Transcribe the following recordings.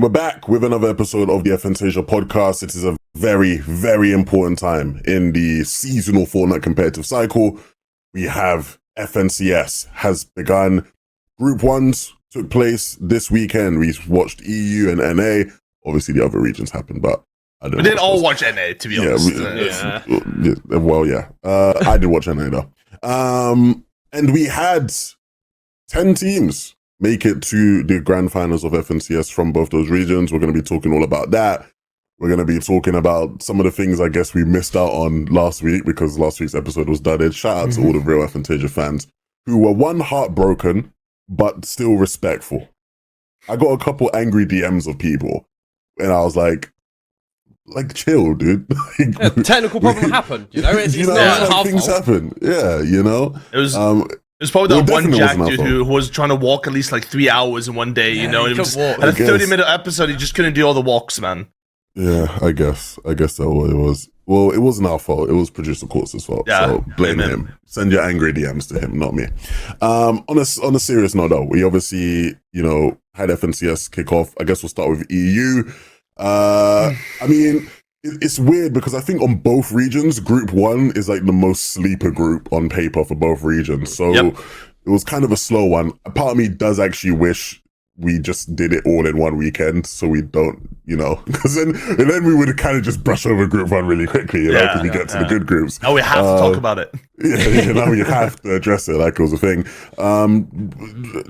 And we're back with another episode of the FNTASIA Podcast. It is a very, very important time in the seasonal Fortnite competitive cycle. We have FNCS has begun. Group 1s took place this weekend. We watched EU and NA. Obviously, the other regions happened, but I didn't. We didn't all watch NA, to be honest. I did watch NA though. And we had 10 teams make it to the grand finals of FNCS from both those regions. We're going to be talking all about that. We're going to be talking about some of the things I guess we missed out on last week because last week's episode was dudded. Shout out to all the real FNTASIA fans who were heartbroken, but still respectful. I got a couple angry DMs of people and I was like chill, dude. Technical problem happened, you know? It's not things happen. Yeah, you know? It was probably that one Jack dude who was trying to walk at least like 3 hours in one day, you know? And just had a 30-minute episode, he just couldn't do all the walks, man. Yeah, I guess that's what it was. Well, it wasn't our fault. It was producer Quartz's fault. Yeah, so blame him. Send your angry DMs to him, not me. On a serious note, though, we obviously, had FNCS kick off. I guess we'll start with EU. I mean, it's weird because I think on both regions, Group 1 is like the most sleeper group on paper for both regions. So it was kind of a slow one. A part of me does actually wish we just did it all in one weekend so we don't, because then we would kind of just brush over Group 1 really quickly, because we get to the good groups. Now we have to talk about it. Now we have to address it like it was a thing.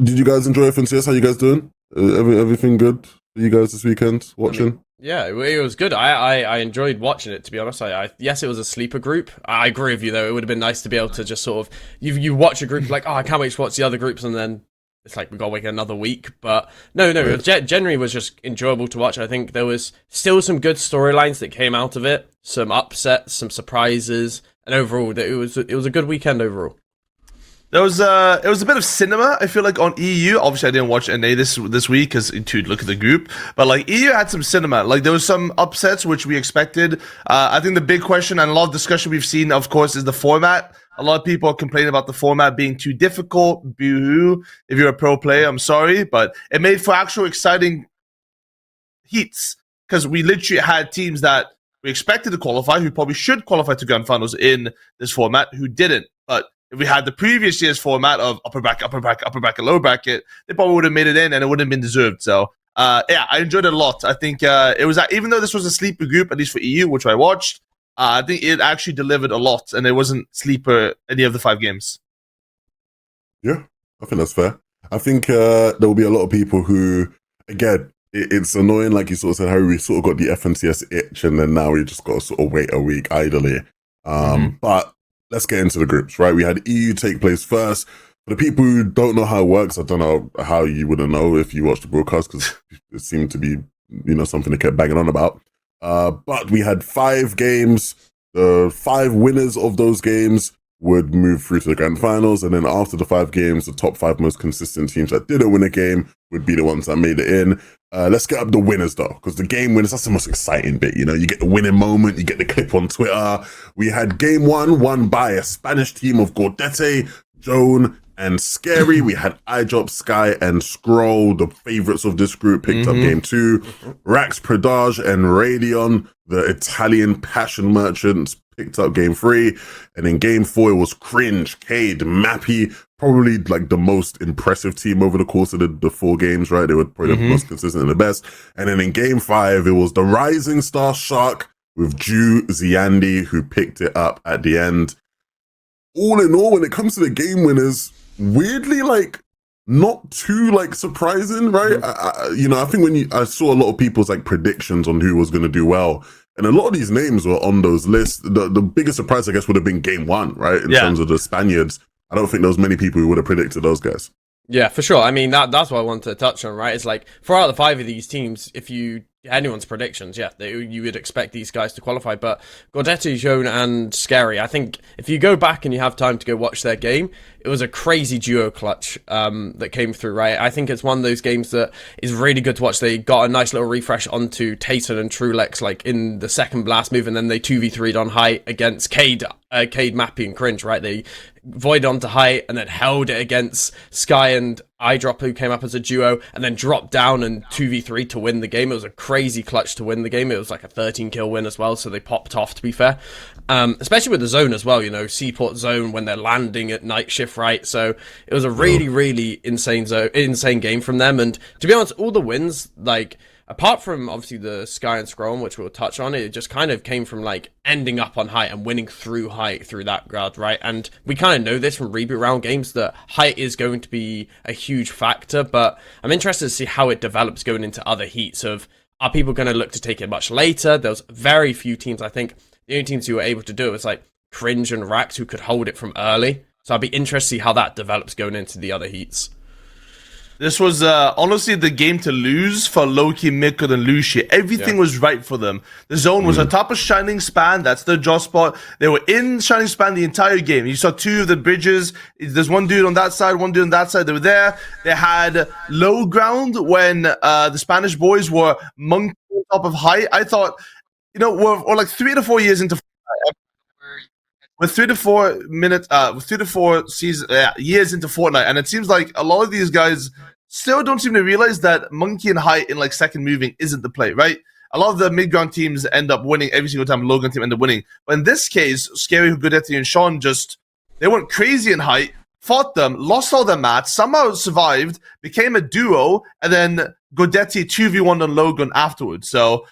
Did you guys enjoy FNCS? How you guys doing? Everything good for you guys this weekend watching? Yeah, it was good. I enjoyed watching it, to be honest. Yes, it was a sleeper group. I agree with you, though. It would have been nice to be able to just sort of... You watch a group like, I can't wait to watch the other groups, and then it's like, we've got to wait another week. But no, it generally was just enjoyable to watch. I think there was still some good storylines that came out of it, some upsets, some surprises, and overall, it was a good weekend overall. It was a bit of cinema, I feel like, on EU. Obviously, I didn't watch NA this week because to look at the group. But, like, EU had some cinema. Like, there was some upsets, which we expected. I think the big question and a lot of discussion we've seen, of course, is the format. A lot of people are complaining about the format being too difficult. Boo-hoo. If you're a pro player, I'm sorry. But it made for actual exciting heats because we literally had teams that we expected to qualify, who probably should qualify to grand finals in this format, who didn't. But if we had the previous year's format of upper bracket, lower bracket, they probably would have made it in and it wouldn't have been deserved. So, I enjoyed it a lot. I think it was, even though this was a sleeper group, at least for EU, which I watched, I think it actually delivered a lot and it wasn't sleeper any of the 5 games. Yeah, I think that's fair. I think there will be a lot of people who, again, it's annoying, like you sort of said, Harry, we sort of got the FNCS itch and then now we just got to sort of wait a week idly. But let's get into the groups, right? We had EU take place first. For the people who don't know how it works, I don't know how you wouldn't know if you watched the broadcast because it seemed to be, something they kept banging on about. But we had 5 games. The 5 winners of those games would move through to the grand finals. And then after the 5 games, the top 5 most consistent teams that didn't win a game would be the ones that made it in. Let's get up the winners, though, because the game winners, that's the most exciting bit. You get the winning moment, you get the clip on Twitter. We had game 1 won by a Spanish team of Gordet, Joan, and Scary. We had IDrop, Sky, and Scroll, the favorites of this group, picked up game 2. Rax, Predage, and Radion, the Italian passion merchants, picked up game 3. And in game 4, it was Cringe, Cade, Mappy, probably like the most impressive team over the course of the 4 games, right? They were probably the most consistent and the best. And then in game 5, it was the Rising Star Shark with Ju Ziandi, who picked it up at the end. All in all, when it comes to the game winners, weirdly, not too surprising, right? I think I saw a lot of people's predictions on who was going to do well, and a lot of these names were on those lists. The biggest surprise, I guess, would have been game 1, right? In terms of the Spaniards, I don't think there was many people who would have predicted those guys. Yeah, for sure. I mean, that's what I wanted to touch on, right? It's like, 4 out of the 5 of these teams, if anyone's predictions, you would expect these guys to qualify. But Gordet, Joan, and Scary, I think if you go back and you have time to go watch their game, it was a crazy duo clutch that came through, right? I think it's one of those games that is really good to watch. They got a nice little refresh onto Tayton and Trulex in the second blast move, and then they 2v3'd on height against Cade. Cade, Mappy, and Cringe, right? They voided onto height and then held it against Sky and IDrop, who came up as a duo, and then dropped down and 2v3 to win the game. It was a crazy clutch to win the game. It was like a 13 kill win as well, so they popped off, to be fair. Especially with the zone as well, Seaport zone when they're landing at night shift, right? So it was a really, really insane game from them. And to be honest, all the wins, like, apart from obviously the Sky and Scroll, which we'll touch on, it just kind of came from like ending up on height and winning through height through that guard, right? And we kind of know this from reboot round games that height is going to be a huge factor, but I'm interested to see how it develops going into other heats of, are people going to look to take it much later? There's very few teams, I think the only teams who were able to do it was like Cringe and Rax, who could hold it from early. So I'd be interested to see how that develops going into the other heats. This was honestly the game to lose for Loki, Mikko, and Lucia. Everything was right for them. The zone was atop of Shining Span. That's their draw spot. They were in Shining Span the entire game. You saw two of the bridges. There's one dude on that side, one dude on that side. They were there. They had low ground when the Spanish boys were monkey on top of height. I thought, we're like 3 to 4 years into. With 3 to 4 minutes, with 3 to 4 years into Fortnite, and it seems like a lot of these guys still don't seem to realize that monkey and height in like second moving isn't the play, right? A lot of the mid-ground teams end up winning every single time. Low-ground team end up winning, but in this case, Scary, Gordet, and Sean they went crazy in height, fought them, lost all their mats, somehow survived, became a duo, and then Gordet 2v1 on Logan afterwards. So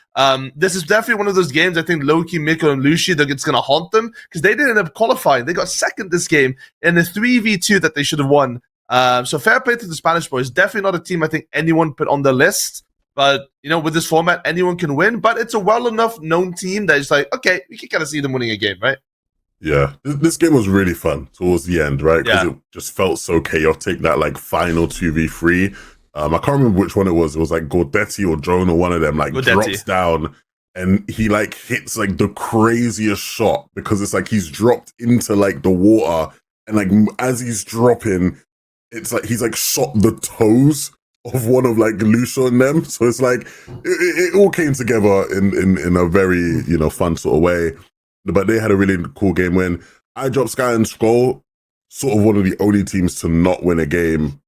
this is definitely one of those games I think Loki, Mikko, and Lucy, it's going to haunt them because they didn't end up qualifying. They got second this game in a 3v2 that they should have won. So fair play to the Spanish boys. Definitely not a team I think anyone put on their list. But, with this format, anyone can win. But it's a well enough known team that it's like, okay, we can kind of see them winning a game, right? Yeah, this game was really fun towards the end, right? Because it just felt so chaotic, that like final 2v3. I can't remember which one it was. It was like Gordet or Drone or one of them drops down and he like hits like the craziest shot because it's like he's dropped into like the water and like as he's dropping, it's like he's like shot the toes of one of like Lucia and them. So it's like it all came together in a very fun sort of way. But they had a really cool game win. IDrop, Sky, and Scroll, sort of one of the only teams to not win a game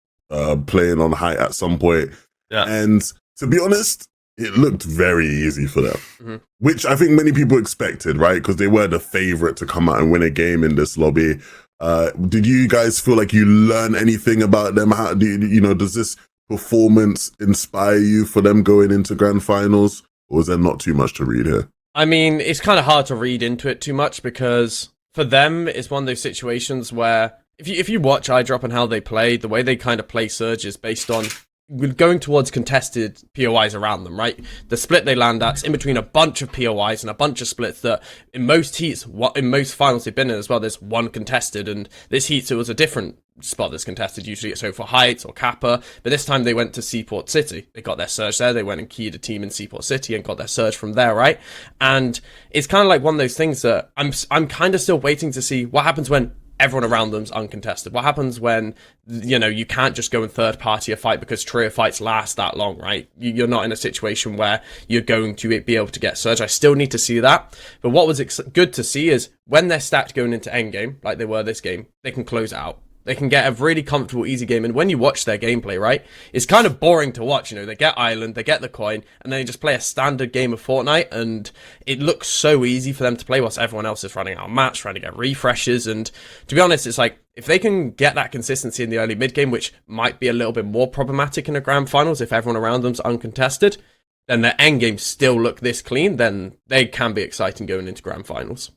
playing on height at some point. Yeah. And to be honest, it looked very easy for them, which I think many people expected, right? Because they were the favorite to come out and win a game in this lobby. Did you guys feel like you learned anything about them? How does this performance inspire you for them going into grand finals? Or is there not too much to read here? I mean, it's kind of hard to read into it too much because for them, it's one of those situations where if you watch IDrop and how they play, the way they kind of play Surge is based on going towards contested POIs around them, right? The split they land at's in between a bunch of POIs and a bunch of splits that in most heats, in most finals they've been in as well, there's one contested, and this heat, it was a different spot that's contested, usually it's over Heights or Kappa, but this time they went to Seaport City. They got their Surge there, they went and keyed a team in Seaport City and got their Surge from there, right? And it's kind of like one of those things that I'm kind of still waiting to see what happens when everyone around them's uncontested. What happens when, you can't just go and third party a fight because trio fights last that long, right? You're not in a situation where you're going to be able to get Surge. I still need to see that. But what was good to see is when they're stacked going into endgame, like they were this game, they can close it out. They can get a really comfortable, easy game. And when you watch their gameplay, right, it's kind of boring to watch. They get Island, they get the coin, and then they just play a standard game of Fortnite. And it looks so easy for them to play whilst everyone else is running out of mats, trying to get refreshes. And to be honest, it's like, if they can get that consistency in the early mid-game, which might be a little bit more problematic in the grand finals if everyone around them's uncontested, then their end games still look this clean, then they can be exciting going into grand finals.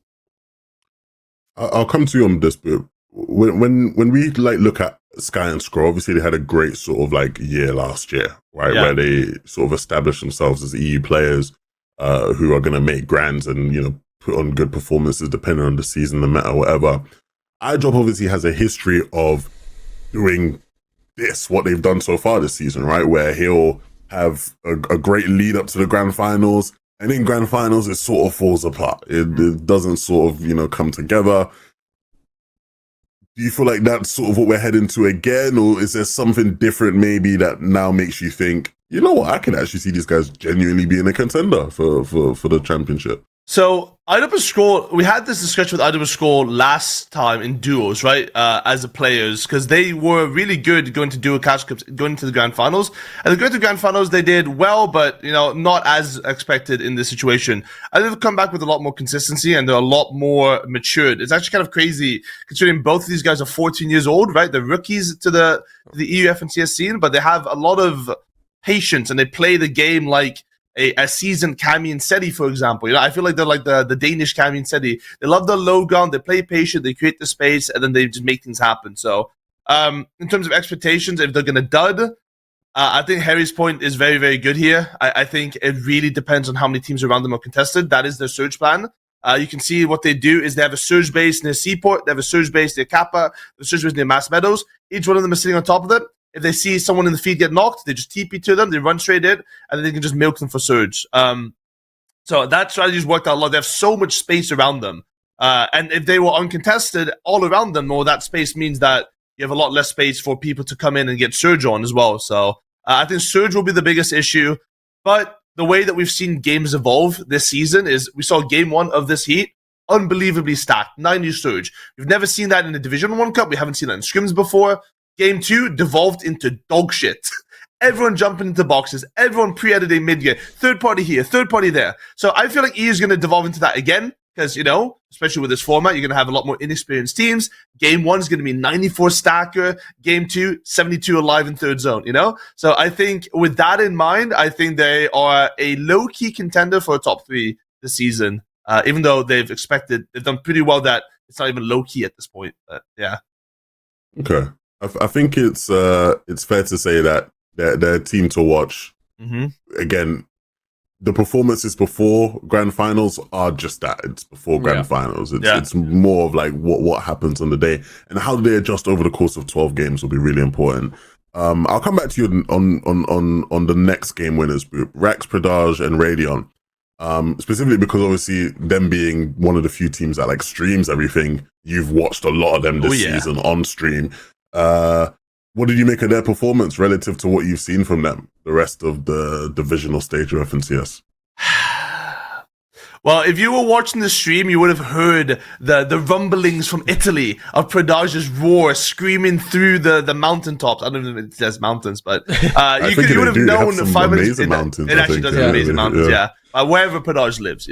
I'll come to you on this, but when we look at Sky and Scroll, obviously they had a great sort of year last year, right? Yeah. Where they sort of established themselves as EU players who are going to make grands and put on good performances depending on the season, the meta, whatever. IDrop obviously has a history of doing what they've done so far this season, right? Where he'll have a great lead up to the grand finals, and in grand finals it sort of falls apart. It doesn't sort of come together. Do you feel like that's sort of what we're heading to again, or is there something different maybe that now makes you think, I can actually see these guys genuinely being a contender for the championship? So IDrop Scroll, we had this discussion with IDrop Scroll last time in duos, right? As the players, because they were really good going to duo cash cups, going to the grand finals. And going to the grand finals, they did well, but not as expected in this situation. I think they've come back with a lot more consistency and they're a lot more matured. It's actually kind of crazy considering both of these guys are 14 years old, right? They're rookies to the EU FNTS scene, but they have a lot of patience and they play the game like a seasoned Cami and Seti, for example. I feel like they're like the Danish Cami and Seti. They love the low ground, they play patient, they create the space, and then they just make things happen. So, in terms of expectations, if they're going to dud, I think Harry's point is very, very good here. I think it really depends on how many teams around them are contested. That is their surge plan. You can see what they do is they have a surge base near Seaport, they have a surge base near Kappa, the surge base near Mass Meadows. Each one of them is sitting on top of it. If they see someone in the feed get knocked, they just TP to them, they run straight in, and then they can just milk them for surge. So that strategy's worked out a lot. They have so much space around them. And if they were uncontested all around them, well, that space means that you have a lot less space for people to come in and get surge on as well. So I think surge will be the biggest issue. But the way that we've seen games evolve this season is we saw game 1 of this heat, unbelievably stacked, 90 surge. We've never seen that in the Division 1 Cup. We haven't seen that in scrims before. Game 2 devolved into dog shit. Everyone jumping into boxes, everyone pre-editing mid-game, third party here, third party there. So I feel like EU is going to devolve into that again, because, especially with this format, you're going to have a lot more inexperienced teams. Game 1 is going to be 94 stacker, game 2, 72 alive in third zone, So I think with that in mind, I think they are a low-key contender for a top 3 this season, even though they've done pretty well that it's not even low-key at this point, but yeah. Okay. I think it's fair to say that they're a team to watch. Mm-hmm. Again, the performances before grand finals are just that. It's before grand finals. It's more of like what happens on the day and how they adjust over the course of 12 games will be really important. I'll come back to you on the next game winners group, Rax, Pradage, and Radeon. Specifically because obviously them being one of the few teams that like streams everything, you've watched a lot of them this season on stream. What did you make of their performance relative to what you've seen from them, the rest of the divisional stage of FNCS? Well, if you were watching the stream, you would have heard the rumblings from Italy of Pradage's roar screaming through the mountaintops. I don't know if it says mountains, but you would have known 5 minutes. It actually does have amazing mountains, yeah. Wherever Pradage lives,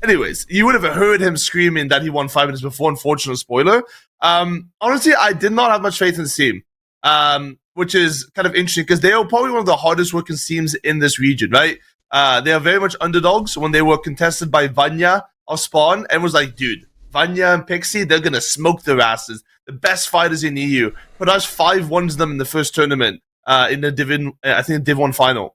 Anyways, you would have heard him screaming that he won 5 minutes before. Unfortunate spoiler. Honestly, I did not have much faith in the team, which is kind of interesting because they are probably one of the hardest working teams in this region, right? They are very much underdogs. When they were contested by Vanya of Spawn, everyone's like, dude, Vanya and Pixie, they're going to smoke their asses. The best fighters in EU. Pradage 5-1s them in the first tournament in the Div 1 final.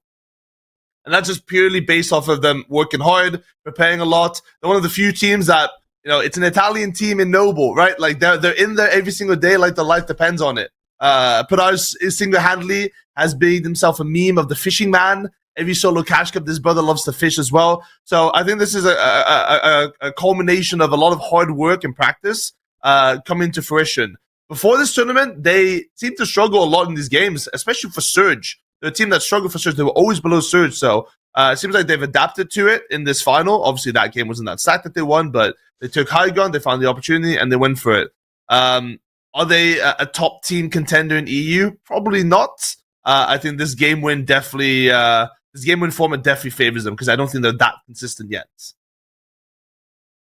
And that's just purely based off of them working hard, preparing a lot. They're one of the few teams that, it's an Italian team in Noble, right? Like they're in there every single day, like their life depends on it. Pradage single-handedly has made himself a meme of the fishing man. Every solo cash cup, this brother loves to fish as well. So I think this is a culmination of a lot of hard work and practice coming to fruition. Before this tournament, they seemed to struggle a lot in these games, especially for Surge. They're a team that struggled for Surge. They were always below Surge. So it seems like they've adapted to it in this final. Obviously, that game wasn't that stacked that they won, but they took high ground, they found the opportunity, and they went for it. Are they a top team contender in EU? Probably not. I think this game win definitely... this game win format definitely favors them because I don't think they're that consistent yet.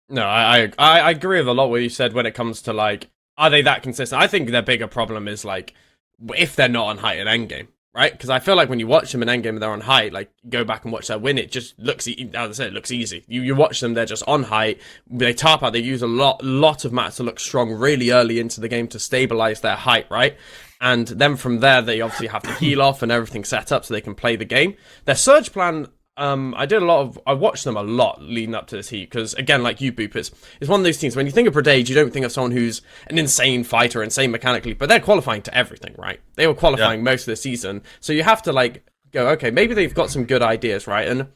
No, I agree with a lot what you said when it comes to like, are they that consistent? I think their bigger problem is like, if they're not on height in endgame, right? Because I feel like when you watch them in endgame and they're on height, like go back and watch their win, it just looks, as I said, it looks easy. You watch them, they're just on height. They tarp out, they use a lot of mats to look strong really early into the game to stabilize their height, right? And then from there, they obviously have to heal off and everything set up so they can play the game. Their surge plan, I watched them a lot leading up to this heat because, again, like you, Boop, it's one of those teams. When you think of Pradage, you don't think of someone who's an insane fighter, insane mechanically, but they're qualifying to everything, right? They were qualifying most of the season. So you have to, like, go, okay, maybe they've got some good ideas, right? And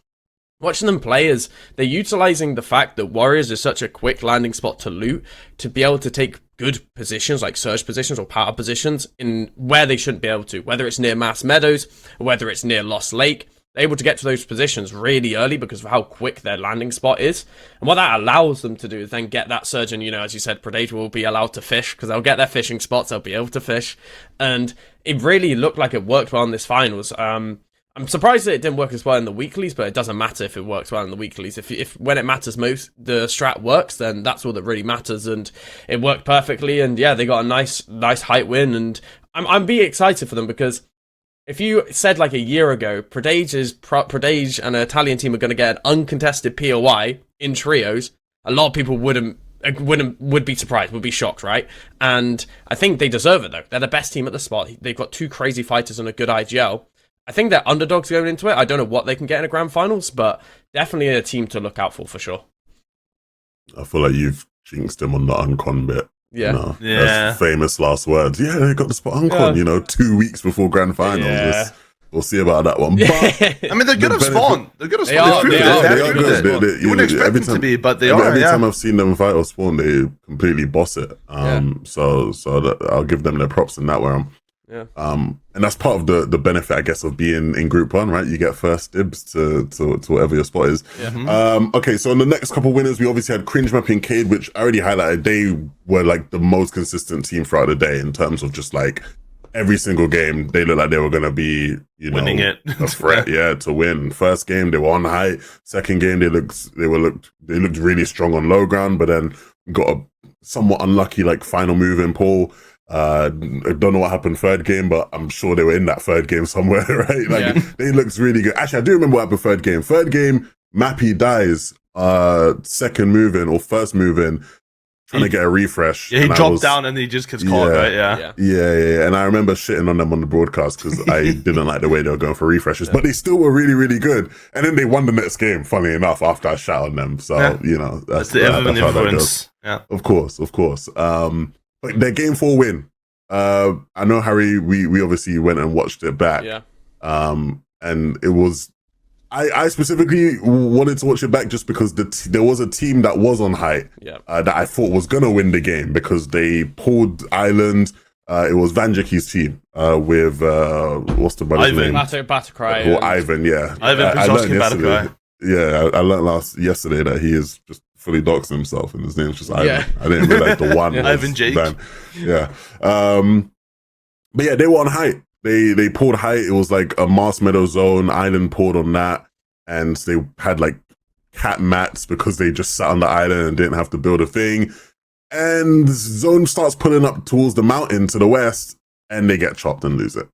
watching them play is they're utilizing the fact that Warriors is such a quick landing spot to loot to be able to take good positions like surge positions or power positions in where they shouldn't be able to, whether it's near Mass Meadows, whether it's near Lost Lake. they're able to get to those positions really early because of how quick their landing spot is. And what that allows them to do is then get that surge. And, you know, as you said, Predator will be allowed to fish because they'll get their fishing spots. They'll be able to fish. And it really looked like it worked well in this finals. I'm surprised that it didn't work as well in the weeklies, but it doesn't matter if it works well in the weeklies. If when it matters most, the strat works, then that's all that really matters, and it worked perfectly. And yeah, they got a nice height win, and I'm being excited for them because if you said like a year ago, Predage and an Italian team are going to get an uncontested POI in trios, a lot of people would be surprised, would be shocked, right? And I think they deserve it though. They're the best team at the spot. They've got 2 crazy fighters and a good IGL. I think they're underdogs going into it. I don't know what they can get in a grand finals, but definitely a team to look out for sure. I feel like you've jinxed them on the uncon bit. Yeah. You know, Yeah. That's famous last words. Yeah, they got the spot uncon, you know, 2 weeks before grand finals. Yeah. We'll see about that one. But I mean, they're good at spawn. They're good at They spawn. are- They've they proven are- it. they are They're good. good. You wouldn't expect them to be, but they are. Every Yeah. time I've seen them fight or spawn, they completely boss it. So that I'll give them their props in that realm. Yeah. And that's part of the benefit, I guess, of being in Group 1, right? You get first dibs to whatever your spot is. Yeah. Okay, so in the next couple winners, we obviously had Cringe Mapping Cade, which I already highlighted. They were like the most consistent team throughout the day in terms of just like every single game. They looked like they were going to be, you know, Winning it. a threat, to win. First game, they were on height. Second game, they looked really strong on low ground, but then got a somewhat unlucky like final move in pool. I don't know what happened third game, but I'm sure they were in that third game somewhere, right? Like they looked really good. Actually, I do remember what happened third game. Third game, Mappy dies, second move in or first move in, trying to get a refresh. Yeah, he and dropped down and he just gets caught, right? Yeah. And I remember shitting on them on the broadcast because I didn't like the way they were going for refreshes, but they still were really, really good. And then they won the next game, funny enough, after I shot on them. So, you know, That's the Everton how that goes. influence. Yeah. Of course. But their game 4 win. I know, Harry, we obviously went and watched it back. Yeah. And it was, I specifically wanted to watch it back just because there was a team that was on height that I thought was going to win the game because they pulled Ireland. It was Vanjaki's team with, what's the brother's name? Batacry. Or Ivan, yeah. Ivan I learned Puzowski yesterday. Batacry. Yeah, I learned yesterday that he is just fully doxed himself and his name's just Ivan. Yeah. I didn't realize the one was Ivan Jake. Van. Yeah. But yeah, they were on height. They pulled height. It was like a Mars Meadow zone. Island pulled on that. And they had like cat mats because they just sat on the island and didn't have to build a thing. And zone starts pulling up towards the mountain to the west and they get chopped and lose it.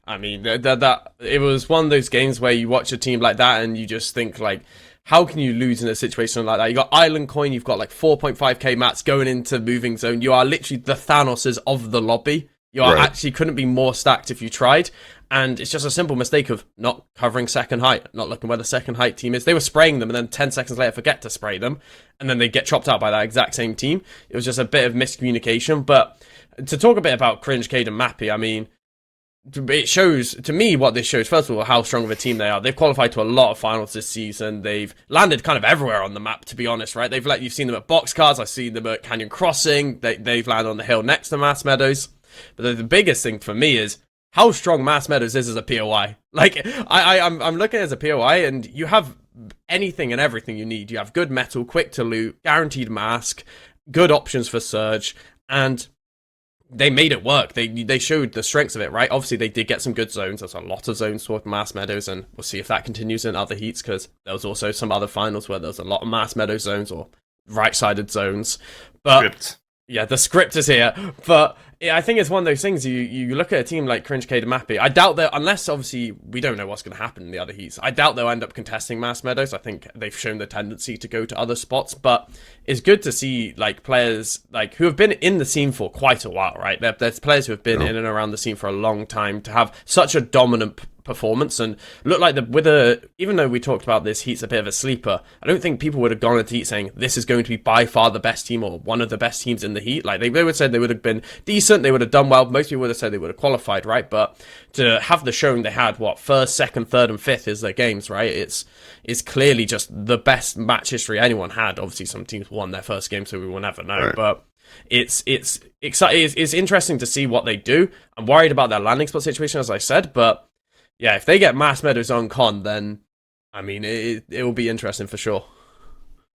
I mean, that it was one of those games where you watch a team like that and you just think like, how can you lose in a situation like that? You got Island Coin, you've got like 4.5k mats going into moving zone. You are literally the Thanoses of the lobby. You are actually couldn't be more stacked if you tried. And it's just a simple mistake of not covering second height, not looking where the second height team is. They were spraying them and then 10 seconds later forget to spray them. And then they get chopped out by that exact same team. It was just a bit of miscommunication. But to talk a bit about Cringe, Cade and Mappy, I mean, it shows, to me, what this shows, first of all, how strong of a team they are. They've qualified to a lot of finals this season. They've landed kind of everywhere on the map, to be honest, right? You've seen them at Boxcars, I've seen them at Canyon Crossing, they've landed on the hill next to Mass Meadows. But the biggest thing for me is how strong Mass Meadows is as a POI. Like, I'm looking as a POI, and you have anything and everything you need. You have good metal, quick to loot, guaranteed mask, good options for surge, and they made it work. They showed the strengths of it, right? Obviously, they did get some good zones. There's a lot of zones toward Mass Meadows, and we'll see if that continues in other heats, because there was also some other finals where there was a lot of Mass Meadows zones or right-sided zones. But Script. yeah, the script is here. But I think it's one of those things, you look at a team like Cringe, Cade and Mappy, I doubt that, unless obviously we don't know what's going to happen in the other heats, I doubt they'll end up contesting Mass Meadows. I think they've shown the tendency to go to other spots, but it's good to see like players like who have been in the scene for quite a while, right? There's players who have been in and around the scene for a long time to have such a dominant performance and look like even though we talked about this heat's a bit of a sleeper, I don't think people would have gone into heat saying this is going to be by far the best team or one of the best teams in the heat. Like they would have said they would have been decent, they would have done well, most people would have said they would have qualified, right? But to have the showing they had, first, second, third and fifth is their games, right? It's clearly just the best match history anyone had. Obviously some teams won their first game, so we will never know, but it's exciting. It's interesting to see what they do. I'm worried about their landing spot situation, as I said, but yeah, if they get Mass Meadows on con, then I mean it will be interesting for sure.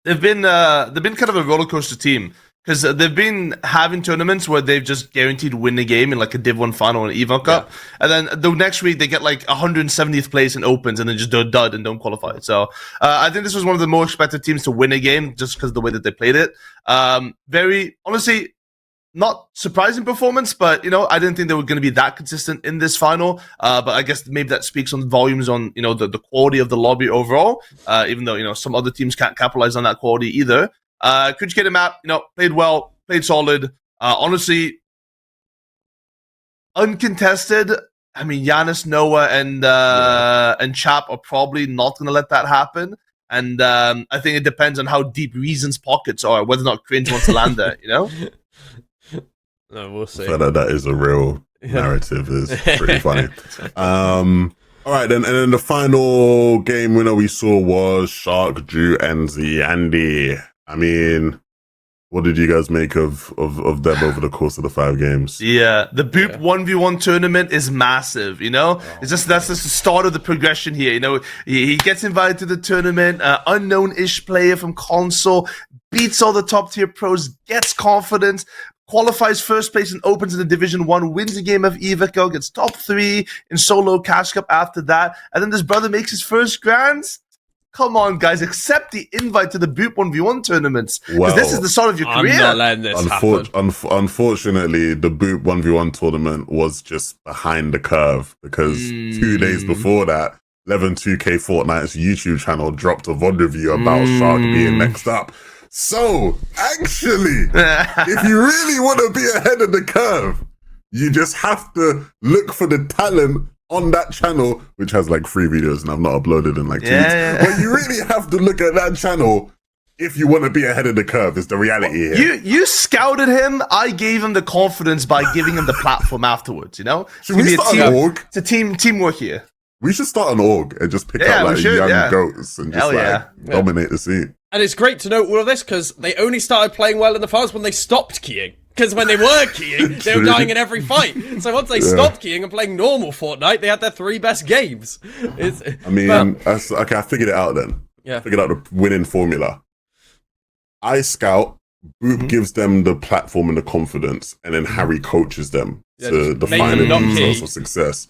They've been kind of a roller coaster team because they've been having tournaments where they've just guaranteed win the game in like a Div 1 final and Evo Cup, and then the next week they get like 170th place in Opens and then just do a dud and don't qualify. So I think this was one of the more expected teams to win a game just because of the way that they played it. Very honestly, not surprising performance, but I didn't think they were going to be that consistent in this final. But I guess maybe that speaks on volumes on the quality of the lobby overall. Even though some other teams can't capitalize on that quality either. Cringe map, played well, played solid. Honestly, uncontested. I mean, Giannis, Noah, and Chap are probably not going to let that happen. And I think it depends on how deep Reason's pockets are, whether or not Cringe wants to land there. No, we'll see. So that is a real narrative. Is pretty funny. All right, then, and then the final game winner we saw was Shark, Drew, and Ziandi. I mean, what did you guys make of them over the course of the 5 games? Yeah, the Boop 1v1 tournament is massive, It's just that's just the start of the progression here, He gets invited to the tournament, unknown-ish player from console, beats all the top-tier pros, gets confidence, qualifies first place and Opens in the Division 1, wins a game of Evico, gets top 3 in solo Cash Cup after that, and then this brother makes his first grands. Come on, guys, accept the invite to the Boop 1v1 tournaments. Because this is the start of your career. I'm not letting this happen. Unfortunately, the Boop 1v1 tournament was just behind the curve because 2 days before that, 11-2K Fortnite's YouTube channel dropped a VOD review about Shark being next up. So, actually, if you really want to be ahead of the curve, you just have to look for the talent on that channel, which has like 3 videos and I've not uploaded in like 2 weeks. But you really have to look at that channel if you want to be ahead of the curve, is the reality here. You scouted him. I gave him the confidence by giving him the platform afterwards, Should we start an org? It's a teamwork here. We should start an org and just pick out like young goats and just dominate the scene. And it's great to know all of this because they only started playing well in the finals when they stopped keying. Because when they were keying, they were dying in every fight. So once they stopped keying and playing normal Fortnite, they had their 3 best games. I figured it out then. Yeah. Figured out the winning formula. I scout, Boop gives them the platform and the confidence, and then Harry coaches them to define themselves for success.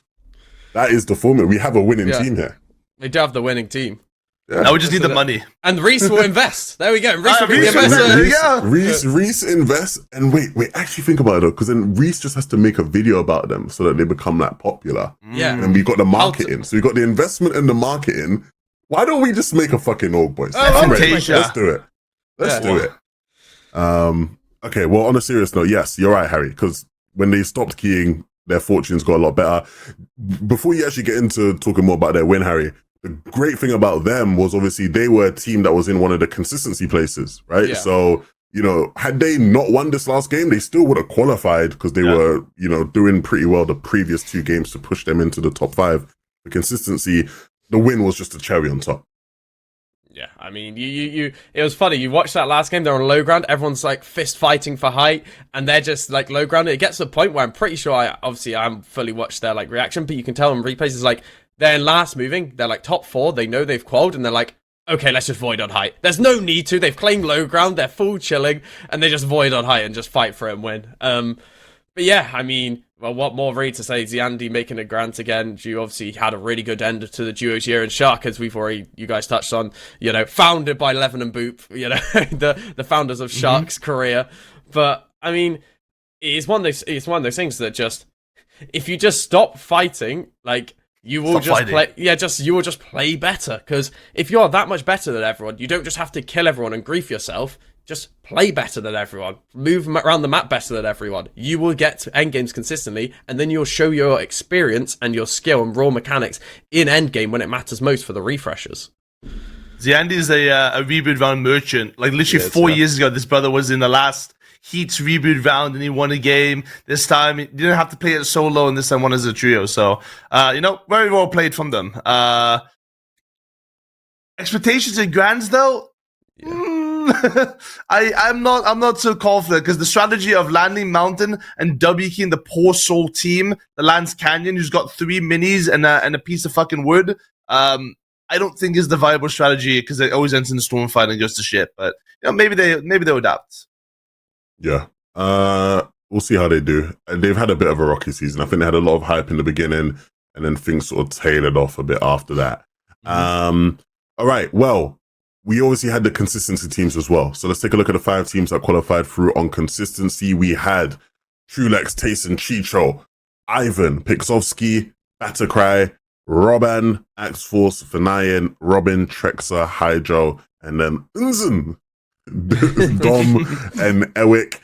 That is the formula. We have a winning team here. They do have the winning team. Yeah. Now we just need the money. And Reese will invest. There we go. Reese will be the investor. Reese invests. And wait, actually think about it though, because then Reese just has to make a video about them so that they become that popular. Yeah. And we've got the marketing. So we've got the investment and the marketing. Why don't we just make a fucking org, boys? FNTASIA. Let's do it. Let's do it. Okay, well, on a serious note, yes, you're right, Harry, because when they stopped keying, their fortunes got a lot better. Before you actually get into talking more about their win, Harry, the great thing about them was obviously they were a team that was in one of the consistency places, right? Yeah. So, had they not won this last game, they still would have qualified because they were, doing pretty well the previous 2 games to push them into the top 5. The consistency, the win was just a cherry on top. Yeah, I mean, it was funny. You watch that last game, they're on low ground. Everyone's like fist fighting for height, and they're just like low ground. It gets to a point where I'm pretty sure I haven't fully watched their like reaction, but you can tell in replays is like they're in last moving. They're like top 4. They know they've qualified, and they're like, okay, let's just void on height. There's no need to. They've claimed low ground. They're full chilling, and they just void on height and just fight for it and win. But yeah, I mean, well, what more really to say? Ziandi making a grant again. You obviously had a really good end to the duo's year, and Shark, as you guys touched on, founded by Levin and Boop, the founders of Shark's career. But I mean, it's one of those things that just, if you just stop fighting, like you will you will just play better. Because if you're that much better than everyone, you don't just have to kill everyone and grief yourself. Just play better than everyone. Move around the map better than everyone. You will get to endgames consistently, and then you'll show your experience and your skill and raw mechanics in endgame when it matters most for the refreshers. Ziandi is a reboot round merchant. Like literally 4 years ago, this brother was in the last Heat's reboot round and he won a game. This time, he didn't have to play it solo, and this time won as a trio. So, very well played from them. Expectations in grands, though? I'm not so confident because the strategy of landing mountain and W keying the poor soul team that lands canyon, who's got 3 minis and a piece of fucking wood. I don't think is the viable strategy because it always ends in a storm fight and goes to shit. But maybe they'll adapt. Yeah. We'll see how they do. They've had a bit of a rocky season. I think they had a lot of hype in the beginning, and then things sort of tailored off a bit after that. All right. Well, we obviously had the consistency teams as well. So let's take a look at the 5 teams that qualified through on consistency. We had Trulex, Tayson, Chicho, Ivan, Pixovsky, Batacry, Robin, Axforce, Vanya, Robin, Trexa, Hydro, and then Unzen, Dom, and Ewick.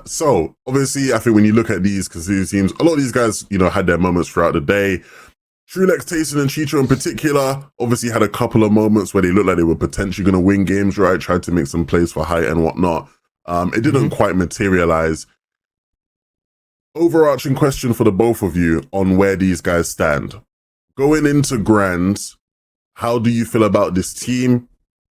So obviously, I think when you look at these consistency teams, a lot of these guys, had their moments throughout the day. Trulex, Tayson, and Chicho in particular, obviously had a couple of moments where they looked like they were potentially going to win games, right? Tried to make some plays for height and whatnot. It didn't quite materialize. Overarching question for the both of you on where these guys stand. Going into Grands, how do you feel about this team?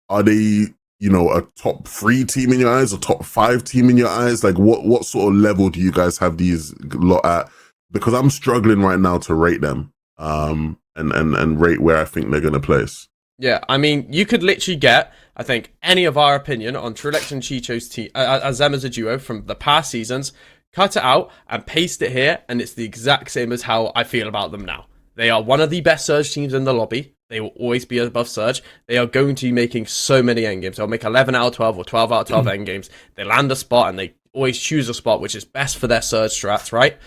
Are they, a top 3 team in your eyes, a top 5 team in your eyes? Like, what sort of level do you guys have these lot at? Because I'm struggling right now to rate them, and rate where I think they're going to place. Yeah, I mean, you could literally get, I think, any of our opinion on Trulex and Chicho's team, as them as a duo from the past seasons, cut it out and paste it here, and it's the exact same as how I feel about them now. They are one of the best Surge teams in the lobby. They will always be above Surge. They are going to be making so many endgames. They'll make 11 out of 12 or 12 out of 12 endgames. They land a spot and they always choose a spot which is best for their Surge strats, right?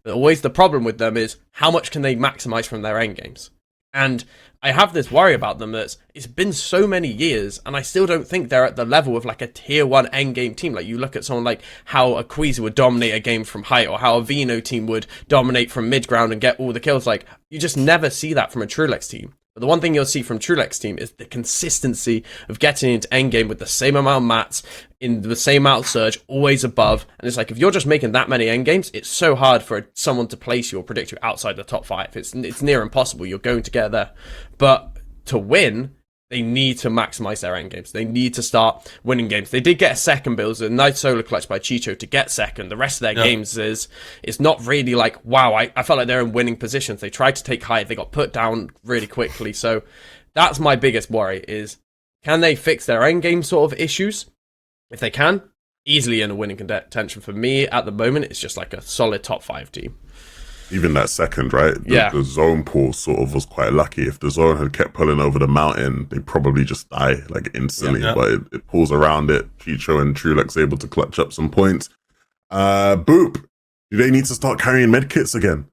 But always the problem with them is how much can they maximize from their endgames? And I have this worry about them that it's been so many years and I still don't think they're at the level of like a tier 1 endgame team. Like you look at someone like how a Queezer would dominate a game from height or how a Vino team would dominate from mid ground and get all the kills. Like you just never see that from a Trulex team. But the one thing you'll see from Trulex team is the consistency of getting into endgame with the same amount of mats, in the same amount of Surge, always above. And it's like, if you're just making that many endgames, it's so hard for someone to place you or predict you outside the top 5. It's near impossible. You're going to get there. But to win, they need to maximize their endgames. They need to start winning games. They did get a second, but it was a nice solo clutch by Chicho to get second. The rest of their games it's not really like, wow, I felt like they're in winning positions. They tried to take height. They got put down really quickly. So that's my biggest worry is, can they fix their endgame sort of issues? If they can, easily in a winning contention. For me, at the moment, it's just like a solid top 5 team. Even that second, right? The zone pull sort of was quite lucky. If the zone had kept pulling over the mountain, they probably just die like instantly. But it pulls around it. Chicho and Trulex able to clutch up some points. Boop. Do they need to start carrying medkits again?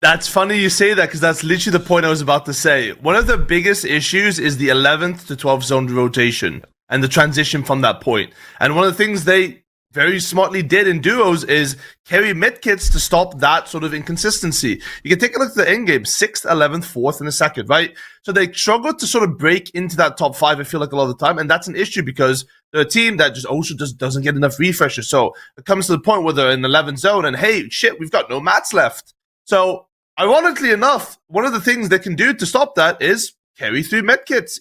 That's funny you say that because that's literally the point I was about to say. One of the biggest issues is the 11th to 12th zone rotation and the transition from that point. And one of the things they very smartly did in duos is carry medkits to stop that sort of inconsistency. You can take a look at the end game, 6th, 11th, 4th, and a 2nd, right? So they struggle to sort of break into that top 5, I feel like, a lot of the time, and that's an issue because they're a team that just doesn't get enough refreshes. So it comes to the point where they're in the 11th zone, and hey, shit, we've got no mats left. So ironically enough, one of the things they can do to stop that is carry 3 medkits,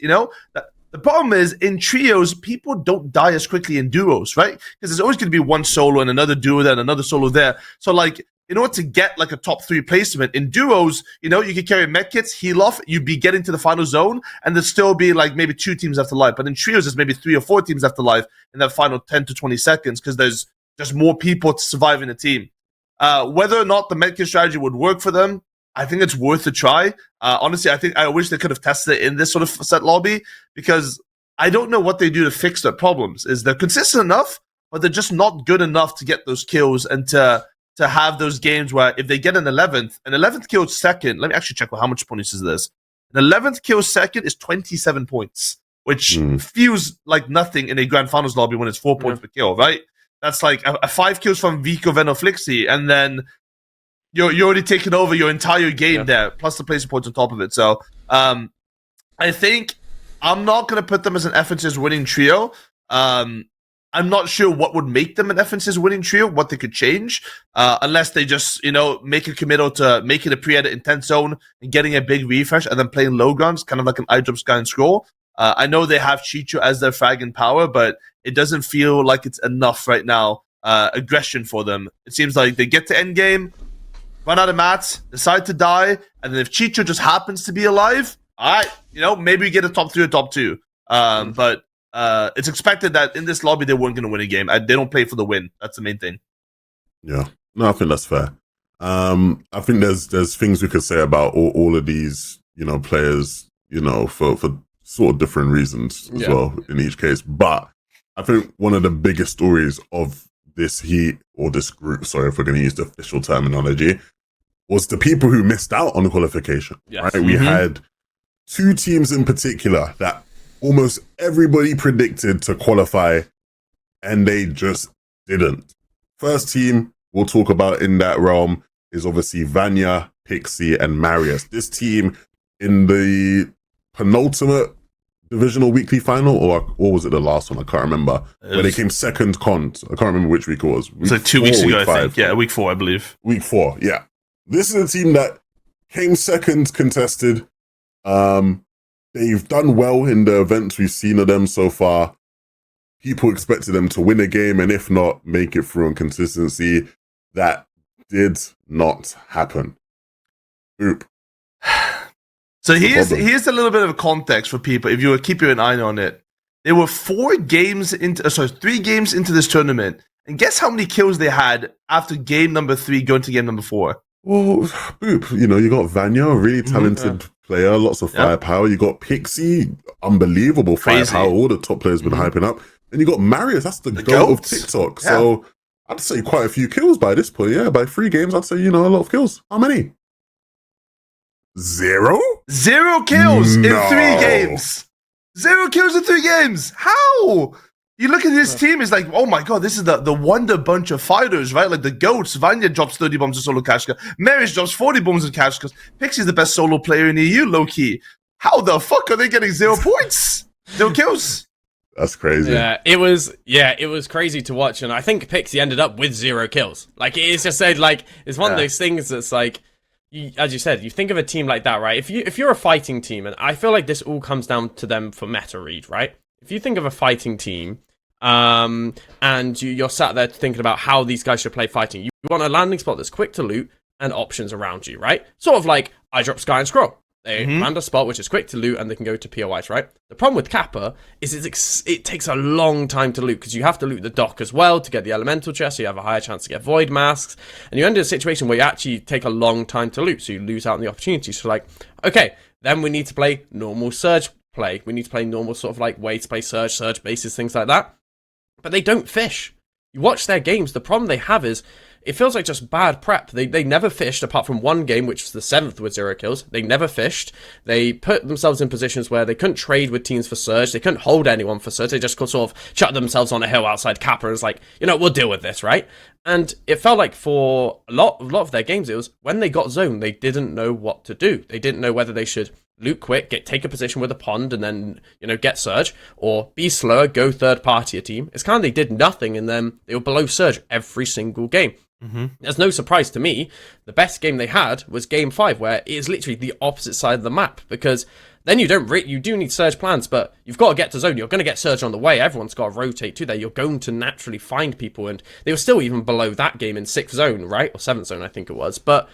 The problem is, in trios, people don't die as quickly in duos, right? Because there's always going to be one solo and another duo there and another solo there. So, like, in order to get, like, a top 3 placement, in duos, you could carry medkits, heal off, you'd be getting to the final zone, and there'd still be, like, maybe 2 teams after life. But in trios, there's maybe 3 or 4 teams after life in that final 10 to 20 seconds because there's just more people to survive in a team. Whether or not the medkit strategy would work for them, I think it's worth a try. Honestly, I wish they could have tested it in this sort of set lobby because I don't know what they do to fix their problems. Is they're consistent enough, but they're just not good enough to get those kills and to have those games where if they get an 11th kill second, let me actually check how much points is this. An 11th kill second is 27 points, which feels like nothing in a grand finals lobby when it's 4 points per kill, right? That's like a 5 kills from Vico, Veno, Flixie, and then you're already taking over your entire game there, plus the placement points on top of it. So I think I'm not going to put them as an FNTASIA winning trio. I'm not sure what would make them an FNTASIA winning trio, what they could change, unless they just, make a committal to making a pre-edit intense zone and getting a big refresh and then playing low guns, kind of like an IDrop Sky and Scroll. I know they have Chicho as their fragging power, but it doesn't feel like it's enough right now. Aggression for them. It seems like they get to end game, run out of mats, decide to die, and then if Chicho just happens to be alive, all right, maybe we get a top 3 or top 2. But it's expected that in this lobby they weren't going to win a game. They don't play for the win. That's the main thing. Yeah, no, I think that's fair. I think there's things we could say about all of these, players, for sort of different reasons as well in each case. But I think one of the biggest stories of this heat or this group, sorry if we're going to use the official terminology, was the people who missed out on the qualification. Yes. Right? We had 2 teams in particular that almost everybody predicted to qualify, and they just didn't. First team we'll talk about in that realm is obviously Vanya, Pixie, and Marius. This team in the penultimate divisional weekly final, or was it the last one? I can't remember. Where they came second cons. I can't remember which week it was. It's like 2 weeks ago, I think. Yeah, week 4, I believe. Week 4, yeah. This is a team that came second contested. They've done well in the events we've seen of them so far. People expected them to win a game, and if not, make it through on consistency. That did not happen. Oop. So here's a little bit of a context for people, if you would keep an eye on it. There were 3 games into this tournament, and guess how many kills they had after game number 3 going to game number 4? Well, Boop, you got Vanya, a really talented player, lots of firepower. You got Pixie, unbelievable firepower. All the top players been hyping up. And you got Marius, that's the goat of TikTok. Yeah. So I'd say quite a few kills by this point. Yeah, by 3 games, I'd say, a lot of kills. How many? 0? 0 kills in 3 games. 0 kills in 3 games. How? You look at this team, it's like, oh my god, this is the wonder bunch of fighters, right? Like the GOATs. Vanya drops 30 bombs in solo Kashka. Marius drops 40 bombs in Kashka. Pixie's the best solo player in EU, low-key. How the fuck are they getting 0 points? 0 kills? That's crazy. Yeah, it was crazy to watch, and I think Pixie ended up with 0 kills. Like, it's just said, like, it's one of those things that's like, as you said, you think of a team like that, right? If you're a fighting team, and I feel like this all comes down to them for meta read, right? If you think of a fighting team, and you're sat there thinking about how these guys should play fighting, you want a landing spot that's quick to loot and options around you, right? Sort of like IDrop, Sky, and Scroll. They land a spot which is quick to loot, and they can go to POIs, right? The problem with Kappa is it takes a long time to loot, because you have to loot the dock as well to get the elemental chest, so you have a higher chance to get void masks, and you end in a situation where you actually take a long time to loot, so you lose out on the opportunity. So like, okay, then we need to play normal Surge play. We need to play normal sort of like way to play Surge bases, things like that. But they don't fish. You watch their games, the problem they have is, it feels like just bad prep. They never fished, apart from one game, which was the 7th with 0 kills. They never fished. They put themselves in positions where they couldn't trade with teams for Surge. They couldn't hold anyone for Surge. They just could sort of chuck themselves on a hill outside Kappa and was like, we'll deal with this, right? And it felt like for a lot of their games, it was when they got zoned, they didn't know what to do. They didn't know whether they should loot quick, take a position with a pond, and then, get Surge, or be slower, go third party a team. It's kind of they did nothing, and then they were below Surge every single game. There's no surprise to me. The best game they had was game 5, where it is literally the opposite side of the map, because then you do need Surge plans, but you've got to get to zone. You're going to get Surge on the way. Everyone's got to rotate to there. You're going to naturally find people, and they were still even below that game in 6th zone, right? Or 7th zone, I think it was. But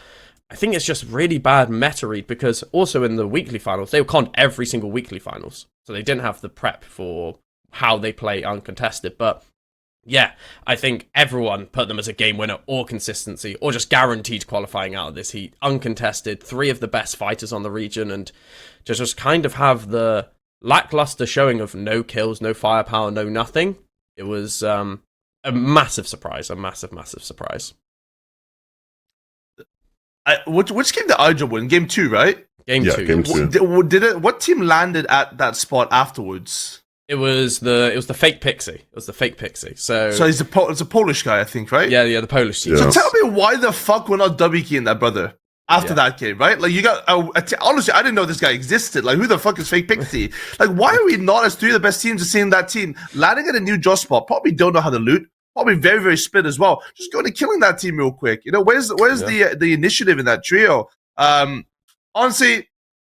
I think it's just really bad meta read, because also in the weekly finals, they were conned every single weekly finals. So they didn't have the prep for how they play uncontested. But yeah, I think everyone put them as a game winner or consistency, or just guaranteed qualifying out of this heat. Uncontested, 3 of the best fighters on the region, and just kind of have the lackluster showing of no kills, no firepower, no nothing. It was a massive surprise, a massive surprise. Which game did IDrop win? Game 2, right? Game 2. Game 2. What team landed at that spot afterwards? It was the fake Pixie. It was the fake Pixie. So it's a Polish guy, I think, right? Yeah, the Polish team. So tell me why the fuck we're not W keying that brother after that game, right? Like, you got honestly, I didn't know this guy existed. Like, who the fuck is fake Pixie? Like, why are we not, as 3 of the best teams, just seeing that team landing at a new draw spot? Probably don't know how to loot. Probably very, very split as well. Just going to killing that team real quick. Where's the initiative in that trio? Honestly,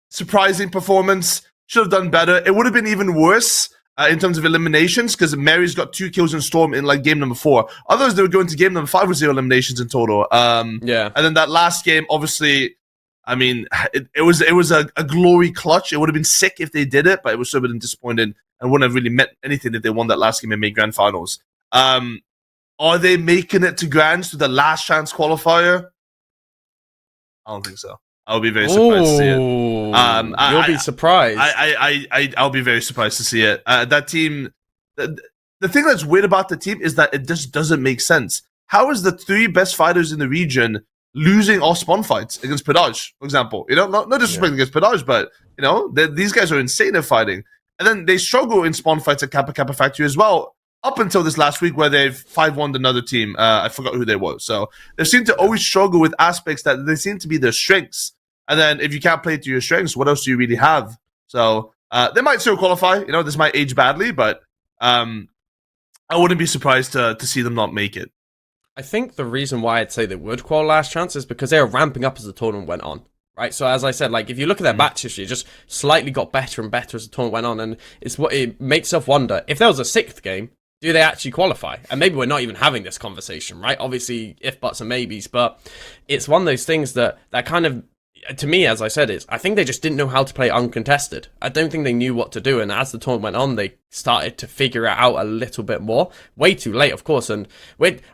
surprising performance. should have done better. It would have been even worse in terms of eliminations because Mary's got 2 kills in Storm in like game number 4. Others, they were going to game number 5 with 0 eliminations in total. Yeah. And then that last game, obviously, I mean, it was a glory clutch. It would have been sick if they did it, but it was so bit disappointing and wouldn't have really meant anything if they won that last game and made grand finals. Are they making it to grands to the last chance qualifier? I don't think so. I'll be very surprised to see it. You'll be surprised. I'll be very surprised to see it. That team. The thing that's weird about the team is that it just doesn't make sense. How is the 3 best fighters in the region losing all spawn fights against Pedage, for example? You know, not disrespect against Pedage, but you know, these guys are insane at fighting. And then they struggle in spawn fights at Kappa Kappa Factory as well, up until this last week where they've 5-1'd another team. I forgot who they were. So they seem to always struggle with aspects that they seem to be their strengths. And then if you can't play to your strengths, what else do you really have? So they might still qualify. You know, this might age badly, but I wouldn't be surprised to see them not make it. I think the reason why I'd say they would qual last chance is because they were ramping up as the tournament went on. Right, so as I said, like if you look at their match history, it just slightly got better and better as the tournament went on, and it makes us wonder if there was a 6th game, do they actually qualify? And maybe we're not even having this conversation, right? Obviously, if buts and maybes, but it's one of those things that kind of, to me, as I said, is I think they just didn't know how to play uncontested. I don't think they knew what to do, and as the tournament went on, they started to figure it out a little bit more. Way too late, of course, and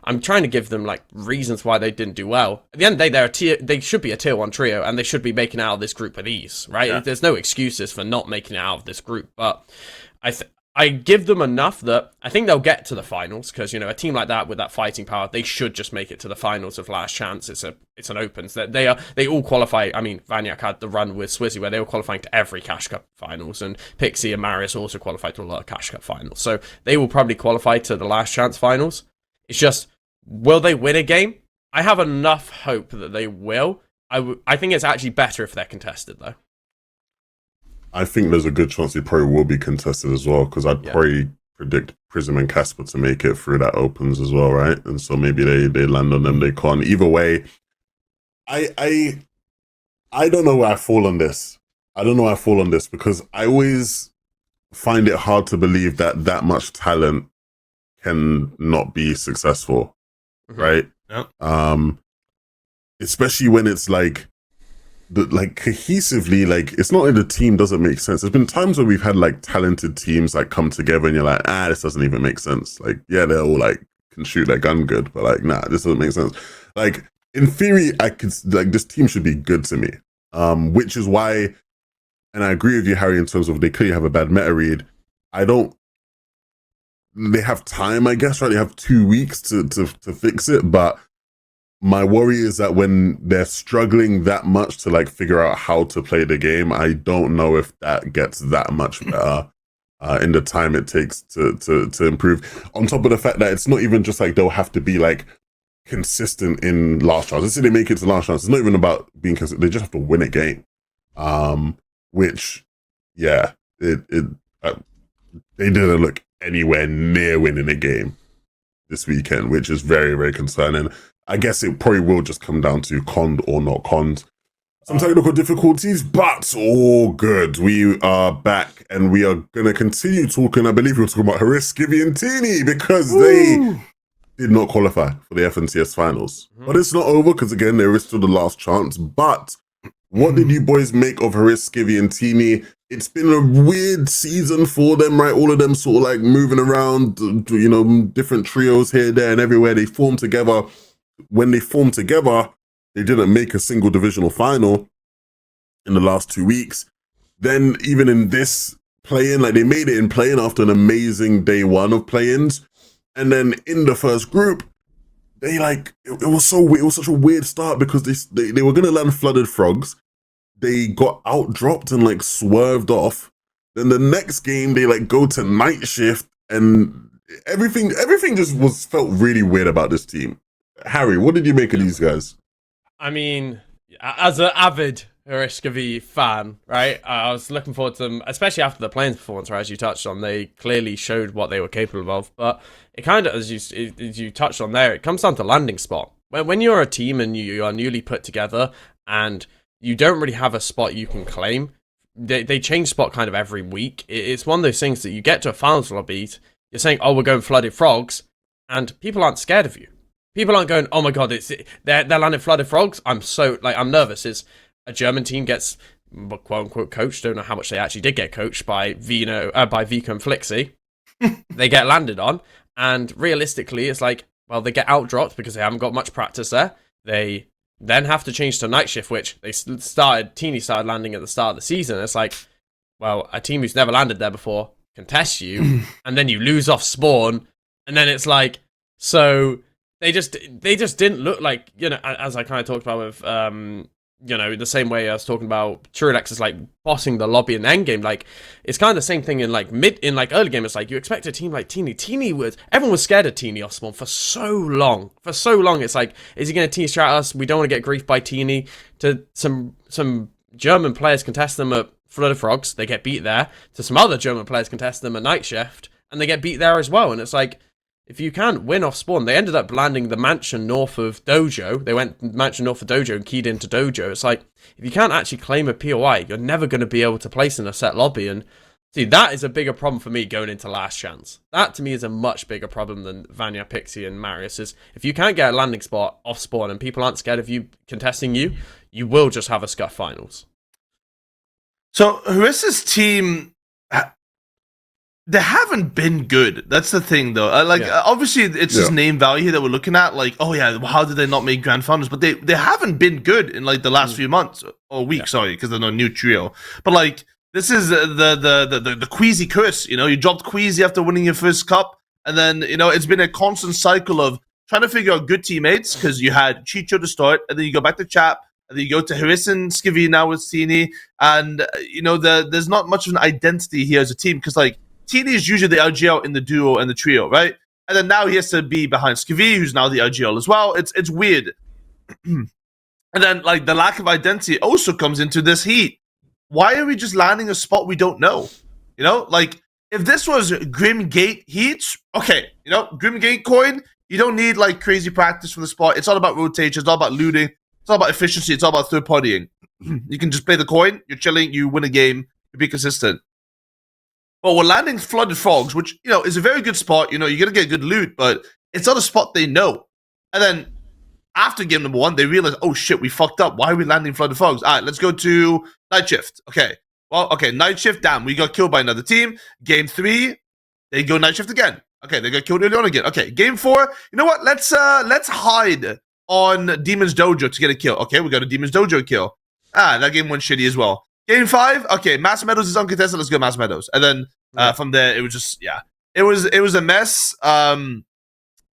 I'm trying to give them like reasons why they didn't do well. At the end of the day, they should be a tier 1 trio, and they should be making it out of this group with ease, right? Yeah. There's no excuses for not making it out of this group, but I give them enough that I think they'll get to the finals because, you know, a team like that with that fighting power, they should just make it to the finals of last chance. It's an opens that they all qualify. I mean, Vanya had the run with Swizzy where they were qualifying to every Cash Cup finals, and Pixie and Marius also qualified to a lot of Cash Cup finals. So they will probably qualify to the last chance finals. It's just, will they win a game? I have enough hope that they will. I think it's actually better if they're contested though. I think there's a good chance they probably will be contested as well, because I'd probably predict Prism and Casper to make it through that opens as well, right? And so maybe they land on them, they can't. Either way, I don't know where I fall on this. I don't know where I fall on this because I always find it hard to believe that much talent can not be successful, right? Yep. Especially when it's like cohesively, like it's not like the team doesn't make sense. There's been times where we've had like talented teams like come together and you're like, this doesn't even make sense. Like, yeah, they're all like can shoot their gun good, but like, nah, this doesn't make sense. Like in theory, I could like this team should be good to me. Which is why, and I agree with you, Harry, in terms of they clearly have a bad meta read. They have time, I guess, right? They have 2 weeks to fix it, but my worry is that when they're struggling that much to like figure out how to play the game, I don't know if that gets that much better in the time it takes to improve. On top of the fact that it's not even just like they'll have to be like consistent in last chance. Let's say they make it to last chance. It's not even about being consistent. They just have to win a game. Which, yeah, they didn't look anywhere near winning a game this weekend, which is very, very concerning. I guess it probably will just come down to conned or not conned. Some technical difficulties, but all good. We are back and we are going to continue talking. I believe we're talking about Haris, Gibby and Teny because they did not qualify for the FNTS finals. But it's not over because, again, there is still the last chance. But what did you boys make of Haris, Gibby and Teny? It's been a weird season for them, right? All of them sort of like moving around, you know, different trios here, there and everywhere. They formed together. When they formed together, they didn't make a single divisional final in the last 2 weeks. Then even in this play-in, like they made it in play-in after an amazing day 1 of play-ins. And then in the first group, they like, it was so weird. It was such a weird start because they were going to land Flooded Frogs. They got out-dropped and like swerved off. Then the next game, they like go to Night Shift and everything just felt really weird about this team. Harry, what did you make of these guys? I mean, as an avid Hariskavi fan, right, I was looking forward to them, especially after the Plains performance, right, as you touched on. They clearly showed what they were capable of, but it kind of, as you touched on there, it comes down to landing spot. When you're a team and you are newly put together and you don't really have a spot you can claim, they change spot kind of every week. It's one of those things that you get to a finals lobby, you're saying, oh, we're going flooded frogs, and people aren't scared of you. People aren't going, oh my god, they're landing flooded frogs. I'm nervous. It's a German team gets quote unquote coached. Don't know how much they actually did get coached by Vino, by Vico and Flixie. They get landed on, and realistically, it's like, well, they get outdropped because they haven't got much practice there. They then have to change to night shift, which Teny started landing at the start of the season. It's like, well, a team who's never landed there before can test you, and then you lose off spawn, and then it's like, so they just didn't look like, you know, as I kind of talked about with, you know, the same way I was talking about Truelex is like bossing the lobby in the end game. Like, it's kind of the same thing in like early game. It's like you expect a team like Teny. Everyone was scared of Teny off spawn for so long. It's like, is he going to Teny strat us? We don't want to get griefed by Teny. To some German players contest them at Flooded Frogs, they get beat there. To some other German players contest them at Night Shift, and they get beat there as well. And it's like, if you can't win off spawn, they ended up landing the mansion north of Dojo. They went mansion north of Dojo and keyed into Dojo. It's like, if you can't actually claim a POI, you're never going to be able to place in a set lobby. And see, that is a bigger problem for me going into last chance. That to me is a much bigger problem than Vanya, Pixie, and Marius. Is if you can't get a landing spot off spawn and people aren't scared of you contesting you, you will just have a scuff finals. So Harissa's team, they haven't been good. That's the thing, though. Obviously, it's just name value that we're looking at. Like, oh yeah, how did they not make grand finals? But they haven't been good in like the last few months or weeks. Sorry, because they're not a new trio. But like, this is the Queasy curse. You know, you dropped Queasy after winning your first cup, and then you know it's been a constant cycle of trying to figure out good teammates because you had Chicho to start, and then you go back to Chap. And then you go to Harris and Skivvy now with Teny, and you know there's not much of an identity here as a team because like Teny is usually the LGL in the duo and the trio, right? And then now he has to be behind Skivvy, who's now the LGL as well. It's weird. And then like the lack of identity also comes into this heat. Why are we just landing a spot we don't know? You know, like if this was Grim Gate Heat, okay, you know, Grim Gate coin, you don't need like crazy practice for the spot. It's all about rotation, it's all about looting. It's all about efficiency. It's all about third partying. You can just play the coin. You're chilling. You win a game. You be consistent. But we're landing Flooded Frogs, which you know is a very good spot. You know you're gonna get good loot, but it's not a spot they know. And then after game number 1, they realize, oh shit, we fucked up. Why are we landing Flooded Frogs? All right, let's go to Night Shift. Okay, well, okay, Night Shift. Damn, we got killed by another team. Game 3, they go Night Shift again. Okay, they got killed early on again. Okay, game 4. You know what? Let's hide on Demon's Dojo to get a kill. Okay, we got a Demon's Dojo kill. That game went shitty as well. Game 5, okay, Mass Meadows is uncontested, let's go Mass Meadows. And then from there, it was just, it was a mess. I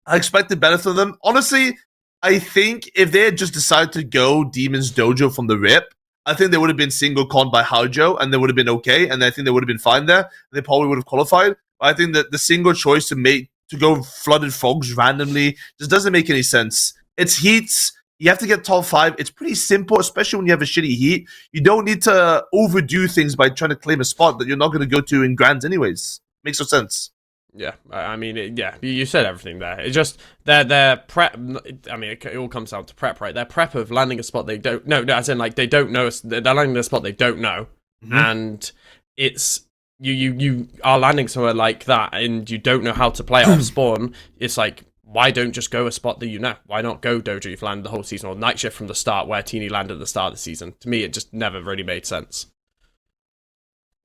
expected better from them. Honestly, I think if they had just decided to go Demon's Dojo from the rip, I think they would have been single con by Haojo, and they would have been okay, and I think they would have been fine there. They probably would have qualified. But I think that the single choice to go Flooded Frogs randomly just doesn't make any sense. It's heats. You have to get top 5. It's pretty simple, especially when you have a shitty heat. You don't need to overdo things by trying to claim a spot that you're not going to go to in grands anyways. Makes no sense. Yeah, I mean, you said everything there. It's just their prep. I mean, it all comes down to prep, right? Their prep of landing a spot they don't know. No, as in like they don't know. They're landing a spot they don't know, and it's you are landing somewhere like that, and you don't know how to play it off spawn. It's like, why don't just go a spot that you know? Why not go Dojo you've landed the whole season, or Night Shift from the start where Teny landed at the start of the season? To me, it just never really made sense.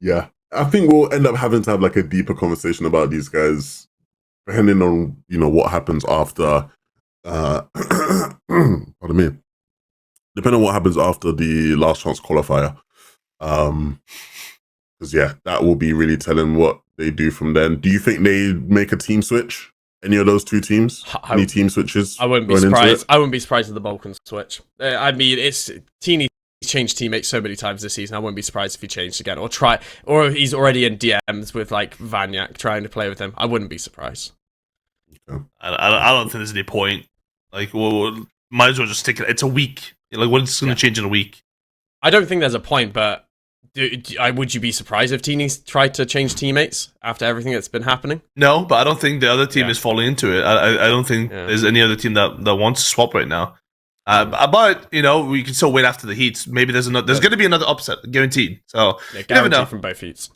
Yeah. I think we'll end up having to have like a deeper conversation about these guys, depending on, you know, what happens after, pardon me, depending on what happens after the last chance qualifier. Because that will be really telling what they do from then. Do you think they make a team switch? Any of those two teams? Any team switches? I wouldn't be surprised. I wouldn't be surprised if the Balkans switch. I mean, it's Teny changed teammates so many times this season. I wouldn't be surprised if he changed again, or he's already in DMs with like Vanya trying to play with him. I wouldn't be surprised. Okay. I don't think there's any point. Like, well, might as well just stick it. It's a week. Like, what's going to change in a week? I don't think there's a point, but would you be surprised if Teny tried to change teammates after everything that's been happening? No, but I don't think the other team is falling into it. I don't think there's any other team that wants to swap right now. But we can still wait after the heats. Maybe there's going to be another upset, guaranteed. So you never know. From both heats.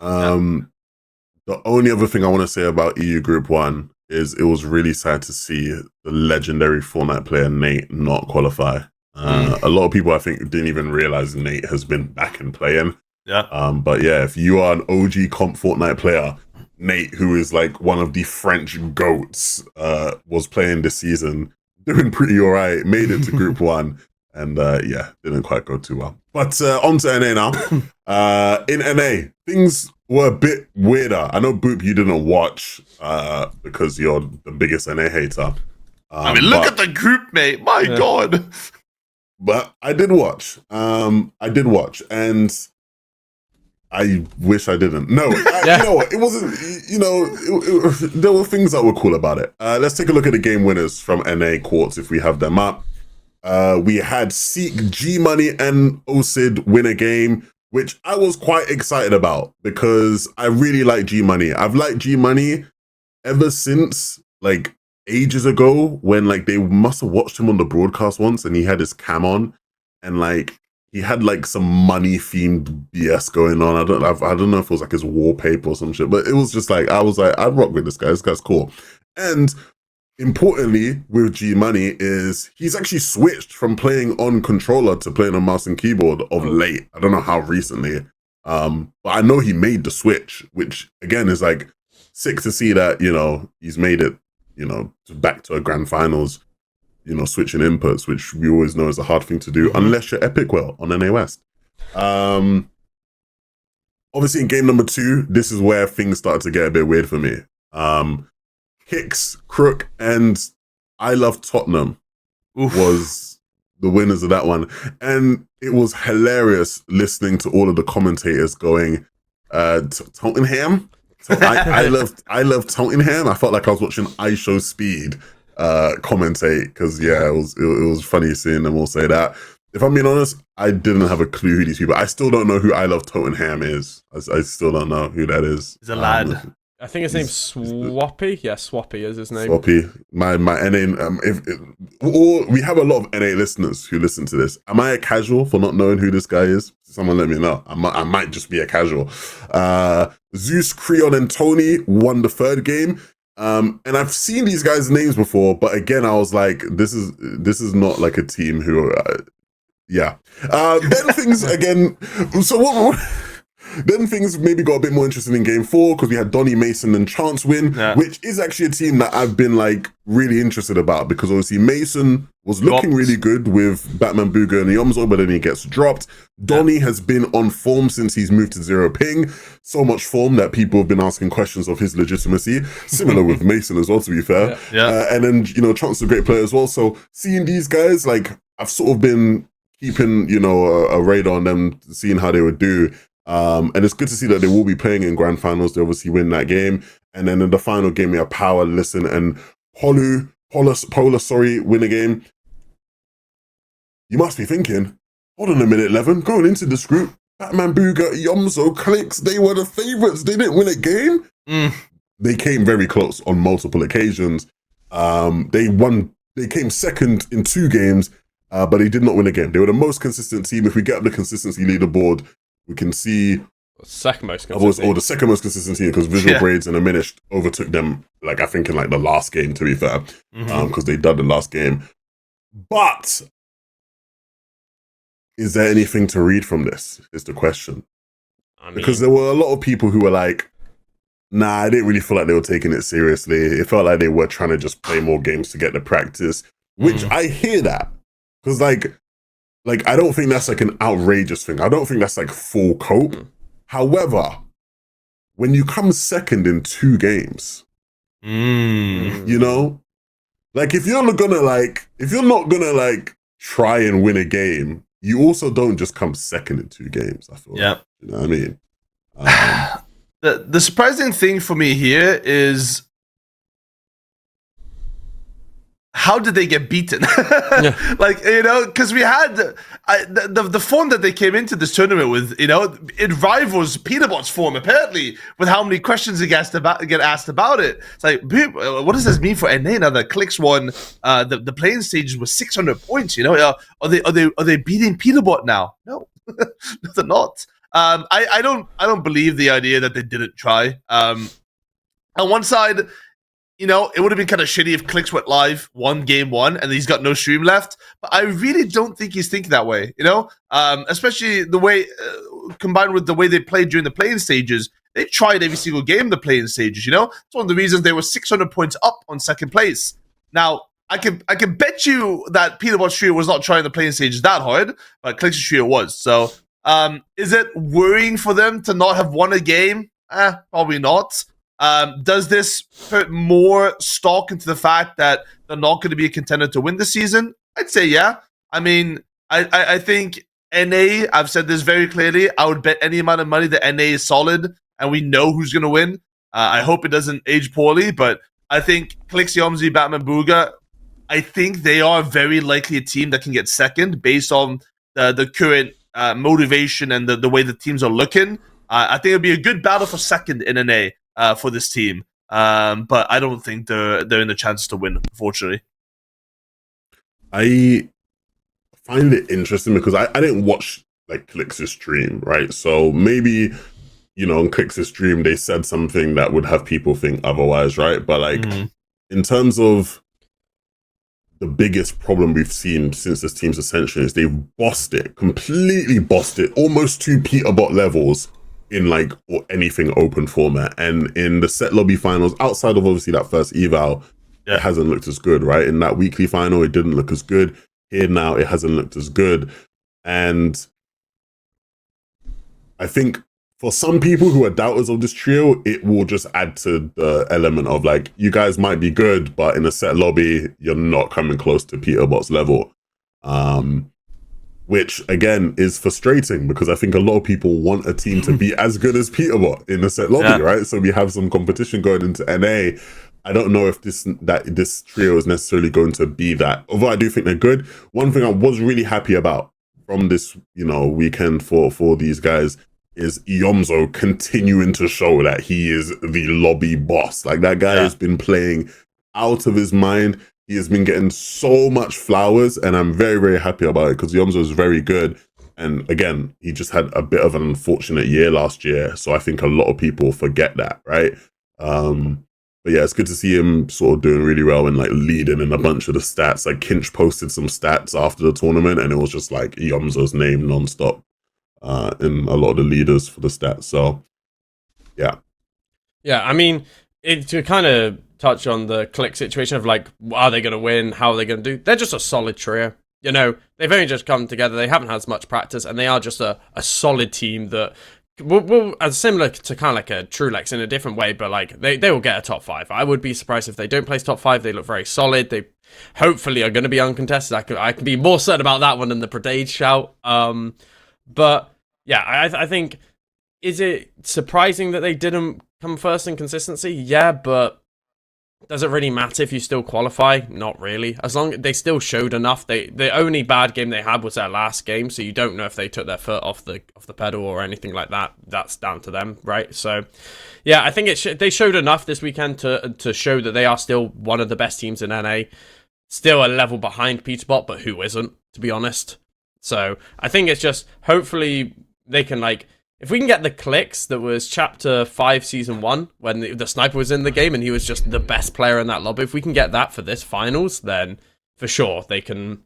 The only other thing I want to say about EU Group 1 is it was really sad to see the legendary Fortnite player Nate not qualify. A lot of people, I think, didn't even realize Nate has been back and playing. Yeah. But yeah, if you are an OG comp Fortnite player, Nate, who is like one of the French GOATs, was playing this season, doing pretty all right, made it to Group 1, and didn't quite go too well. But on to NA now. In NA, things were a bit weirder. I know, Boop, you didn't watch because you're the biggest NA hater. Look at the group, mate. My God. But I did watch. And I wish I didn't. No, you know what? It wasn't, there were things that were cool about it. Let's take a look at the game winners from NA Quartz if we have them up. We had Seek, G-Money, and Osid win a game, which I was quite excited about because I really like G-Money. I've liked G-Money ever since, like, ages ago when, like, they must have watched him on the broadcast once and he had his cam on and, like, he had, like, some money-themed BS going on. I don't know if it was, like, his wallpaper or some shit, but it was just, like, I was like, I'd rock with this guy. This guy's cool. And importantly, with G-Money is he's actually switched from playing on controller to playing on mouse and keyboard of late. I don't know how recently, but I know he made the switch, which, again, is, like, sick to see that, he's made it, back to a grand finals, switching inputs, which we always know is a hard thing to do, unless you're Epic well on NA West. Obviously, in game number 2, this is where things started to get a bit weird for me. Hicks, Crook, and I Love Tottenham was the winners of that one. And it was hilarious listening to all of the commentators going, Tottenham? So I love Tottenham. I felt like I was watching I Show Speed commentate because it was funny seeing them all say that. If I'm being honest, I didn't have a clue who these people. I still don't know who I Love Tottenham is. I still don't know who that is. He's a lad. I think his name's Swappy. Yeah, Swappy is his name. Swappy. My NA. We have a lot of NA listeners who listen to this. Am I a casual for not knowing who this guy is? Someone let me know. I might just be a casual. Zeus, Creon, and Tony won the 3rd game. And I've seen these guys' names before, but again, I was like, this is not like a team who. Then things again. So what? Then things maybe got a bit more interesting in game 4 because we had Donny, Mason, and Chance win, which is actually a team that I've been like really interested about because obviously Mason was looking really good with Batman, Bugha, and Yomzo, but then he gets dropped. Donny has been on form since he's moved to 0 ping. So much form that people have been asking questions of his legitimacy. Similar with Mason as well, to be fair. And then, Chance is a great player as well. So seeing these guys, like, I've sort of been keeping, a radar on them, seeing how they would do. And it's good to see that they will be playing in grand finals. They obviously win that game. And then in the final game, we have Power, Listen, and Polar, win a game. You must be thinking, hold on a minute, Levin, going into this group, Batman, Bugha, Yomzo, Clix, they were the favorites. They didn't win a game. They came very close on multiple occasions. They came second in 2 games, but they did not win a game. They were the most consistent team. If we get up the consistency leaderboard, we can see the second most consistent team because Visual Braids and Diminished overtook them, like, I think in like the last game, to be fair, because they done the last game. But is there anything to read from this is the question. Because there were a lot of people who were like, nah, I didn't really feel like they were taking it seriously. It felt like they were trying to just play more games to get the practice, which I hear that. Because like, I don't think that's like an outrageous thing. I don't think that's like full cope. However, when you come second in 2 games, like if you're not gonna try and win a game, you also don't just come second in 2 games. I feel. Yeah. You know what I mean? The surprising thing for me here is how did they get beaten? Yeah. Like, you know, because we had the form that they came into this tournament with, you know, it rivals Peterbot's form, apparently, with how many questions get asked about it. It's like, what does this mean for NA now that Clix won the playing stages with 600 points? You know, are they beating Peterbot now? No, no, they're not. I don't believe the idea that they didn't try. On one side, you know, it would have been kind of shitty if Clix went live, won game one, and he's got no stream left. But I really don't think he's thinking that way, you know? Especially the way, combined with the way they played during the playing stages. They tried every single game in the playing stages, you know? It's one of the reasons they were 600 points up on second place. Now, I can bet you that Peterbot's trio was not trying the playing stages that hard, but Clix's trio was. So, is it worrying for them to not have won a game? Probably not. Does this put more stock into the fact that they're not going to be a contender to win the season? I'd say yeah. I mean, I think NA, I've said this very clearly, I would bet any amount of money that NA is solid and we know who's going to win. I hope it doesn't age poorly, but I think Clix, Yomzi, Batman, Bugha, I think they are very likely a team that can get second based on the current motivation and the way the teams are looking. I think it'll be a good battle for second in NA. For this team, but I don't think they're in the chance to win, unfortunately. I find it interesting because I didn't watch like Clix's stream, right? So maybe, you know, on Clix's stream they said something that would have people think otherwise, right? But like in terms of the biggest problem we've seen since this team's ascension is they've completely bossed it, almost to Peterbot levels in like or anything open format. And in the set lobby finals, outside of obviously that first eval, it hasn't looked as good, right? In that weekly final, it didn't look as good. Here now, it hasn't looked as good. And I think for some people who are doubters of this trio, it will just add to the element of like, you guys might be good, but in a set lobby, you're not coming close to Peterbot's level. Which again is frustrating because I think a lot of people want a team to be as good as Peterbot in a set lobby, right? So we have some competition going into NA. I don't know if this trio is necessarily going to be that. Although I do think they're good. One thing I was really happy about from this, you know, weekend for these guys is Yomzo continuing to show that he is the lobby boss. Like that guy has been playing out of his mind. He has been getting so much flowers, and I'm very, very happy about it because Yomzo is very good. And again, he just had a bit of an unfortunate year last year, so I think a lot of people forget that, right? But yeah, it's good to see him sort of doing really well and like leading in a bunch of the stats. Like Kinch posted some stats after the tournament, and it was just like Yomzo's name nonstop in a lot of the leaders for the stats. So yeah, I mean, to kind of touch on the Click situation of like, are they going to win? How are they going to do? They're just a solid trio. You know, they've only just come together. They haven't had as much practice, and they are just a solid team that will as similar to kind of like a Trulex in a different way, but like they will get a top 5. I would be surprised if they don't place top 5. They look very solid. They hopefully are going to be uncontested. I can be more certain about that one than the Predade shout. But yeah, I think, is it surprising that they didn't come first in consistency? Yeah, but does it really matter if you still qualify? Not really. As long as they still showed enough. The only bad game they had was their last game, so you don't know if they took their foot off the pedal or anything like that. That's down to them, right? So, yeah, I think they showed enough this weekend to show that they are still one of the best teams in NA. Still a level behind Peterbot, but who isn't, to be honest? So, I think it's just, hopefully, they can, like, if we can get the Clix that was Chapter 5 Season 1, when the sniper was in the game and he was just the best player in that lobby, if we can get that for this finals, then for sure they can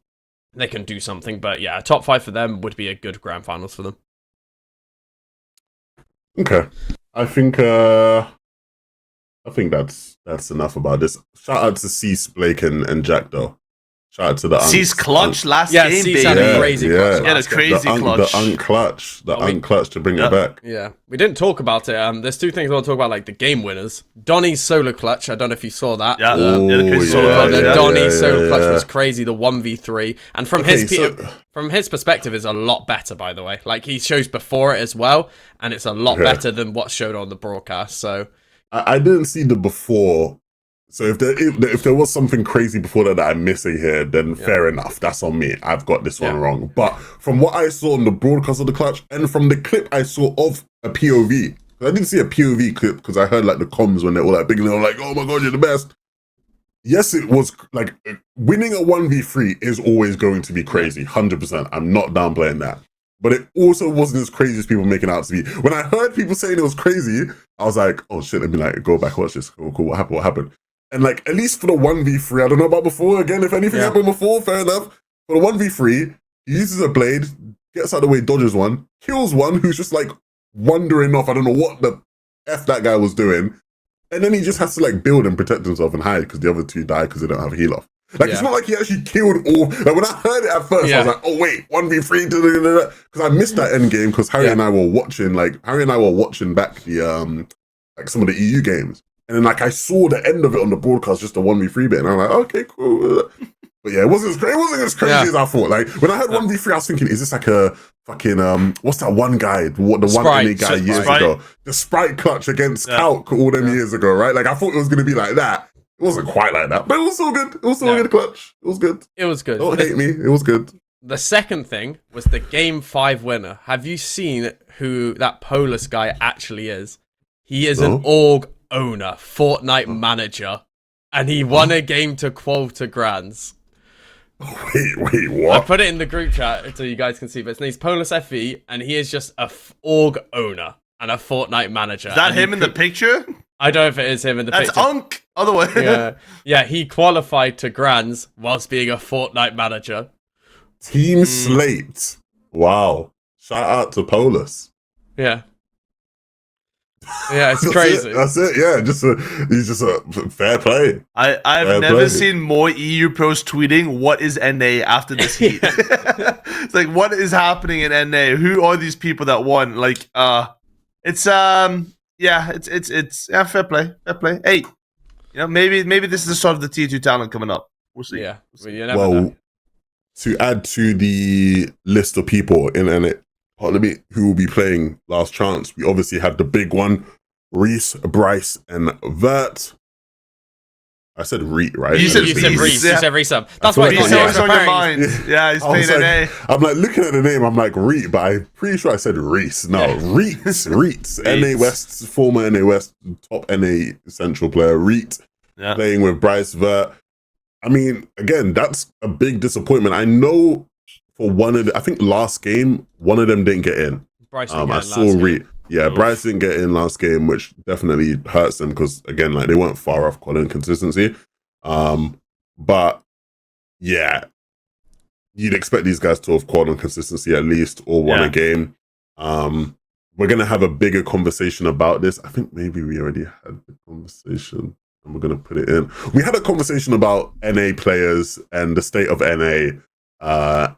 do something. But yeah, a top 5 for them would be a good grand finals for them. Okay. I think that's enough about this. Shout out to Cease, Blake, and Jack though. Shout out to the Cease clutch last game, Cease baby. had a crazy clutch. Yeah, the crazy clutch. The unclutch to bring it back. Yeah, we didn't talk about it. There's two things I want to talk about, like the game winners. Donnie's solo clutch. I don't know if you saw that. The crazy solo clutch. Donnie's solo clutch was crazy. The 1v3, and from his perspective, is a lot better. By the way, like he shows before it as well, and it's a lot better than what's showed on the broadcast. So I didn't see the before. So if there was something crazy before that I'm missing here, then fair enough. That's on me. I've got this one wrong. But from what I saw on the broadcast of the clutch and from the clip I saw of a POV, I didn't see a POV clip because I heard like the comms when they're all like big and they're like, oh my God, you're the best. Yes, it was like winning a 1v3 is always going to be crazy. 100%. I'm not downplaying that. But it also wasn't as crazy as people making it out to be. When I heard people saying it was crazy, I was like, oh shit, let me like go back, watch this. Cool. What happened? And like, at least for the 1v3, I don't know about before. Again, if anything happened before, fair enough. For the 1v3, he uses a blade, gets out of the way, dodges one, kills one who's just like wandering off. I don't know what the F that guy was doing. And then he just has to like build and protect himself and hide because the other two die because they don't have a heal off. Like, it's not like he actually killed all. Like, when I heard it at first, I was like, oh, wait, 1v3. Because I missed that end game because Harry and I were watching back the, like some of the EU games. And then, like, I saw the end of it on the broadcast, just the 1v3 bit. And I'm like, okay, cool. But yeah, it wasn't as crazy as I thought. Like, when I heard 1v3, I was thinking, is this like a fucking, what's that one guy? The one Sprite. NA guy years ago? The Sprite clutch against Calc all them years ago, right? Like, I thought it was going to be like that. It wasn't quite like that, but it was still good. It was still a good clutch. It was good. It was good. Don't hate me. It was good. The second thing was the Game 5 winner. Have you seen who that Polus guy actually is? He is an org owner, Fortnite manager, and he won a game to qual to Grands. Wait, what? I put it in the group chat so you guys can see, but his name's Polus FE, and he is just a org owner and a Fortnite manager. Is that him in the picture? I don't know if it is him in the picture. That's Unk. Otherwise, yeah, he qualified to Grands whilst being a Fortnite manager. Team Slate. Wow. Shout out to Polus. Yeah. Yeah, it's crazy. That's it. Yeah, he's just a fair play. I've never seen more EU pros tweeting, what is NA after this heat? It's like, what is happening in NA? Who are these people that won? Like, it's fair play. Hey, you know, maybe this is the start of the Tier 2 talent coming up. We'll see. Yeah. You never know. To add to the list of people in NA who will be playing Last Chance, we obviously had the big one, Reese, Bryce, and Vert. I said Reet, right? You said Reese. You said Reese. That's why he's always on your mind. Yeah, he's playing NA. I'm like looking at the name. I'm like Reet, but I'm pretty sure I said Reese. No, Reets. NA West, former NA West, top NA Central player. Reet playing with Bryce, Vert. I mean, again, that's a big disappointment. I know for I think last game, one of them didn't get in. Bryce I saw Reet. Yeah, Bryce didn't get in last game, which definitely hurts them because, again, like they weren't far off quality and consistency. But yeah, you'd expect these guys to have quad on consistency at least or won a game. We're going to have a bigger conversation about this. I think maybe we already had the conversation and we're going to put it in. We had a conversation about NA players and the state of NA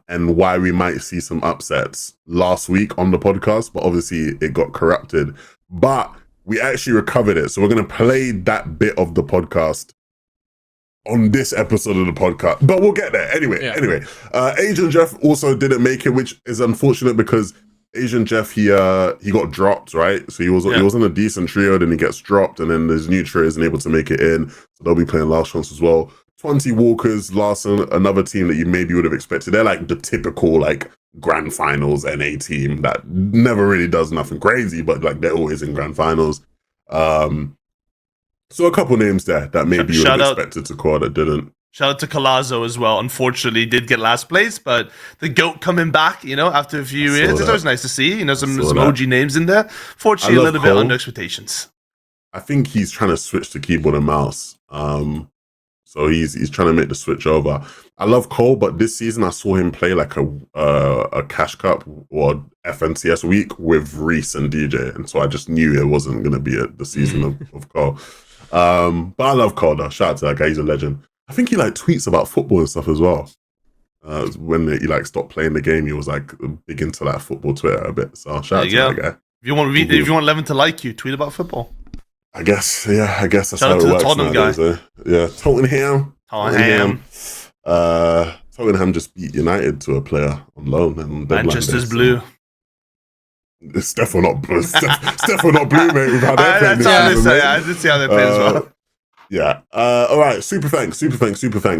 and why we might see some upsets last week on the podcast, but obviously it got corrupted. But we actually recovered it. So we're going to play that bit of the podcast on this episode of the podcast. But we'll get there. Anyway, Asian Jeff also didn't make it, which is unfortunate because Asian Jeff, he got dropped, right? So he was in a decent trio, then he gets dropped, and then there's new trio isn't able to make it in. So they'll be playing Last Chance as well. 20 Walkers, Larson, another team that you maybe would have expected. They're like the typical like grand finals NA team that never really does nothing crazy, but like they're always in grand finals. So a couple names there that maybe you would have expected to quad that didn't. Shout out to Colazo as well. Unfortunately, did get last place, but the GOAT coming back, you know, after a few years. It's always nice to see, you know, some OG names in there. Fortunately, a little bit under expectations. I think he's trying to switch to keyboard and mouse. So he's trying to make the switch over. I love Cole, but this season I saw him play like a Cash Cup or FNTS week with Reese and DJ, and so I just knew it wasn't going to be the season of Cole. But I love Cole though. Shout out to that guy, he's a legend. I think he like tweets about football and stuff as well. When he like stopped playing the game, he was like big into like football Twitter a bit. So shout out to that guy. If you want Levin to like you, tweet about football. I guess that's how it works nowadays. Yeah, Tottenham. Tottenham just beat United to a player on loan and Manchester's blue. It's definitely not blue. It's definitely not blue, mate. With how they're playing I did see how they play as well. Yeah. All right. Super thanks.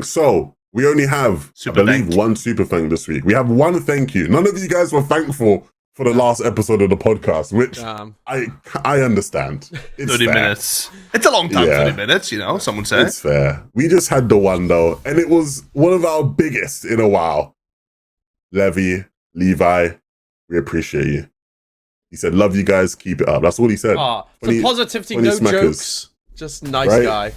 So we only have, I believe, one super thank this week. We have one thank you. None of you guys were thankful for the last episode of the podcast, which I understand. It's 30 minutes. It's a long time, 30 minutes, someone said. It's fair. We just had the one, though, and it was one of our biggest in a while. Levi, we appreciate you. He said, love you guys, keep it up. That's all he said. For positivity, no jokes. Just nice guy.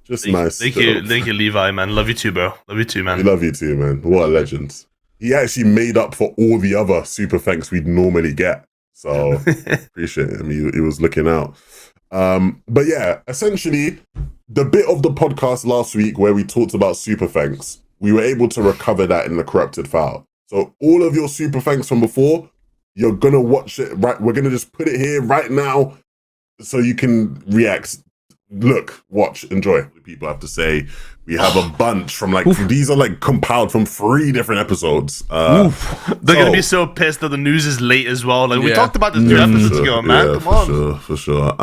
Just nice. Thank you, Levi, man. Love you too, bro. Love you too, man. We love you too, man. What a legend. He actually made up for all the other super thanks we'd normally get. So appreciate him. He was looking out. But yeah, essentially, the bit of the podcast last week where we talked about super thanks, we were able to recover that in the corrupted file. So all of your super thanks from before, you're going to watch it right. We're going to just put it here right now so you can react. Look, watch, enjoy. People have to say we have a bunch from these are compiled from 3 different episodes. They're going to be so pissed that the news is late as well. We talked about this 2 episodes ago, man. Come on. For sure.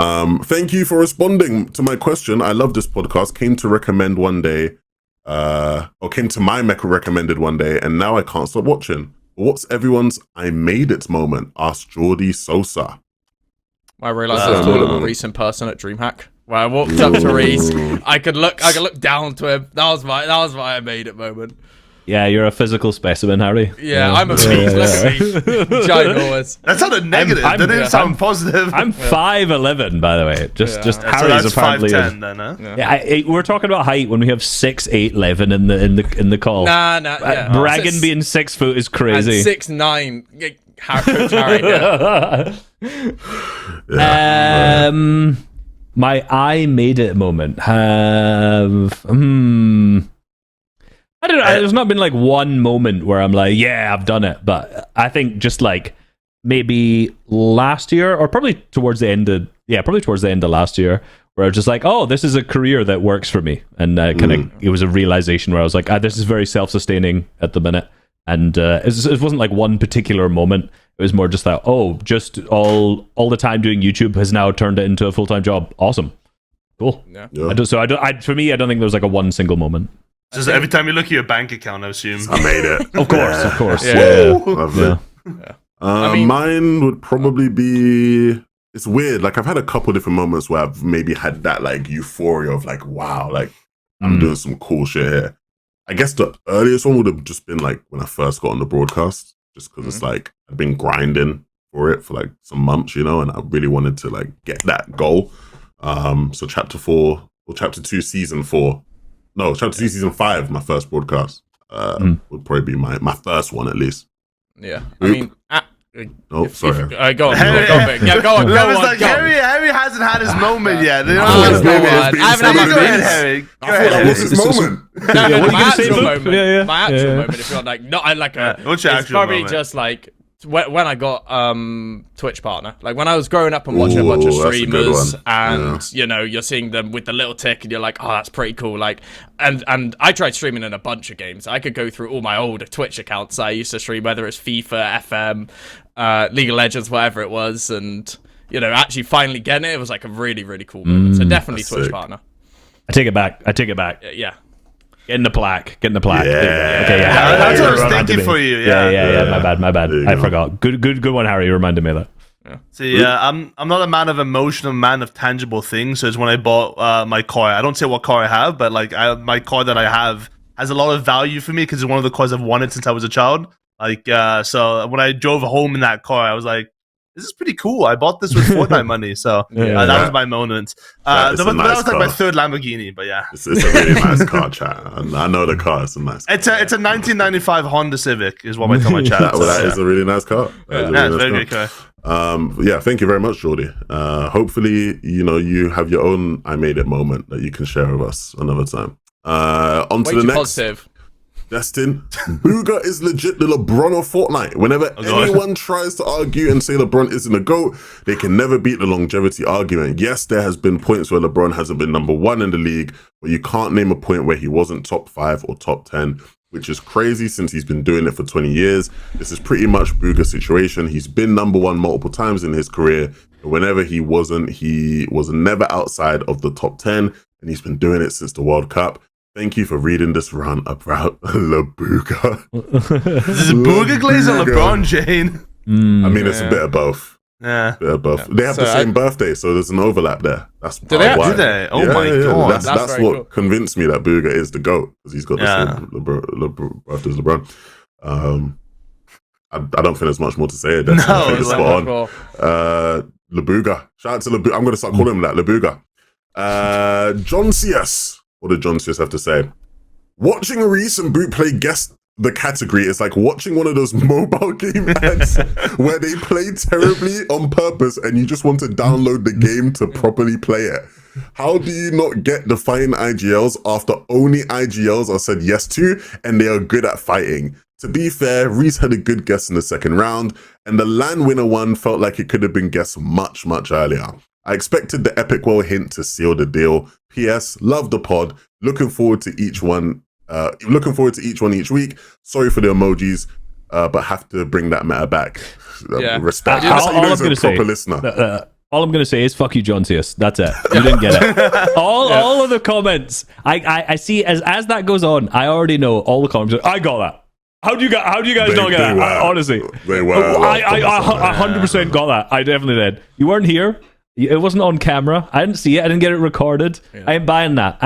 Thank you for responding to my question. I love this podcast. Came to recommend one day, or came to my Mecca recommended one day, and now I can't stop watching. What's everyone's I made it moment? Asked Jordi Sosa. I realised I was talking to Reese in person at DreamHack. When I walked up to Reese, I could look down to him. That was my I made it moment. Yeah, you're a physical specimen, Harry. Yeah. I'm a beast. Look at me. Ginormous. That sounded negative. That didn't sound positive. I'm 5'11", by the way. Just Harry's so apparently 5'10" then, huh? Yeah, we're talking about height when we have 6'8" Levin in the call. Nah. Bragging being 6 foot is crazy. And 6'9". Coach Harry. My I made it moment have I don't know. There's not been one moment where I'm like, yeah, I've done it. But I think just maybe last year, or probably towards the end of last year, where I was just like, oh, this is a career that works for me, and it was a realization where I was like, this is very self-sustaining at the minute, and it wasn't one particular moment. It was more just that, just all the time doing YouTube has now turned it into a full-time job. Awesome, cool. Yeah. For me, I don't think there was a one single moment. Just every time you look at your bank account, I assume I made it. Of course. Yeah. Mine would probably be. It's weird. I've had a couple different moments where I've maybe had that euphoria of wow, I'm doing some cool shit here. I guess the earliest one would have just been when I first got on the broadcast, just because it's I'd been grinding for it for some months, and I really wanted to get that goal. So chapter 4 or chapter 2, season 4. No, chapter 2, season 5, my first broadcast would probably be my first one at least. Yeah, I mean, sorry. Go on. Harry hasn't had his moment yet. I haven't had my moment. Harry. I thought that was his moment. My actual moment. My actual moment. If you're what's your it's actual probably moment? just when I got Twitch partner, when I was growing up and watching a bunch of streamers, and you're seeing them with the little tick, and you're like, oh, that's pretty cool. And I tried streaming in a bunch of games. I could go through all my older Twitch accounts I used to stream, whether it's FIFA, FM, League of Legends, whatever it was, and actually finally getting it was a really, really cool moment. So definitely Twitch partner. I take it back. Yeah. Getting the plaque. Yeah. Okay, yeah. That's what I was thinking for you. Yeah. My bad. I forgot. Good one, Harry. You reminded me of that. Yeah. See, I'm not a man of emotion, I'm a man of tangible things. So it's when I bought my car. I don't say what car I have, but my car that I have has a lot of value for me because it's one of the cars I've wanted since I was a child. So when I drove home in that car, I was like, this is pretty cool. I bought this with Fortnite money, so that was my moment. That was my third Lamborghini, but yeah. It's a really nice car, chat. I know the car. It's a nice car. It's a 1995 Honda Civic, is what I tell my chat. That is a really nice car. It's a very good car. Thank you very much, Jordi. Hopefully, you have your own I made it moment that you can share with us another time. On to the next. Positive. Destin, Bugha is legit the LeBron of Fortnite. Whenever anyone tries to argue and say LeBron isn't a GOAT, they can never beat the longevity argument. Yes, there has been points where LeBron hasn't been number 1 in the league, but you can't name a point where he wasn't top 5 or top 10, which is crazy since he's been doing it for 20 years. This is pretty much Bugha's situation. He's been number 1 multiple times in his career. But whenever he was never outside of the top 10. and he's been doing it since the World Cup. Thank you for reading this run about Bugha. This is Bugha Glaze or LeBron Jane. I mean, it's a bit of both. Yeah. They have the same birthday, so there's an overlap there. That's Do they? why. Do they? Oh my god. That's what cool. convinced me that Bugha is the GOAT, because he's got the same birthday as LeBron. I don't think there's much more to say. That's No, it's it's spot like- on. Bugha. Shout out to Bugha. I'm going to start calling him that, Bugha. John CS. What did John CS have to say? Watching Reese and Boot play guess the category is like watching one of those mobile game ads where they play terribly on purpose and you just want to download the game to properly play it. How do you not get the fighting IGLs after only IGLs are said yes to and they are good at fighting? To be fair, Reese had a good guess in the second round, and the LAN winner one felt like it could have been guessed much, much earlier. I expected the Epic Well hint to seal the deal. P.S. Love the pod. Looking forward to each one each week. Sorry for the emojis, but have to bring that meta back. Yeah. Respect. All I'm He's a going to say, proper listener. all I'm going to say is fuck you, John Cius. That's it. You didn't get it. All of the comments, I see as that goes on, I already know all the comments. I got that. How do you guys not get that? Honestly, They were. I 100% got that. I definitely did. You weren't here. It wasn't on camera. I didn't see it. I didn't get it recorded. Yeah. I ain't buying that.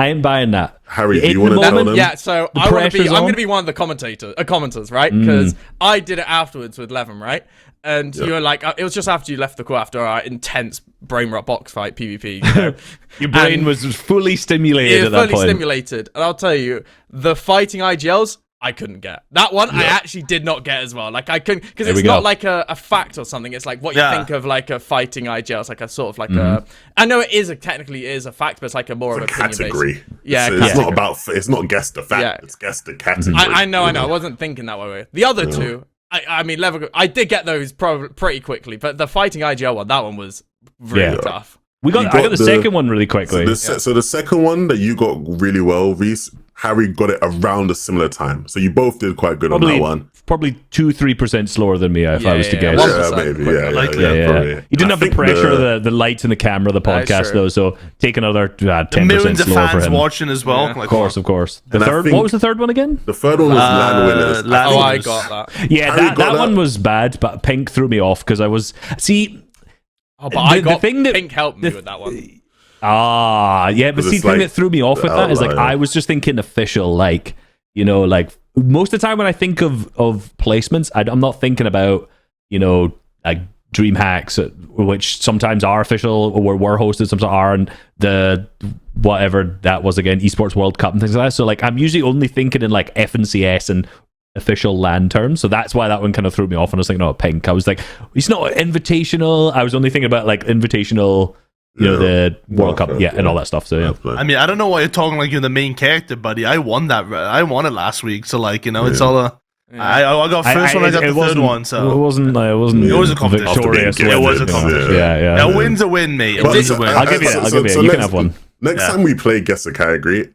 Harry, do you want to tell them? Yeah, so I'm going to be one of the commenters, right? Because I did it afterwards with Levin, right? And you were like, it was just after you left the call after our intense brain rot box fight PvP. You know? Your brain was fully stimulated at that point. Fully stimulated. And I'll tell you, the fighting IGLs, I couldn't get. That one, I actually did not get as well. Like, I couldn't, because it's not like a fact or something. It's like what you think of like a fighting IGL. It's like a sort of like a, I know it is technically is a fact, but it's like a more of a category. Yeah, it's not about, it's not guess the fact, it's guess the category. I know. I wasn't thinking that way. The other two, I mean, I did get those pretty quickly, but the fighting IGL one, that one was really tough. I got the second one really quickly. So the second one that you got really well, Reese, Harry got it around a similar time. So you both did quite good on that one. Probably 2-3% slower than me if I was to guess. Yeah, maybe. Yeah. You didn't have the pressure of the lights and the camera, the podcast though. So take another 10% millions of slower for fans him. watching as well. Yeah. Of course. The third. What was the third one again? The third one was LAN winners. I got that. Yeah, that one was bad, but Pink threw me off because I was Oh, but I got Pink helped me with that one. But see, the thing that threw me off with that is like I was just thinking official, like, you know, like most of the time when I think of placements, I'm not thinking about, you know, like dream hacks, which sometimes are official or were hosted, sometimes are, and the whatever that was again, Esports World Cup and things like that. So like I'm usually only thinking in like FNCS and official LAN terms, so that's why that one kind of threw me off. And I was thinking, oh, Pink. I was like, it's not invitational. I was only thinking about like invitational, you know, the World Cup, and all that stuff. So I mean, I don't know why you're talking like you're the main character, buddy. I won it last week, so like, you know, it's all a. I got first one. I got the third one. So it wasn't. It was a competition. Victorious. It was a competition. Yeah. A win's a win, mate. A win's a win. I'll give you it. You can have one. Next time we play Guess a Category,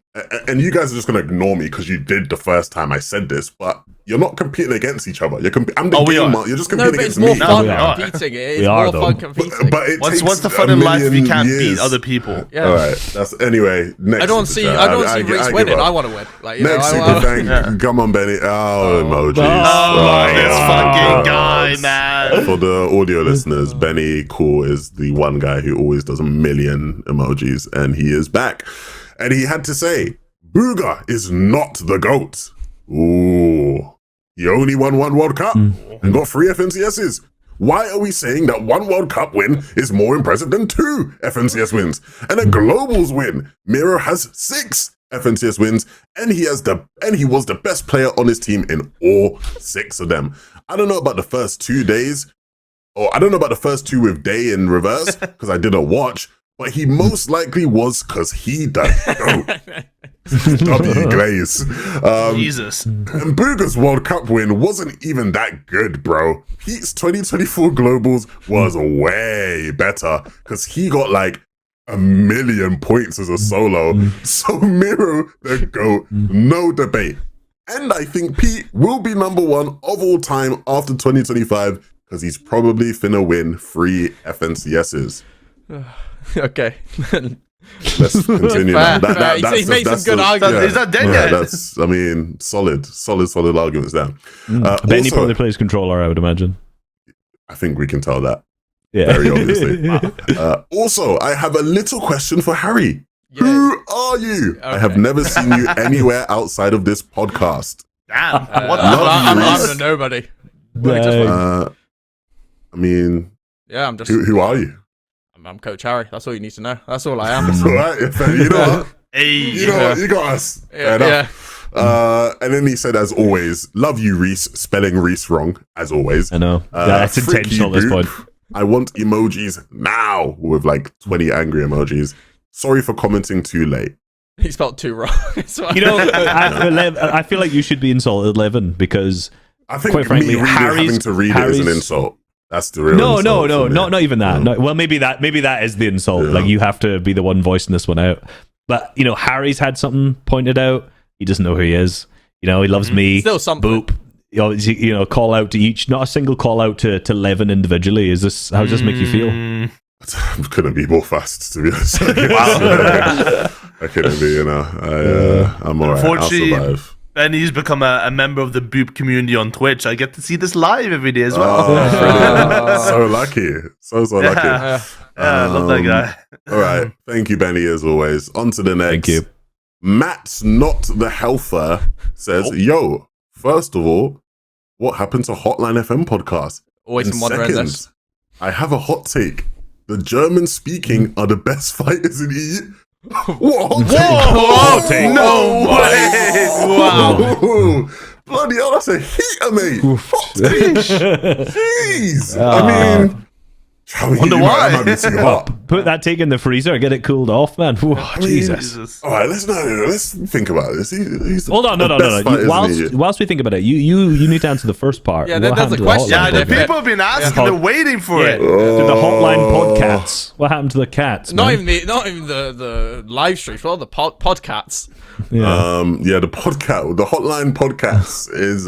and you guys are just going to ignore me because you did the first time I said this, but you're not competing against each other. I'm the gamer. You're just competing against me. No, but it's more fun competing. It is more fun competing. But what's the fun in life if you can't beat other people? Yeah. All right. That's anyway. Next. I don't see Reese winning. I want to win. Like, next super thank. Come on, Benny. Emojis. This fucking guy, man. For the audio listeners, Benny Cool is the one guy who always does a million emojis, and he is back. And he had to say, Bugha is not the GOAT. Ooh. He only won one World Cup and got 3 FNCSs. Why are we saying that one World Cup win is more impressive than 2 FNCS wins and a Globals win? Miro has 6 FNCS wins, and he was the best player on his team in all 6 of them. I don't know about the first 2 days, or I don't know about the first 2 with Day in reverse because I didn't watch. But he most likely was because he does W Glaze. Jesus. And Bugha's World Cup win wasn't even that good, bro. Pete's 2024 Globals was way better because he got like 1 million points as a solo. So Miro, the GOAT, no debate. And I think Pete will be number 1 of all time after 2025 because he's probably finna win 3 FNCSs. Okay. Let's continue. Fair, now. fair. He's made some good arguments. Is that dead yet? That's, I mean, solid arguments there. Benny Also, probably plays controller, I would imagine. I think we can tell that Yeah. very obviously. Also, I have a little question for Harry. Yeah. Who are you? I have Okay. never seen you anywhere outside of this podcast. Damn. What the Love you, I'm Reese. a nobody. Nice. I mean, Yeah, I'm just. who are you? I'm Coach Harry. That's all you need to know. That's all I am. It's all right. You know what? Hey. You know what? You got us. Fair Yeah. enough. And then he said, as always, love you, Reese. Spelling Reese wrong, as always. I know. That's Freaky intentional at this Boop. point. I want emojis now with like 20 angry emojis. Sorry for commenting too late. He spelled too wrong. You know, I feel like you should be insulted, Levin, because I think quite frankly, me having to read it is an insult. That's the real no, insult for me. not even that. No, well, maybe that is the insult. Yeah. Like you have to be the one voicing this one out. But you know, Harry's had something pointed out. He doesn't know who he is. You know, he loves me. Still something. Boop. You know, call out to each. Not a single call out to Levin individually. How does this make you feel? I couldn't be more fast, to be honest. I couldn't be, you know. I'm alright. I'll Unfortunately, survive. Benny's become a member of the Boop community on Twitch. I get to see this live every day as well. So lucky. So lucky. Yeah, I love that guy. All right. Thank you, Benny, as always. On to the next. Thank you. Matt's Not the Healther says, Yo, first of all, what happened to Hotline FM podcast? Always And from one second, Rennes. I have a hot take. The German speaking are the best fighters in EU. What hot take? No way! Wow. Whoa. Bloody hell, that's a heater, mate. Hot take. Jeez. I mean, Wonder why. That might be too hot. Put that take in the freezer, get it cooled off, man. Whoa, Jesus. All right, let's think about this. He's Hold on, no. Whilst we think about it, you need to answer the first part. Yeah, What there's happened a to the question. Yeah, hotline the podcast? people have been asking. Yeah. They're waiting for it. To the hotline podcats. What happened to the cats? Not man? even the live streams, but all the podcasts. Yeah, the podcast, the hotline podcast is.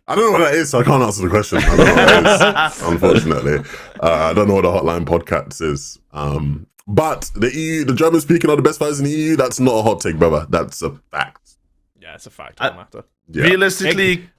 I don't know what that is, so I can't answer the question. I don't know what that is, unfortunately. I don't know what the hotline podcast is. But the German speaking are the best fighters in the EU. That's not a hot take, brother. That's a fact. Yeah, it's a fact. It don't matter. Yeah. Realistically,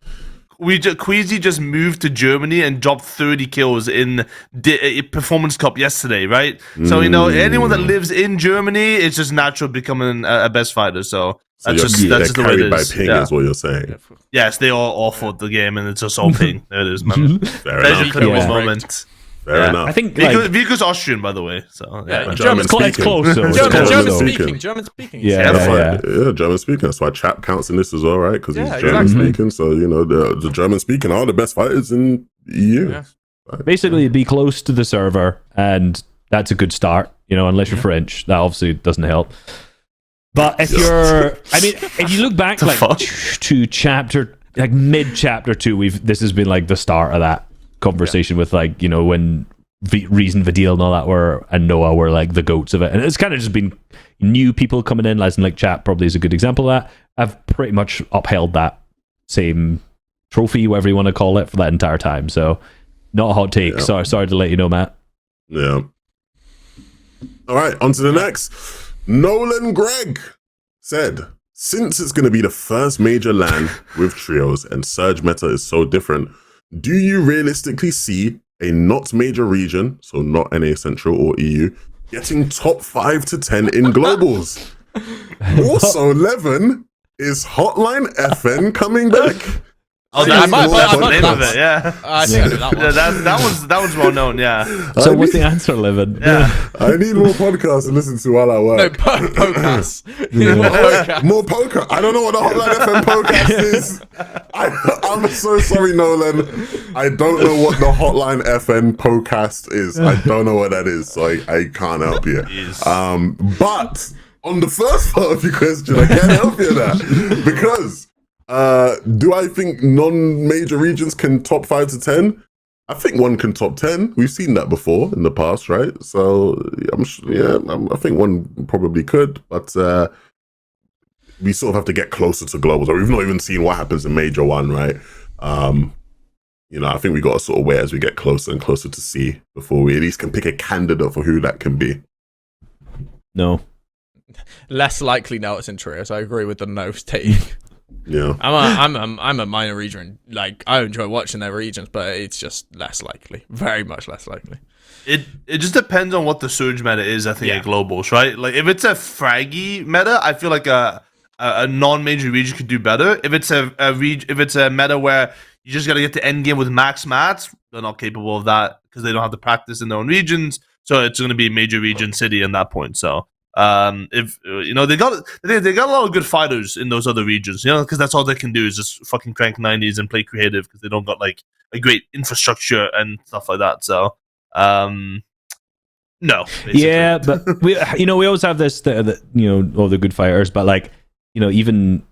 Queasy just moved to Germany and dropped 30 kills in the Performance Cup yesterday, right? So, you know, anyone that lives in Germany, it's just natural becoming a best fighter. So that's just the way carried it by is. ping, Yeah. is what you're saying. Yes, they all awful the game, and it's just all ping. There it is, man. Fair Pleasure enough. clip Yeah. moment. Fair Yeah. enough. I think Vika's Austrian, by the way. So Yeah, yeah. German it's close. though. It's German- close, German though. speaking. German speaking. Yeah, That's why, yeah. German speaking. That's why Chap counts in this as well, right? Because he's Yeah, German exactly. speaking. So, you know, the German speaking are the best fighters in EU. Yeah. Basically, be close to the server, and that's a good start. You know, unless you're French, that obviously doesn't help. But if if you look back fuck? to chapter, like mid chapter 2, this has been like the start of that conversation with, like, you know, when Reason, Vidil and all that and Noah were like the goats of it, and it's kind of just been new people coming in, as in like Chat probably is a good example of that. I've pretty much upheld that same trophy, whatever you want to call it, for that entire time. So not a hot take. Yeah. Sorry to let you know, Matt. Yeah. All right, on to the next. Nolan Gregg said, since it's going to be the first major LAN with trios and Surge meta is so different, do you realistically see a not major region, so not NA Central or EU, getting top 5 to 10 in globals? Also, Levin, is Hotline FN coming back? Oh, that's I might the name know of it. Yeah. I think I knew that one. Yeah, that one's well known. Yeah. So what's the answer, Levin? Yeah. I need more podcasts to listen to while I No, work. podcasts. More poker. I don't know what the Hotline FM podcast is. I'm so sorry, Nolan. I don't know what the Hotline FN podcast is. I don't know what that is, so I can't help you. But on the first part of your question, I can't help you that because do I think non-major regions can top 5 to 10? I think one can top 10. We've seen that before in the past, right? So I think one probably could, but we sort of have to get closer to globals. We've not even seen what happens in major one, right? You know, I think we got to sort of wait as we get closer and closer to see before we at least can pick a candidate for who that can be. No. Less likely now it's in trios. I agree with the no take. Yeah. I'm a minor region. Like, I enjoy watching their regions, but it's just less likely. Very much less likely. It just depends on what the surge meta is, I think, at globals, right? Like, if it's a fraggy meta, I feel like a non-major region could do better. If it's a meta where you just gotta get to end game with max mats, they're not capable of that because they don't have the practice in their own regions. So it's gonna be major region city in that point. So if they got a lot of good fighters in those other regions, because that's all they can do is just fucking crank 90s and play creative because they don't got like a great infrastructure and stuff like that. So no, basically. Yeah, but we always have this all the good fighters, but like even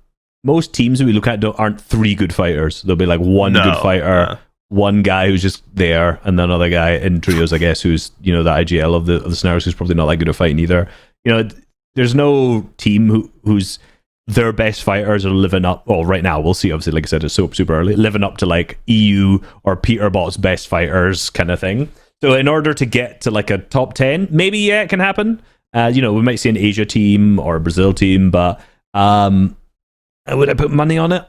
most teams that we look at aren't three good fighters. There'll be like one good fighter, one guy who's just there, and then another guy in trios, I guess, who's the IGL of the scenarios, who's probably not that good at fighting either. There's no team who's their best fighters are living up. Well, right now we'll see. Obviously, like I said, it's super early, living up to like EU or Peterbot's best fighters kind of thing. So in order to get to like a top 10, maybe it can happen. We might see an Asia team or a Brazil team, but would I put money on it?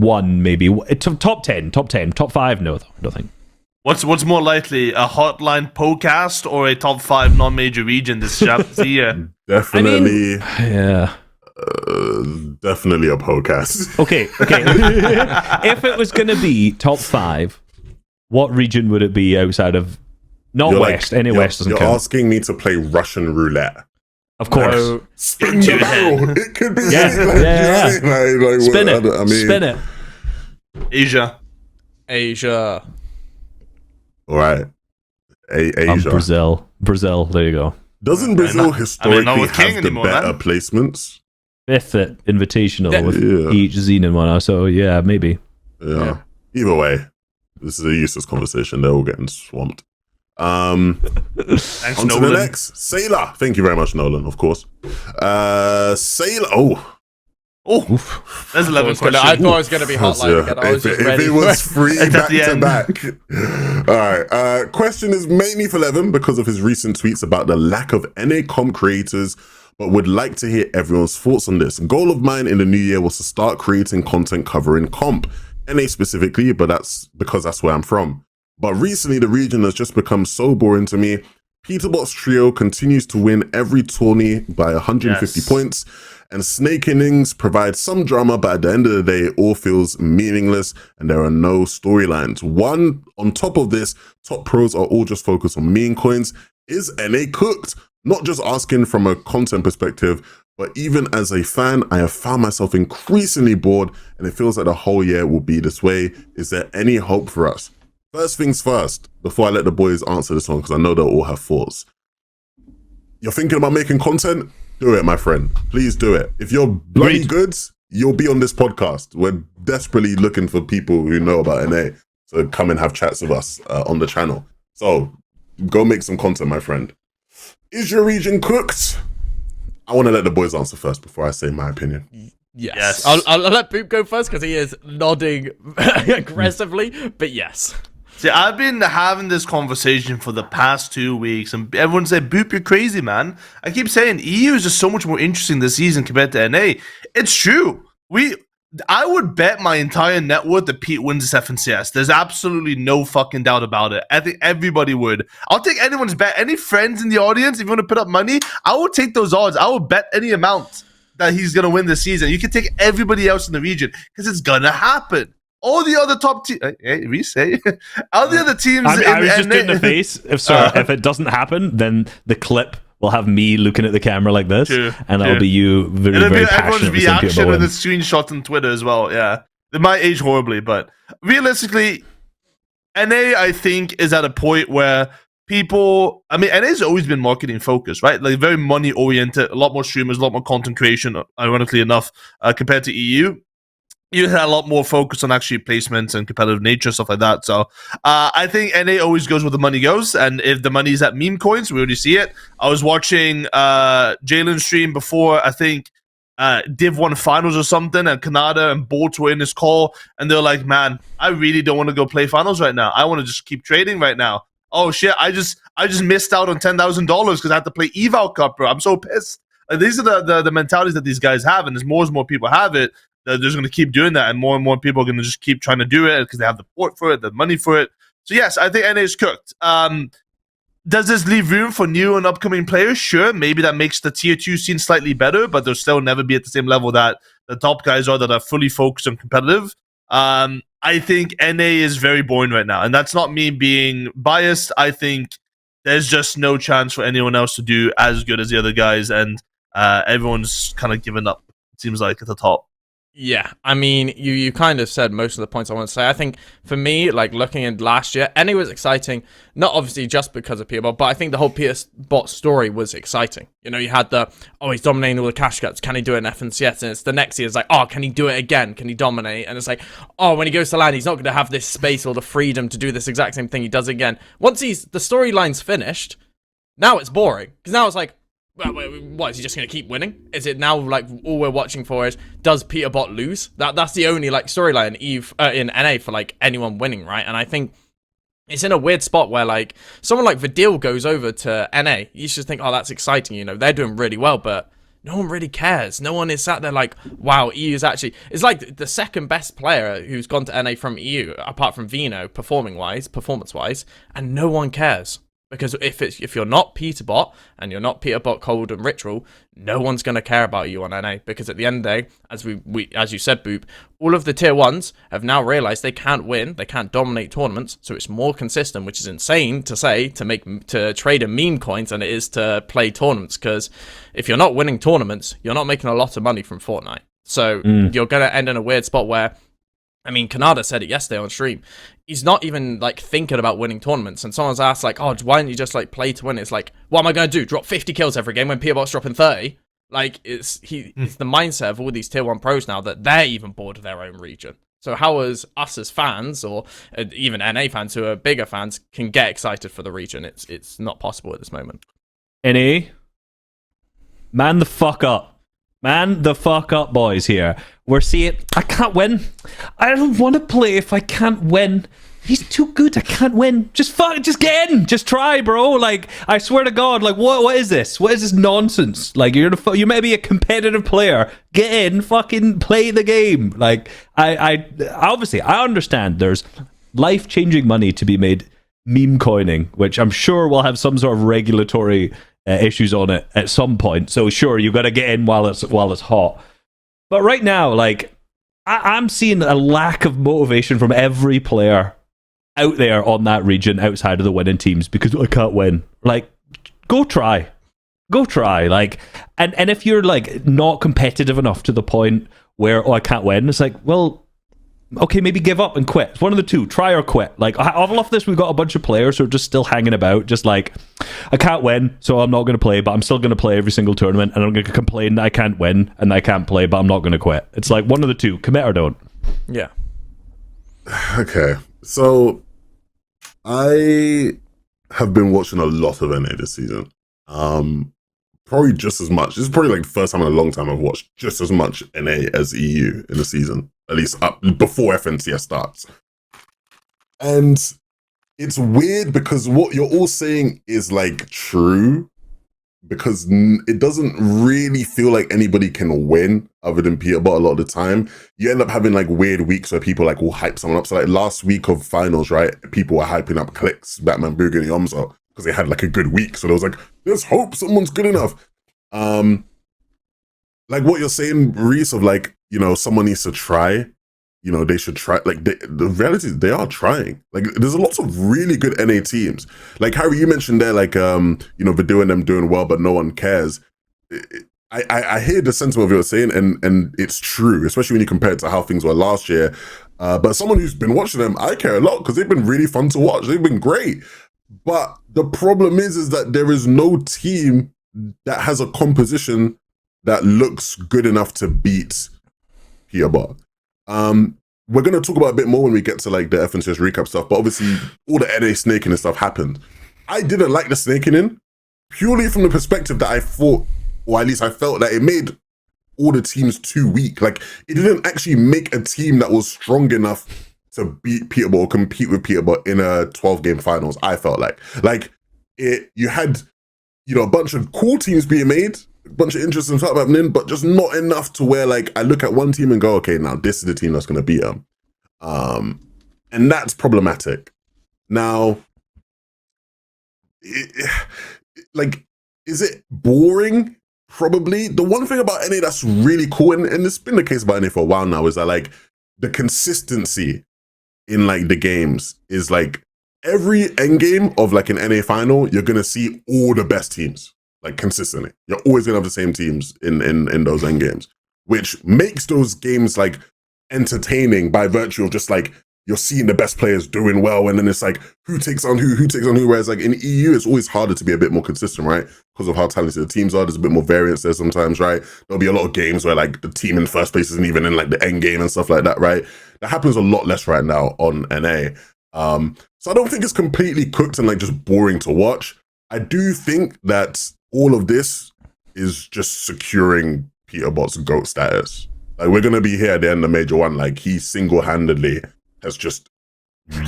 One maybe. Top 10, top 5. No, I don't think. What's more likely, a hotline podcast or a top 5 non-major region this year? Definitely. Yeah. Definitely a podcast. Okay. If it was going to be top 5, what region would it be outside of West? Any West doesn't count. You're asking me to play Russian roulette. Of course. Spin the barrel. It could be yeah. Spin it. Spin it. Asia. All right. Asia. Brazil. There you go. Doesn't Brazil historically have the better man. placements? 5th at Invitational with each Zine and one. So yeah, maybe. Yeah. Either way, this is a useless conversation. They're all getting swamped. Thanks, on to Nolan. the next. Sailor. Thank you very much, Nolan, of course. Sailor. There's 11 questions. I thought it was going to be hotline again. I was just ready. If it was free back to end. back. All right. Question is mainly for Levin because of his recent tweets about the lack of NA comp creators, but would like to hear everyone's thoughts on this. A goal of mine in the new year was to start creating content covering comp, NA specifically, but that's because that's where I'm from. But recently, the region has just become so boring to me. Peterbot's trio continues to win every tourney by 150 points, and Snake Innings provide some drama, but at the end of the day, it all feels meaningless, and there are no storylines. On top of this, top pros are all just focused on meme coins. Is NA cooked? Not just asking from a content perspective, but even as a fan, I have found myself increasingly bored, and it feels like the whole year will be this way. Is there any hope for us? First things first, before I let the boys answer this one, because I know they'll all have thoughts. You're thinking about making content? Do it, my friend. Please do it. If you're bloody good, you'll be on this podcast. We're desperately looking for people who know about NA to come and have chats with us on the channel. So go make some content, my friend. Is your region cooked? I want to let the boys answer first before I say my opinion. Yes. I'll let Boop go first because he is nodding aggressively, but yes. See, I've been having this conversation for the past 2 weeks, and everyone said, Boop, you're crazy, man. I keep saying EU is just so much more interesting this season compared to NA. It's true. I would bet my entire net worth that Pete wins this FNCS. There's absolutely no fucking doubt about it. I think everybody would. I'll take anyone's bet. Any friends in the audience, if you want to put up money, I will take those odds. I will bet any amount that he's going to win this season. You can take everybody else in the region because it's going to happen. All the other top teams, all the other teams. I was just doing the face. If it doesn't happen, then the clip will have me looking at the camera like this, and that'll be you very, It'll very be everyone's passionate. reaction with a screenshot on Twitter as well. Yeah, they might age horribly, but realistically, NA I think is at a point where people. I mean, NA's always been marketing focused, right? Like very money oriented. A lot more streamers, a lot more content creation. Ironically enough, compared to EU. You had a lot more focus on actually placements and competitive nature, stuff like that. So I think NA always goes where the money goes. And if the money's at meme coins, we already see it. I was watching Jalen's stream before, I think, Div 1 finals or something, and Kanada and Bolt were in this call. And they're like, man, I really don't want to go play finals right now. I want to just keep trading right now. oh shit, I just missed out on $10,000 because I had to play Eval Cup, bro. I'm so pissed. Like, these are the mentalities that these guys have, and as more people have it, they're just going to keep doing that, and more people are going to just keep trying to do it because they have the port for it, the money for it. So yes, I think NA is cooked. Does this leave room for new and upcoming players? Sure, maybe that makes the tier 2 scene slightly better, but they'll still never be at the same level that the top guys are that are fully focused and competitive. I think NA is very boring right now, and that's not me being biased. I think there's just no chance for anyone else to do as good as the other guys, and everyone's kind of given up, it seems like, at the top. Yeah, I mean, you kind of said most of the points I want to say. I think for me, like looking at last year, NA was exciting, not obviously just because of Peterbot, but I think the whole Peterbot story was exciting. You know, you had he's dominating all the cash cuts. Can he do it in FNCS? And it's the next year, it's like, oh, can he do it again? Can he dominate? And it's like, oh, when he goes to LAN, he's not going to have this space or the freedom to do this exact same thing he does again. Once the storyline's finished, now it's boring. Because now it's like, well, what, is he just going to keep winning? Is it now, like, all we're watching for is, does Peterbot lose? That's the only, like, storyline in NA for, like, anyone winning, right? And I think it's in a weird spot where, like, someone like Vidil goes over to NA. You should think, oh, that's exciting, you know, they're doing really well, but no one really cares. No one is sat there like, wow, EU is actually... It's like the second best player who's gone to NA from EU, apart from Vino, performance-wise, and no one cares. Because if you're not Peterbot, and you're not Peterbot, Cold, and Ritual, no one's going to care about you on NA. Because at the end of the day, as you said, Boop, all of the tier 1s have now realised they can't win, they can't dominate tournaments, so it's more consistent, which is insane to say, to trade in meme coins than it is to play tournaments. Because if you're not winning tournaments, you're not making a lot of money from Fortnite. So you're going to end in a weird spot where, I mean, Kanada said it yesterday on stream. He's not even, like, thinking about winning tournaments. And someone's asked, like, oh, why don't you just, like, play to win? It's like, what am I going to do? Drop 50 kills every game when Peterbot's dropping 30? Like, it's the mindset of all these tier 1 pros now that they're even bored of their own region. So how as us as fans, or even NA fans who are bigger fans, can get excited for the region? It's not possible at this moment. NA, man the fuck up. Man the fuck up, boys, here. We're seeing... I can't win. I don't want to play if I can't win. He's too good. I can't win. Just get in. Just try, bro. Like, I swear to God, like, what is this? What is this nonsense? Like, you may be a competitive player. Get in. Fucking play the game. Like, I obviously, I understand there's life-changing money to be made meme coining, which I'm sure will have some sort of regulatory... issues on it at some point. So sure, you got to get in while it's hot. But right now, like, I'm seeing a lack of motivation from every player out there on that region outside of the winning teams because I can't win. Like, go try. Like, and if you're like not competitive enough to the point where I can't win, it's like, well, okay, maybe give up and quit. It's one of the two. Try or quit. Like, all of this, we've got a bunch of players who are just still hanging about, just like, I can't win, so I'm not going to play, but I'm still going to play every single tournament, and I'm going to complain that I can't win, and I can't play, but I'm not going to quit. It's like one of the two. Commit or don't. Yeah. Okay. So, I have been watching a lot of NA this season. Probably just as much. This is probably like the first time in a long time I've watched just as much NA as EU in the season. At least up before FNTASIA starts. And it's weird because what you're all saying is like true, because it doesn't really feel like anybody can win other than Peterbot a lot of the time. You end up having like weird weeks where people like will hype someone up. So like last week of finals, right? People were hyping up Clix, Batman, Bugha, and Yomza because they had like a good week. So there was like, there's hope someone's good enough. Like what you're saying, Reese, of like, you know, someone needs to try, you know, they should try. Like the reality is they are trying. Like there's a lot of really good NA teams. Like Harry, you mentioned there, like, you know, Vidil and them doing well, but no one cares. I hear the sentiment of what you're saying, and it's true, especially when you compare it to how things were last year. But someone who's been watching them, I care a lot because they've been really fun to watch. They've been great. But the problem is that there is no team that has a composition that looks good enough to beat Peterbot. We're going to talk about a bit more when we get to like the FNTASIA recap stuff, but obviously all the NA snaking and stuff happened. I didn't like the snaking in, purely from the perspective that I thought, or at least I felt that it made all the teams too weak. Like it didn't actually make a team that was strong enough to beat Peterbot or compete with Peterbot in a 12-game finals. I felt like you had a bunch of cool teams being made, a bunch of interesting stuff happening, but just not enough to where I look at one team and go, okay, now this is the team that's going to beat them, and that's problematic. Now, is it boring? Probably. The one thing about NA that's really cool, and it's been the case about NA for a while now, is that the consistency in the games is every end game of an NA final, you're gonna see all the best teams consistently. You're always gonna have the same teams in those end games, which makes those games entertaining by virtue of just you're seeing the best players doing well, and then it's who takes on who, whereas in EU it's always harder to be a bit more consistent, right? Because of how talented the teams are, there's a bit more variance there sometimes, right? There'll be a lot of games where the team in first place isn't even in the end game and stuff like that, right? That happens a lot less right now on NA. So I don't think it's completely cooked and just boring to watch. I do think that all of this is just securing Peterbot's GOAT status. We're gonna be here at the end of Major 1, he single-handedly has just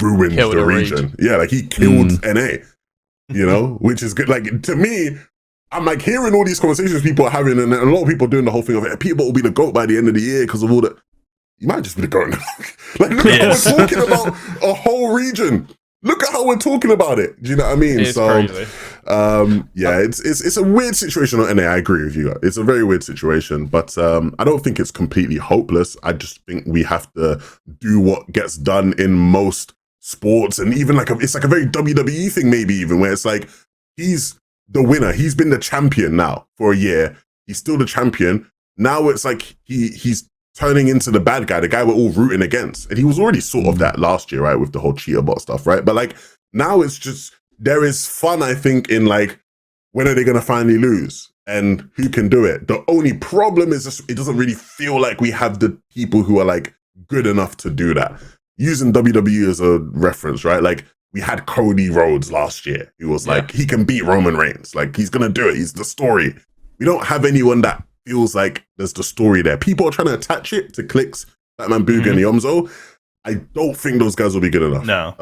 ruined Killed the a region. Yeah, he killed NA, which is good. To me, I'm hearing all these conversations people are having, and a lot of people are doing the whole thing of it. Peterbot will be the GOAT by the end of the year because of all that. You might just be the GOAT. Look at how we're talking about a whole region. Look at how we're talking about it. Do you know what I mean? It's crazy. Yeah, it's a weird situation on NA. I agree with you. It's a very weird situation, but I don't think it's completely hopeless. I just think we have to do what gets done in most sports, and even it's a very WWE thing, maybe even where it's he's the winner. He's been the champion now for a year. He's still the champion. Now it's he's turning into the bad guy, the guy we're all rooting against. And he was already sort of that last year, right? With the whole cheater bot stuff, right? But now it's just, there is fun, I think, in when are they going to finally lose? And who can do it? The only problem is just, it doesn't really feel like we have the people who are good enough to do that. Using WWE as a reference, right? We had Cody Rhodes last year. He was he can beat Roman Reigns. He's going to do it. He's the story. We don't have anyone that feels there's the story there. People are trying to attach it to Clix, Batman, Bugha, and Yomzo. I don't think those guys will be good enough. No.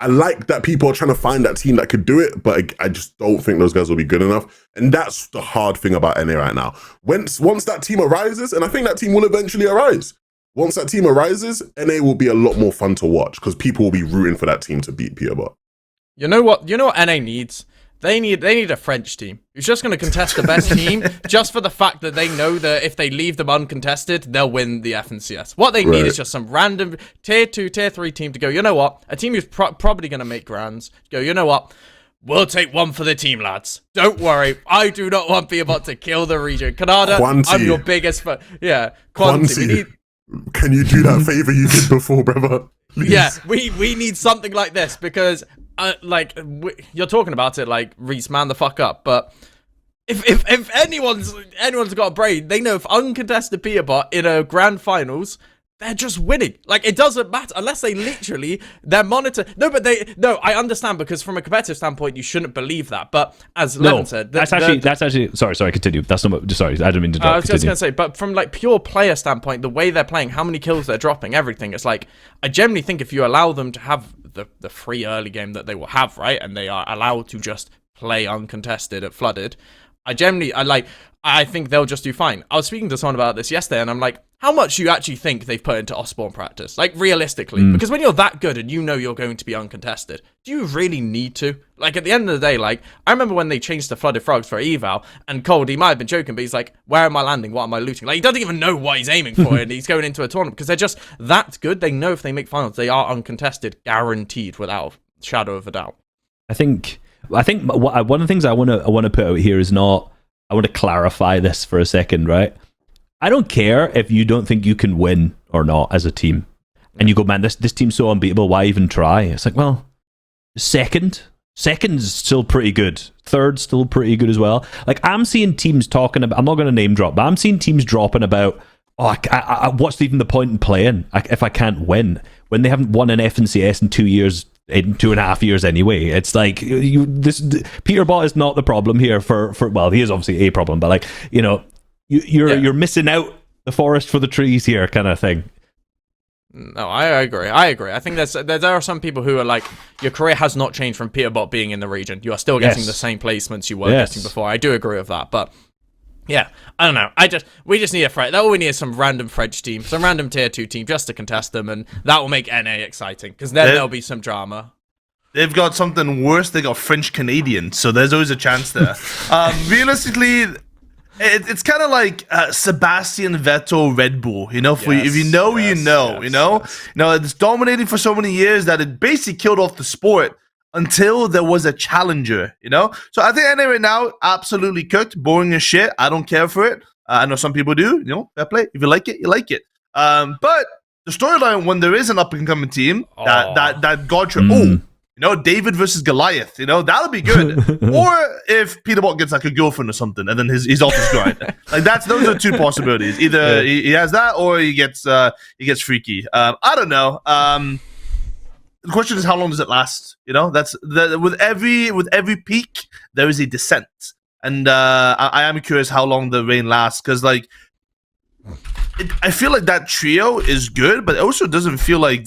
I like that people are trying to find that team that could do it, but I just don't think those guys will be good enough. And that's the hard thing about NA right now. Once that team arises, and I think that team will eventually arise. Once that team arises, NA will be a lot more fun to watch because people will be rooting for that team to beat Peterbot. You know what NA needs? They need a French team who's just going to contest the best team just for the fact that they know that if they leave them uncontested, they'll win the FNCS. What they need is just some random tier 2, tier 3 team to go, you know what? A team who's probably going to make grands. Go, you know what? We'll take one for the team, lads. Don't worry. I do not want Peterbot to kill the region. Canada, I'm your biggest fan. Yeah, Quanti. Can you do that favor you did before, brother? Please. Yeah, we need something like this because, you're talking about it Reese, man the fuck up. But if anyone's got a brain, they know if uncontested Peterbot in a grand finals, they're just winning. It doesn't matter unless they literally their monitor. No, I understand because from a competitive standpoint, you shouldn't believe that. But as Levin said, that's actually sorry, continue. That's not sorry. I didn't mean to. I was just gonna say, but from pure player standpoint, the way they're playing, how many kills they're dropping, everything. It's I generally think if you allow them to have the free early game that they will have, right, and they are allowed to just play uncontested at Flooded, I think they'll just do fine. I was speaking to someone about this yesterday, and I'm like, how much do you actually think they've put into Osborne practice? Realistically. Because when you're that good and you know you're going to be uncontested, do you really need to? At the end of the day, I remember when they changed to Flooded Frogs for eval, and Cold, he might have been joking, but he's like, where am I landing? What am I looting? He doesn't even know what he's aiming for, and he's going into a tournament, because they're just that good. They know if they make finals, they are uncontested, guaranteed, without a shadow of a doubt. I think one of the things I want to put out here is not, I want to clarify this for a second, right? I don't care if you don't think you can win or not as a team. And you go, man, this team's so unbeatable, why even try? It's well, second's still pretty good. Third's still pretty good as well. I'm seeing teams talking about, I'm not going to name drop, but I'm seeing teams dropping about, what's even the point in playing if I can't win? When they haven't won an FNCS in 2 years, in 2.5 years anyway. It's Peterbot is not the problem here for well, he is obviously a problem, but you're missing out the forest for the trees here kind of thing. No, I agree. I think there are some people who are like, your career has not changed from Peterbot being in the region. You are still getting the same placements you were getting before. I do agree with that, but yeah, I don't know. We just need a French. All we need is some random French team, some random tier 2 team just to contest them, and that will make NA exciting because then there'll be some drama. They've got something worse. They got French Canadian, so there's always a chance there. Realistically, it's kind of like Sebastian Vettel Red Bull. You know, if you know, you know. You know, it's dominating for so many years that it basically killed off the sport until there was a challenger. You know, so I think NA right now absolutely cooked, boring as shit. I don't care for it. I know some people do. You know, fair play. If you like it, you like it. But the storyline when there is an up and coming team that God should David versus Goliath, that'll be good. Or if Peterbot gets like a girlfriend or something, and then he's off his grind. Like those are two possibilities. Either he has that, or he gets freaky. I don't know. The question is, how long does it last? That's with every peak there is a descent, and I am curious how long the reign lasts, because I feel like that trio is good, but it also doesn't feel like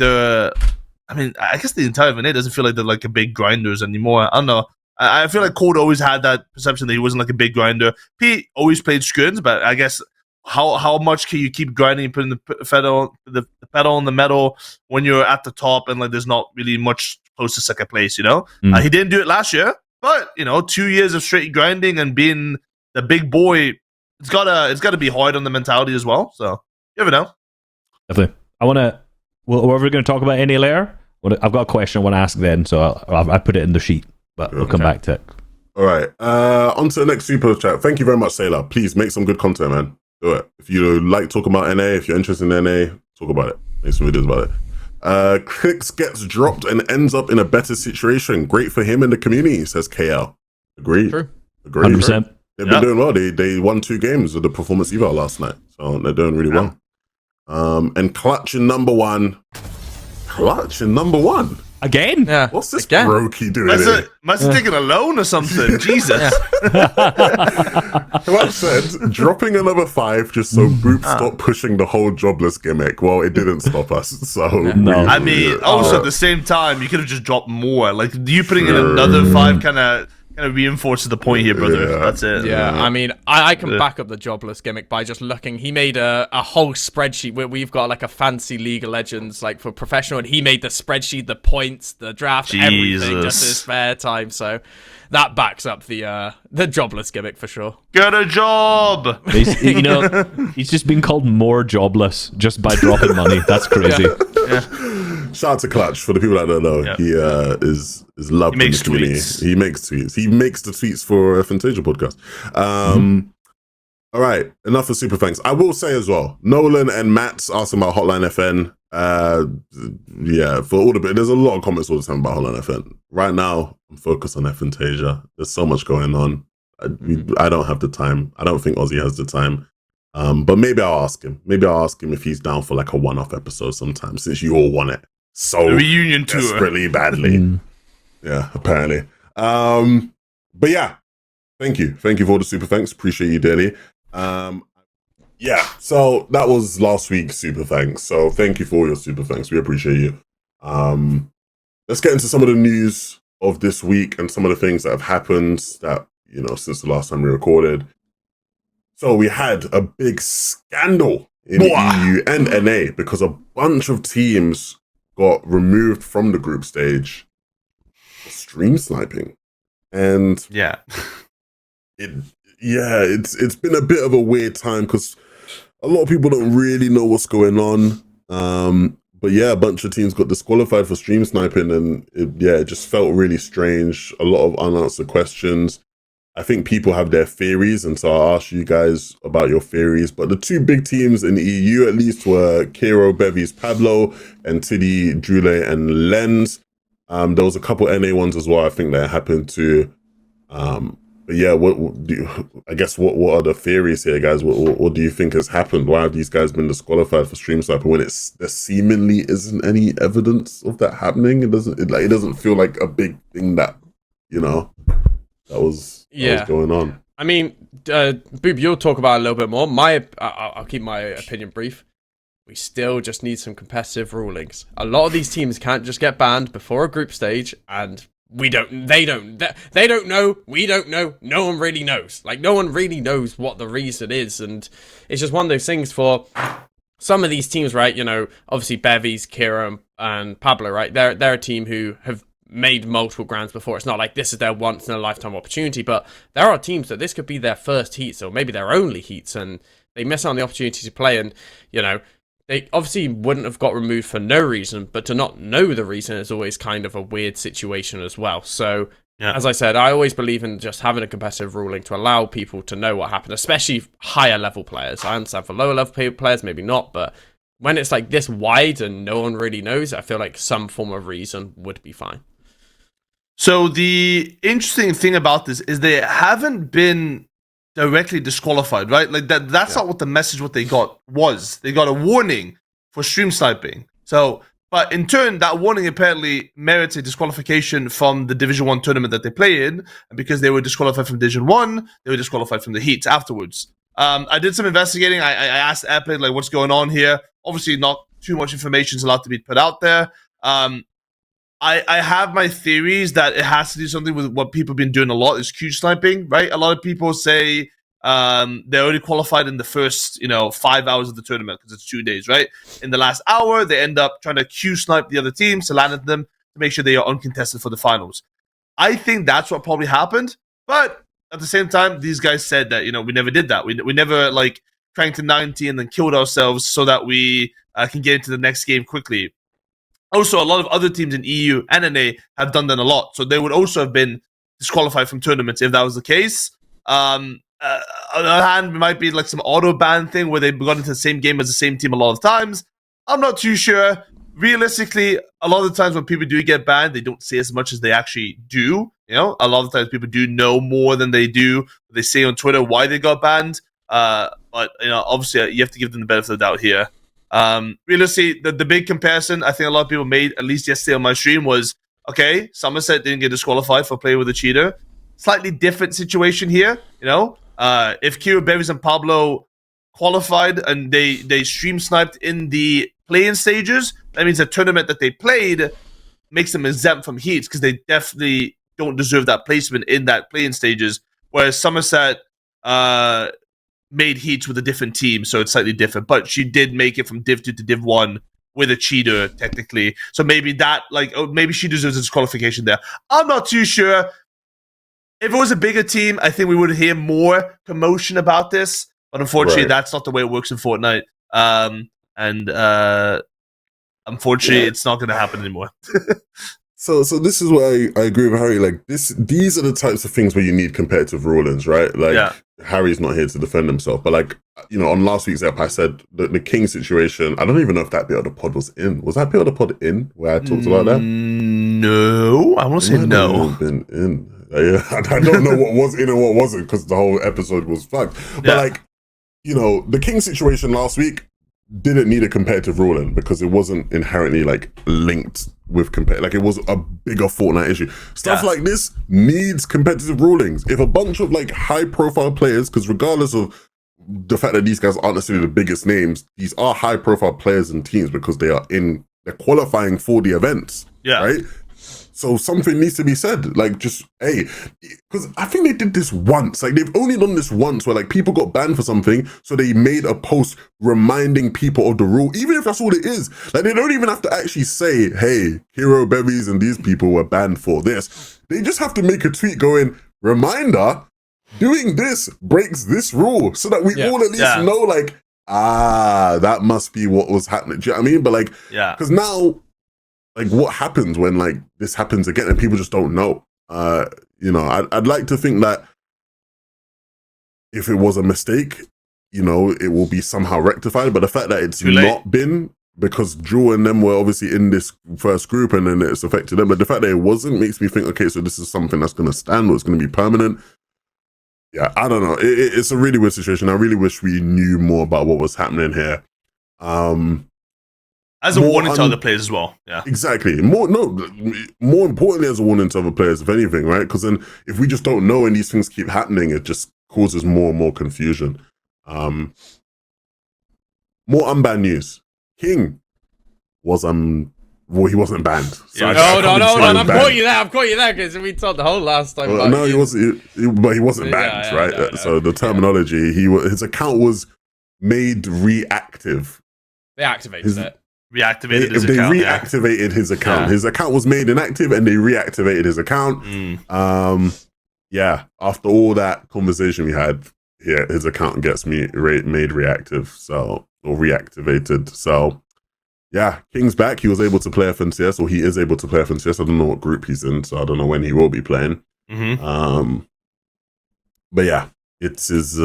I guess the entire VNA doesn't feel like they're like a big grinders anymore. I don't know. I feel like Code always had that perception that he wasn't like a big grinder. Pete always played scrims, but I guess how much can you keep grinding and putting the pedal on the metal when you're at the top and like there's not really much close to second place, He didn't do it last year, but 2 years of straight grinding and being the big boy, it's gotta be hard on the mentality as well. So you never know. Definitely. We're going to talk about NA later. I've got a question I want to ask then, so I put it in the sheet, but we'll come back to it. All right. On to the next super chat. Thank you very much, Sailor. Please make some good content, man. Do it. If you like talking about NA, if you're interested in NA, talk about it. Make some videos about it. Clix gets dropped and ends up in a better situation. Great for him and the community, says KL. Agreed. True. Agreed. 100%. They've been doing well. They won 2 games with the performance eval last night, so they're doing really well. And Clutch in number 1. Again? Yeah. What's this Again? brokey doing? Must have taken a loan or something. Jesus. Clutch said, dropping another 5 just so Boop stopped pushing the whole jobless gimmick. Well, it didn't stop us, so... No. I mean, also at the same time, you could have just dropped more. Like, you putting in another 5 kind of reinforces the point here, brother. Yeah. That's it. Yeah, I mean, I can back up the jobless gimmick by just looking. He made a whole spreadsheet where we've got like a fancy League of Legends, like for professional, and he made the spreadsheet, the points, the draft, everything, just in his spare time. So that backs up the jobless gimmick for sure. Get a job. Mm. He's just been called more jobless just by dropping money. That's crazy. Shout out to Clutch, for the people that don't know. Yep. He is loved He in makes the community. tweets. He makes tweets. He makes the tweets for FNTASIA Podcast. All right, enough of super thanks. I will say as well, Nolan and Matt's asking about Hotline FN. For all the bit, there's a lot of comments all the time about Hotline FN. Right now, I'm focused on FNTASIA. There's so much going on. I don't have the time. I don't think Ozzy has the time. But maybe I'll ask him. Maybe I'll ask him if he's down for like a one-off episode sometime, since you all want it so A reunion tour. desperately badly. Yeah, apparently. But yeah, thank you for all the super thanks. Appreciate you dearly. So that was last week's super thanks. So thank you for all your super thanks. We appreciate you. Let's get into some of the news of this week and some of the things that have happened that since the last time we recorded. So we had a big scandal in EU and NA because a bunch of teams got removed from the group stage for stream sniping. And it's been a bit of a weird time because a lot of people don't really know what's going on. But yeah, a bunch of teams got disqualified for stream sniping, and it just felt really strange. A lot of unanswered questions. I think people have their theories, and so I'll ask you guys about your theories. But the 2 big teams in the EU, at least, were Kero, Bevies, Pablo, and Teny, Jule, and Lens. There was a couple NA ones as well, I think, that happened too. But yeah, what are the theories here, guys? What do you think has happened? Why have these guys been disqualified for stream sniping when there seemingly isn't any evidence of that happening? It doesn't feel like a big thing that that was going on. I mean, Boob, you'll talk about it a little bit more. I'll keep my opinion brief. we still just need some competitive rulings. A lot of these teams can't just get banned before a group stage, and they don't know, we don't know, no one really knows. Like, no one really knows what the reason is, and it's just one of those things for some of these teams, right? You know, obviously Bevies, Kira, and Pablo, right? They're a team who have made multiple grands before. It's not like this is their once in a lifetime opportunity, but there are teams that this could be their first heats or maybe their only heats, and they miss out on the opportunity to play. And, you know, they obviously wouldn't have got removed for no reason, but to not know the reason is always kind of a weird situation as well. So, as I said, I always believe in just having a competitive ruling to allow people to know what happened, especially higher level players. I understand for lower level players, maybe not, but when it's like this wide and no one really knows, I feel like some form of reason would be fine. So the interesting thing about this is they haven't been directly disqualified, right? Like that's not what the message what they got was. They got a warning for stream sniping. So, but in turn, that warning apparently merits a disqualification from the Division 1 tournament that they play in. And because they were disqualified from Division 1, they were disqualified from the heats afterwards. I did some investigating. I asked Epic, like, what's going on here? Obviously, not too much information is allowed to be put out there. I have my theories that it has to do something with what people have been doing a lot is Q sniping, right? A lot of people say they're already qualified in the first, 5 hours of the tournament because it's 2 days, right? In the last hour, they end up trying to Q snipe the other teams to land at them to make sure they are uncontested for the finals. I think that's what probably happened, but at the same time, these guys said that, we never did that. We never, cranked to 90 and then killed ourselves so that we can get into the next game quickly. Also, a lot of other teams in EU and NA have done that a lot. So they would also have been disqualified from tournaments if that was the case. On the other hand, it might be like some auto ban thing where they've got into the same game as the same team a lot of times. I'm not too sure. Realistically, a lot of the times when people do get banned, they don't say as much as they actually do. A lot of times people do know more than they do. They say on Twitter why they got banned. But, obviously you have to give them the benefit of the doubt here. Realistically, the big comparison I think a lot of people made, at least yesterday on my stream, was, okay, Somerset didn't get disqualified for playing with a cheater. Slightly different situation here, if Kira, Bevis, and Pablo qualified and they stream sniped in the play-in stages, that means the tournament that they played makes them exempt from heats because they definitely don't deserve that placement in that play-in stages, whereas Somerset made heats with a different team, so it's slightly different. But she did make it from Div 2 to Div 1 with a cheater, technically. So maybe that, maybe she deserves a disqualification there. I'm not too sure. If it was a bigger team, I think we would hear more commotion about this. But unfortunately, that's not the way it works in Fortnite. Unfortunately, it's not going to happen anymore. So this is why I agree with Harry. Like these are the types of things where you need competitive rulings, right? Harry's not here to defend himself, but on last week's ep, I said the King situation. I don't even know if that bit of the pod was in. Was that bit of the pod in where I talked about that? No, I want to say no. Been in. I don't know what was in and what wasn't because the whole episode was fucked. But the King situation last week didn't need a competitive ruling because it wasn't inherently linked with it was a bigger Fortnite issue. Stuff like this needs competitive rulings. If a bunch of high profile players, because regardless of the fact that these guys aren't necessarily the biggest names, these are high profile players and teams because they're qualifying for the events. Right? So something needs to be said, because I think they did this once. They've only done this once where people got banned for something, so they made a post reminding people of the rule, even if that's all it is. They don't even have to actually say, hey, Hero Bevies and these people were banned for this. They just have to make a tweet going, reminder, doing this breaks this rule, so that we all at least know, that must be what was happening. Do you know what I mean? But because now, what happens when this happens again and people just don't know? I'd like to think that if it was a mistake, it will be somehow rectified. But the fact that it's not been, because Drew and them were obviously in this first group and then it's affected them, but the fact that it wasn't makes me think, okay, so this is something that's going to stand or it's going to be permanent. Yeah, I don't know. It's a really weird situation. I really wish we knew more about what was happening here. As a warning to other players as well. Yeah, exactly. More importantly, as a warning to other players, if anything, right? Because then, if we just don't know and these things keep happening, it just causes more and more confusion. More unban news. King was well, he wasn't banned. So Yeah. I Hold can't on. say he was I've banned. caught you there because we talked the whole last time. Well, about no, he you. wasn't. But he wasn't Yeah, banned, yeah, right? I know. So the terminology, his account was made reactive. They activated it. Reactivated his They account. reactivated his account. Yeah. His account was made inactive, and they reactivated his account. Yeah. After all that conversation we had, yeah, his account gets made reactive, or reactivated. So, yeah, King's back. He was able to play FNTS, or he is able to play FNTS. I don't know what group he's in, so I don't know when he will be playing. But yeah, it's his.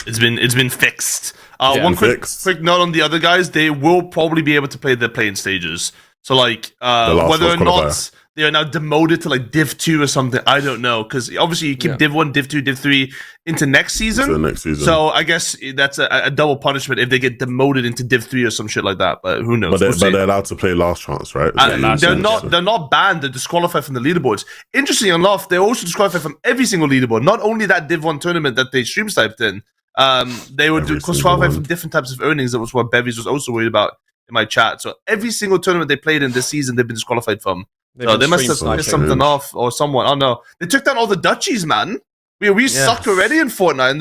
It's been fixed. Yeah, One quick fixed. note on the other guys: they will probably be able to play the playing stages. So like whether or not qualifier. they are now demoted to like Div 2 or something, I don't know, because obviously you keep Div 1, Div 2, Div 3 into next season. To the next season. So I guess that's a double punishment if they get demoted into Div 3 or some shit like that. But who knows? But they're allowed to play last chance, right? They're not banned. They're disqualified from the leaderboards. Interesting enough, they're also disqualified from every single leaderboard. Not only that Div 1 tournament that they stream sniped in. They were Every disqualified single from different types of earnings. That was what Bevies was also worried about in my chat. So every single tournament they played in this season, they've been disqualified from. So they must have missed something off or someone. I don't know. They took down all the duchies, man. We suck already in Fortnite, and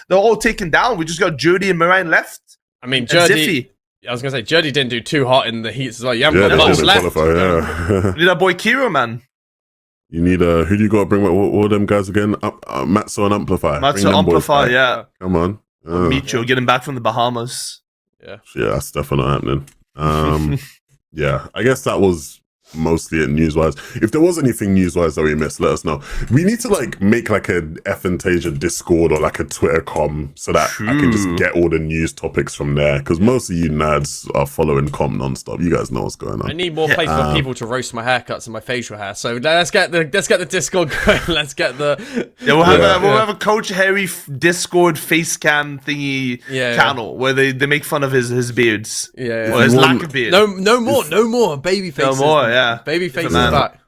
they're all taken down. We just got Jody and Marine left. I mean, And Jody. Ziffy. I was gonna say Jody didn't do too hot in the heats as well. You haven't Yeah, got they much didn't left. qualify, yeah. We need that boy Kiro, man. You need who do you got to bring? What them guys again? Matzo and Amplify. Bring Matzo them boys Amplify, back. yeah. Come on. Micho getting back from the Bahamas. Yeah. Yeah, that's definitely not happening. Yeah, I guess that was mostly it news-wise. If there was anything news-wise that we missed, let us know. We need to make like a FNTASIA Discord or like a Twitter com so that I can just get all the news topics from there, because most of you nerds are following com non-stop. You guys know what's going on. I need more place for people to roast my haircuts and my facial hair. So let's get the Discord going. Let's get the we'll have a Coach Harry Discord face cam thingy channel where they make fun of his beards. Yeah. Or his lack of beard. No more baby faces. No more, yeah. Baby faces man. back.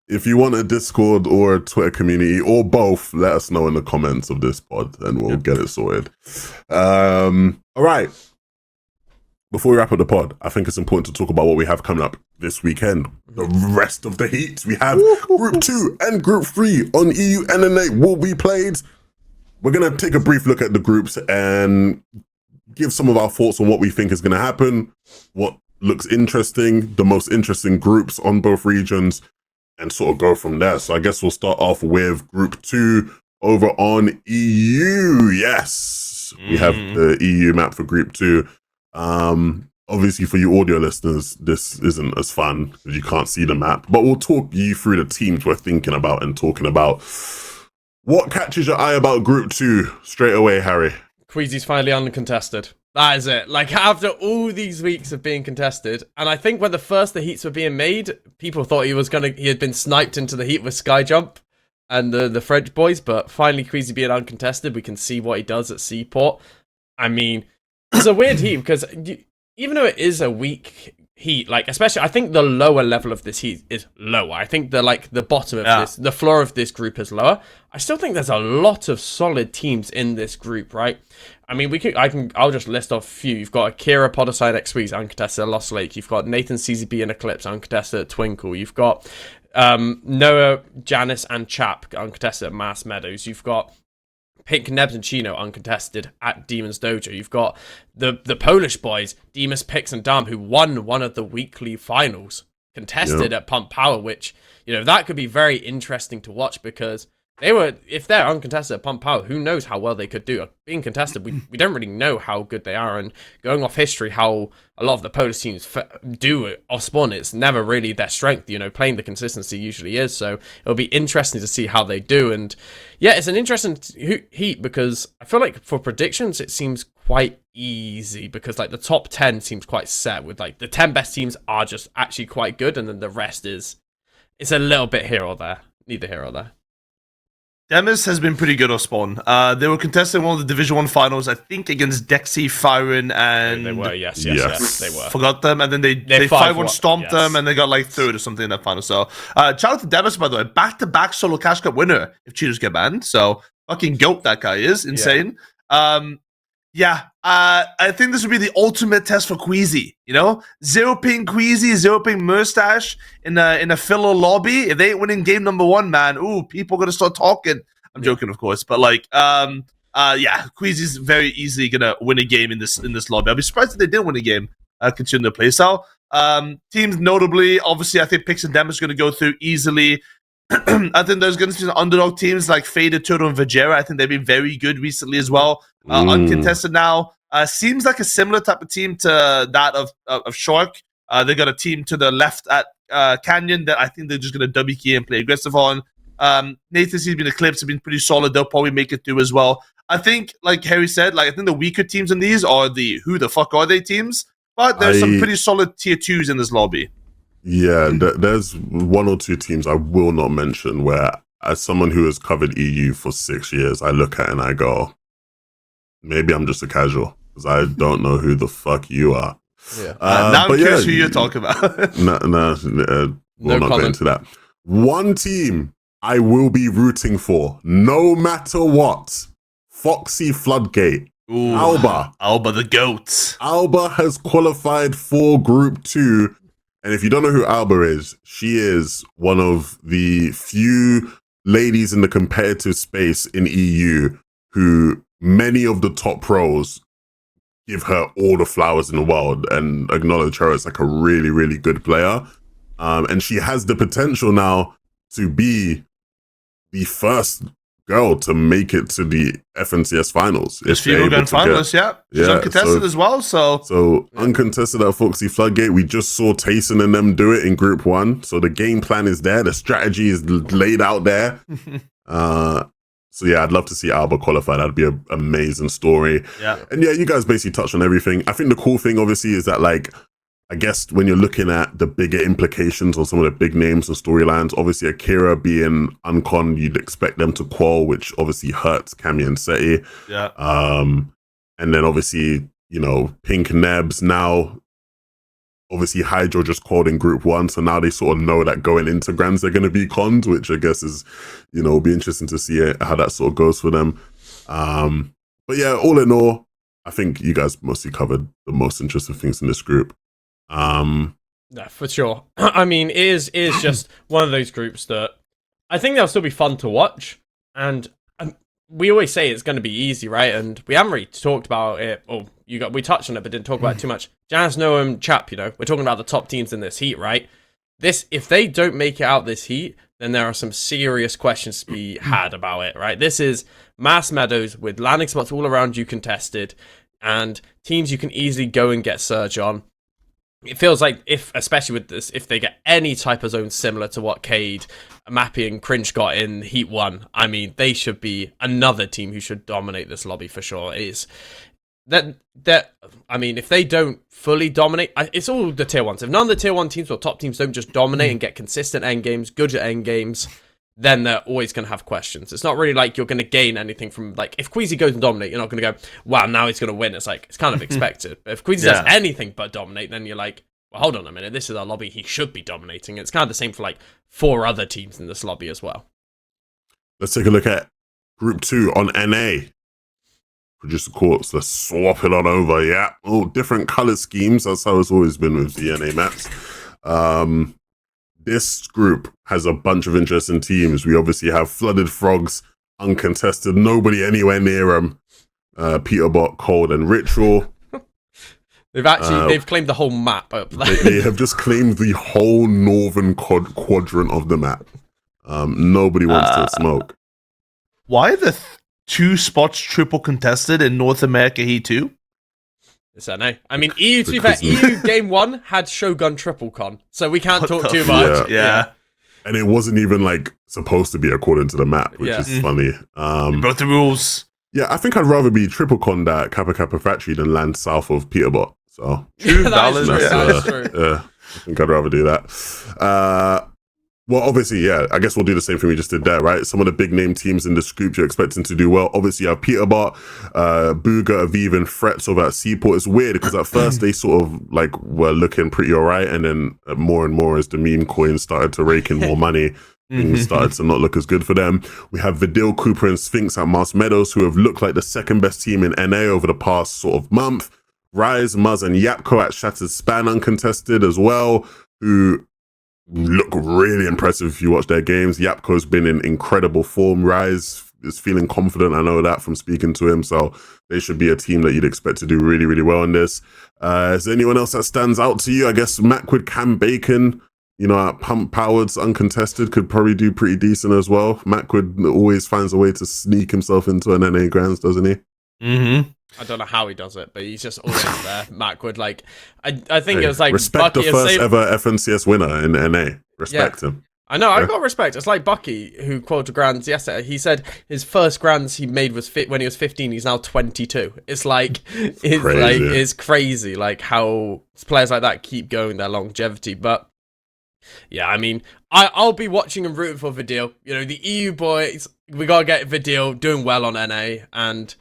If you want a Discord or a Twitter community or both, let us know in the comments of this pod and we'll get it sorted. All right. Before we wrap up the pod, I think it's important to talk about what we have coming up this weekend. The rest of the heats. We have Group 2 and Group 3 on EU NNA will be played. We're going to take a brief look at the groups and give some of our thoughts on what we think is going to happen, what looks interesting, the most interesting groups on both regions, and sort of go from there. So I guess we'll start off with Group 2 over on EU. Yes, we have the EU map for Group 2. Obviously, for you audio listeners, this isn't as fun because you can't see the map, but we'll talk you through the teams we're thinking about and talking about. What catches your eye about Group 2 straight away, Harry? Queasy's finally uncontested. That is it. Like, after all these weeks of being contested, and I think when the heats were being made, people thought he had been sniped into the heat with Skyjump and the French boys, but finally Queasy being uncontested, we can see what he does at Seaport. I mean, it's a weird heat because even though it is a weak heat, like, especially, I think the lower level of this heat is lower. I think the bottom of this, the floor of this group is lower. I still think there's a lot of solid teams in this group, right? I mean, I'll just list off a few. You've got Akira, Podicide, X-Weez, uncontested at Lost Lake. You've got Nathan CZB and Eclipse, uncontested at Twinkle. You've got Noah, Janice, and Chap, uncontested at Mass Meadows. You've got Pink, Nebs, and Chino, uncontested at Demon's Dojo. You've got the Polish boys, Demus, Pix, and Dam, who won one of the weekly finals, contested at Pump Power, which, that could be very interesting to watch because if they're uncontested at Pump Power, who knows how well they could do. Being contested, we don't really know how good they are, and going off history, how a lot of the Polish teams do off spawn, it's never really their strength. Playing the consistency usually is, so it'll be interesting to see how they do. And yeah, it's an interesting heat because I feel like for predictions, it seems quite easy because like the top 10 seems quite set with like the 10 best teams are just actually quite good, and then the rest it's a little bit here or there, neither here or there. Demis has been pretty good off spawn. They were contesting one of the Division 1 finals, I think, against Dexy, Firen, and... They were, yes, they were. Forgot them, and then they 5-1 stomped them, and they got like third or something in that final. So, shout out to Demis, by the way. Back-to-back solo cash cup winner if cheaters get banned. So, fucking goat that guy is. Insane. Yeah, I think this would be the ultimate test for Queasy. You know, 0-ping Queasy, 0-ping Mustache in a filler lobby. If they ain't winning game number 1, man, people gonna start talking. I'm joking, of course, but like, yeah, Queasy's very easily gonna win a game in this lobby. I'll be surprised if they didn't win a game, considering their playstyle. Teams notably, obviously, I think Pix and Dem is gonna go through easily. I think there's going to be some underdog teams like Faded, Turtle, and Vajera. I think they've been very good recently as well. Uncontested now. Seems like a similar type of team to that of Shark. They got a team to the left at Canyon that I think they're just going to double key and play aggressive on. Nathan's been Eclipse, have been pretty solid. They'll probably make it through as well. I think, like Harry said, like I think the weaker teams in these are the who the fuck are they teams. But there's some pretty solid tier 2s in this lobby. Yeah, there's 1 or 2 teams I will not mention where, as someone who has covered EU for 6 years, I look at it and I go, maybe I'm just a casual because I don't know who the fuck you are. Yeah. Now I'm curious who you're talking about. we'll not go into that. One team I will be rooting for, no matter what, Foxy Floodgate. Ooh, Alba the GOAT. Alba has qualified for Group 2. And if you don't know who Alba is, she is one of the few ladies in the competitive space in EU who many of the top pros give her all the flowers in the world and acknowledge her as like a really, really good player. And she has the potential now to be the first girl to make it to the FNTS finals. This female grand finalist, yeah. She's uncontested as well, So uncontested at Foxy Floodgate. We just saw Tayson and them do it in Group 1. So the game plan is there. The strategy is laid out there. So yeah, I'd love to see Alba qualify. That'd be an amazing story. Yeah. And yeah, you guys basically touched on everything. I think the cool thing, obviously, is that like, I guess when you're looking at the bigger implications on some of the big names and storylines, obviously Akira being uncon, you'd expect them to qual, which obviously hurts Cammy and Seti. Yeah. And then obviously, you know, Pink Nebs now, obviously Hydro just qualled in Group 1, so now they sort of know that going into Grands they're going to be cons, which I guess is, you know, will be interesting to see how that sort of goes for them. But yeah, all in all, I think you guys mostly covered the most interesting things in this group. Yeah, for sure. I mean, it is just one of those groups that I think they'll still be fun to watch, and we always say it's going to be easy, right? And we haven't really talked about it. We touched on it, but didn't talk about it too much. Jazz, Noam, Chap, you know, we're talking about the top teams in this heat, right? If they don't make it out this heat, then there are some serious questions to be had about it, right? This is Mass Meadows with landing spots all around you contested, and teams you can easily go and get Surge on. It feels like especially with this, if they get any type of zone similar to what Cade, Mappy, and Cringe got in Heat 1, I mean, they should be another team who should dominate this lobby for sure. I mean, if they don't fully dominate, it's all the tier 1s. If none of the tier 1 teams or top teams don't just dominate and get consistent end games, good at end games, then they're always going to have questions. It's not really like you're going to gain anything from, like, if Queasy goes and dominate, you're not going to go, wow, now he's going to win. It's like, it's kind of expected. But if Queasy does anything but dominate, then you're like, well, hold on a minute, this is our lobby, he should be dominating. It's kind of the same for, like, 4 other teams in this lobby as well. Let's take a look at Group 2 on NA. Producer Courts, let's swap it on over, yeah. Oh, different color schemes, that's how it's always been with the NA maps. This group has a bunch of interesting teams. We obviously have Flooded Frogs, uncontested, nobody anywhere near them. Peterbot, Cold, and Ritual. They've claimed the whole map up there. They have just claimed the whole northern quadrant of the map. Nobody wants to smoke. Why the 2 spots triple contested in North America Heat 2? Yes, I know. I mean, EU, to be fair, EU Game 1 had Shogun Triple Con, so we can't talk too much. Yeah. And it wasn't even, like, supposed to be according to the map, which is funny. Broke the rules. Yeah, I think I'd rather be triple con that Kappa Kappa factory than land south of Peterbot. So true, that is true. Yeah, I think I'd rather do that. Well, obviously, yeah, I guess we'll do the same thing we just did there, right? Some of the big name teams in this group you're expecting to do well. Obviously, you have Peterbot, Bugha, Aviv, and Frets over at Seaport. It's weird because at first they sort of like were looking pretty all right, and then more and more as the meme coins started to rake in more money, things started to not look as good for them. We have Vidil, Cooper, and Sphinx at Mars Meadows, who have looked like the second best team in NA over the past sort of month. Rise, Muzz, and Yapko at Shattered Span uncontested as well, who look really impressive if you watch their games. Yapko's been in incredible form. Rise is feeling confident. I know that from speaking to him. So they should be a team that you'd expect to do really, really well in this. Is there anyone else that stands out to you? I guess Macwood, Cam Bacon, you know, at Pump Powered's uncontested could probably do pretty decent as well. Macwood always finds a way to sneak himself into an NA Grands, doesn't he? I don't know how he does it, but he's just always there. Macwood, like, I think it was like respect Bucky the first ever FNCS winner in NA. Respect him. I know, I've got respect. It's like Bucky, who quoted Grands yesterday. He said his first Grands he made was when he was 15. He's now 22. It's crazy, like how players like that keep going their longevity. But yeah, I mean, I'll be watching and rooting for Vidil. You know, the EU boys, we gotta get Vidil doing well on NA, and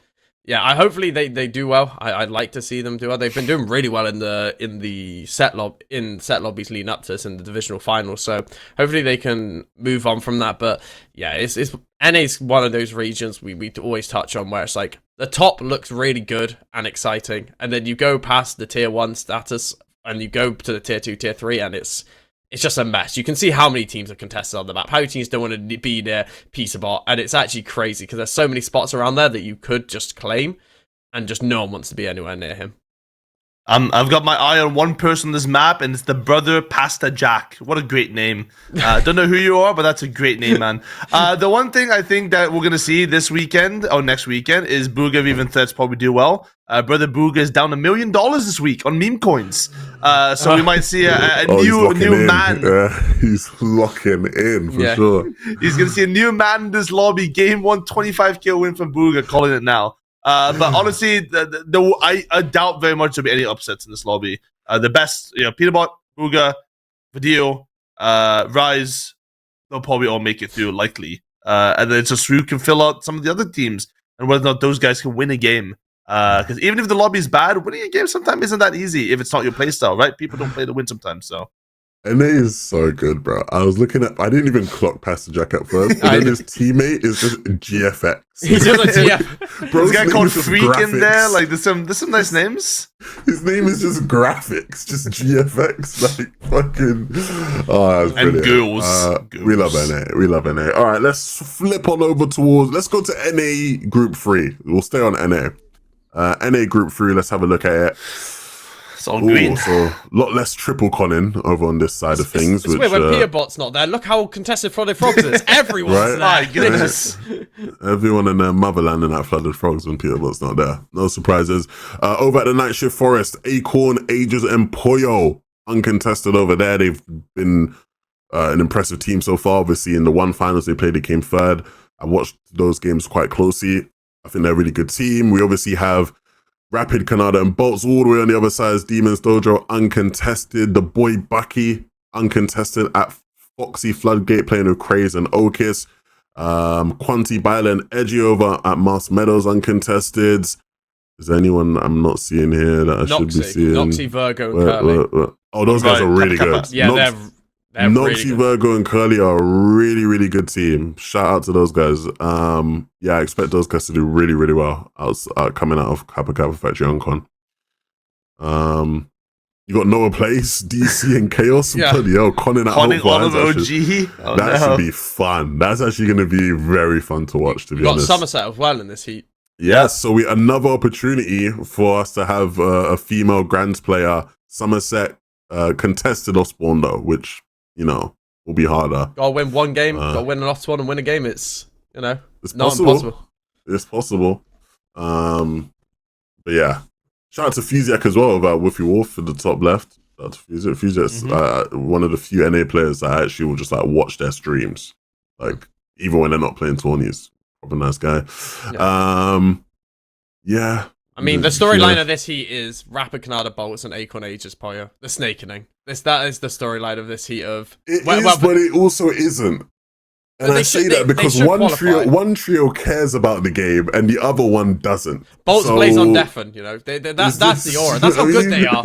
yeah, hopefully they do well. I'd like to see them do well. They've been doing really well in the set lobbies leading up to this in the divisional finals. So hopefully they can move on from that. But yeah, it's NA's one of those regions we always touch on where it's like the top looks really good and exciting, and then you go past the tier 1 status and you go to the tier 2, tier 3, and it's just a mess. You can see how many teams are contested on the map. How teams don't want to be near Peterbot, and it's actually crazy because there's so many spots around there that you could just claim, and just no one wants to be anywhere near him. I've got my eye on one person on this map, and it's the brother Pasta Jack. What a great name. Don't know who you are, but that's a great name, man. The one thing I think that we're going to see this weekend, or next weekend, is Bugha Even Threats probably do well. Brother Bugha is down $1 million this week on meme coins. So we might see a new man. He's locking in for sure. He's going to see a new man in this lobby. Game 1, 25k win from Bugha, calling it now. But honestly, I doubt very much there'll be any upsets in this lobby. The best, Peterbot, Bugha, Vidil, Rise, they'll probably all make it through, likely. And then it's just who can fill out some of the other teams and whether or not those guys can win a game. Because even if the lobby is bad, winning a game sometimes isn't that easy if it's not your playstyle, right? People don't play to win sometimes, so. And it is so good, bro. I was looking at, I didn't even clock Pastor Jack at first, but then his teammate is just GFX. He's just a GF. Bro, this guy called Freak in there. Like, there's some nice names. His name is just graphics, just GFX. Like, fucking. Oh, that's and brilliant. girls. We love NA. We love NA. All right, let's flip on over let's go to NA Group 3. We'll stay on NA. NA Group 3, let's have a look at it. It's all green. So a lot less triple conning over on this side of things. It's weird when Peterbot's not there. Look how contested Flooded Frogs is. Everyone's right? there. My goodness. Everyone in their motherland in that Flooded Frogs when Peterbot's not there. No surprises. Over at the Night Shift Forest, Acorn, Ages, and Poyo uncontested over there. They've been an impressive team so far. Obviously, in the one finals they played, they came third. I watched those games quite closely. I think they're a really good team. We obviously have Rapid, Canada, and Bolts all the way on the other side is Demons Dojo, uncontested. The boy Bucky, uncontested at Foxy Floodgate, playing with Craze and Okis. Quanti, Byla, and Edgy over at Mars Meadows, uncontested. Is there anyone I'm not seeing here that I should be seeing? Noxy, Virgo, and Curly. Oh, those guys are really good. Yeah, they're Noxy, really Virgo, and Curly are a really, really good team. Shout out to those guys. Yeah, I expect those guys to do really, really well coming out of Kappa Kappa Factory Uncon. You got Noah Place, DC, and Chaos. Yeah. Bloody hell, conning at Conning all of OG. That should be fun. That's actually going to be very fun to watch, to be honest. Got Somerset as well in this heat. Yes, so another opportunity for us to have a female Grands player, Somerset, contested or spawned though, which, will be harder. Gotta win one game, gotta win an off one and win a game. It's, it's not possible. impossible. It's possible. But yeah. Shout out to Fusiak as well about Woofy Wolf in the top left. Shout out to Fusiak. Fusiak's one of the few NA players that I actually will just watch their streams. Even when they're not playing tourneys. Proper nice guy. Yeah. I mean, the storyline of this heat is Rapid Canada Bolts and Acorn Aegis Poyo. The snakening. That is the storyline of this heat of... It is, but it also isn't. And I say that because one trio cares about the game and the other one doesn't. Bolts plays on Deafen, that's the aura. That's how good they are.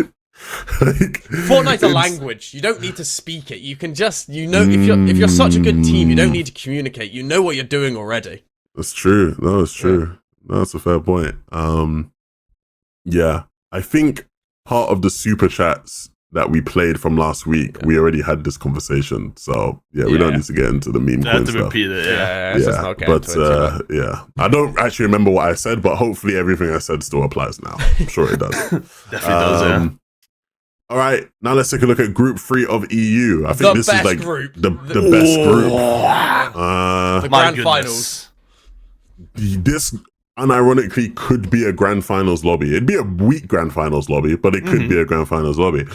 Like, Fortnite's a it's- language. You don't need to speak it. You can just, if you're such a good team, you don't need to communicate. You know what you're doing already. That's true. No, it's true. No, that's a fair point. Yeah, I think part of the super chats that we played from last week, we already had this conversation. So we don't need to get into the meme I have coin to stuff. repeat it. Yeah. Let's just not get But into it too much. I don't actually remember what I said, but hopefully everything I said still applies now. I'm sure it does. Definitely does. Yeah. All right, now let's take a look at Group 3 of EU. I think The this is best like group. the best group. The My grand goodness. finals. This unironically could be a grand finals lobby. It'd be a weak grand finals lobby, but it could be a grand finals lobby.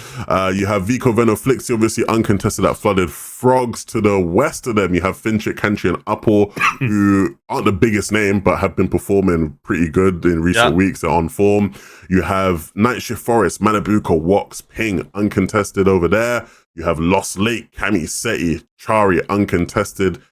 You have Vico, Venom, Flixie, obviously uncontested at Flooded Frogs. To the west of them, you have Finchik, Kantry, and Apple, who aren't the biggest name, but have been performing pretty good in recent weeks. They're on form. You have Night Shift Forest, Manabuka, Wox, Ping, uncontested over there. You have Lost Lake, Kami, Seti, Chari, uncontested.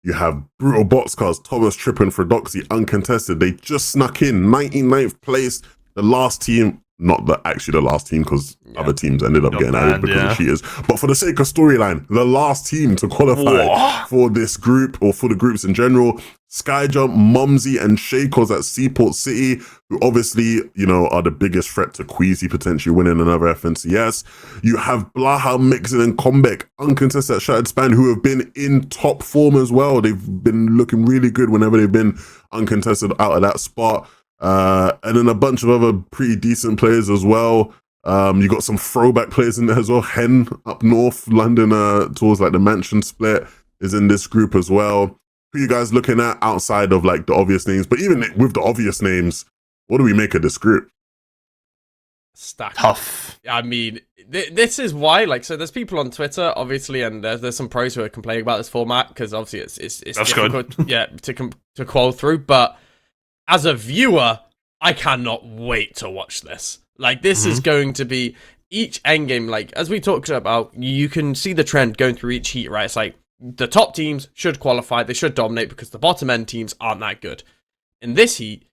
You have Brutal Boxcars, Thomas, Tripp, and Fredoxy, uncontested. They just snuck in 99th place. The last team, not actually the last team, because other teams ended up getting added because of cheaters. But for the sake of storyline, the last team to qualify for this group, or for the groups in general, Skyjump, Mumsy, and Shakos at Seaport City, who obviously, are the biggest threat to Queasy potentially winning another FNCS. You have Blaha, Mixon, and Comeback, uncontested at Shattered Span, who have been in top form as well. They've been looking really good whenever they've been uncontested out of that spot. And then a bunch of other pretty decent players as well. You got some throwback players in there as well. Hen up north, London, towards like the Mansion split, is in this group as well. Who are you guys looking at outside of like the obvious names? But even with the obvious names, what do we make of this group? Stacked. Tough. I mean, this is why, so there's people on Twitter, obviously, and there's some pros who are complaining about this format, because obviously it's difficult, to qual through, but as a viewer, I cannot wait to watch this. Like, this is going to be each endgame, like, as we talked about, you can see the trend going through each heat, right? It's like, the top teams should qualify, they should dominate, because the bottom end teams aren't that good. In this heat,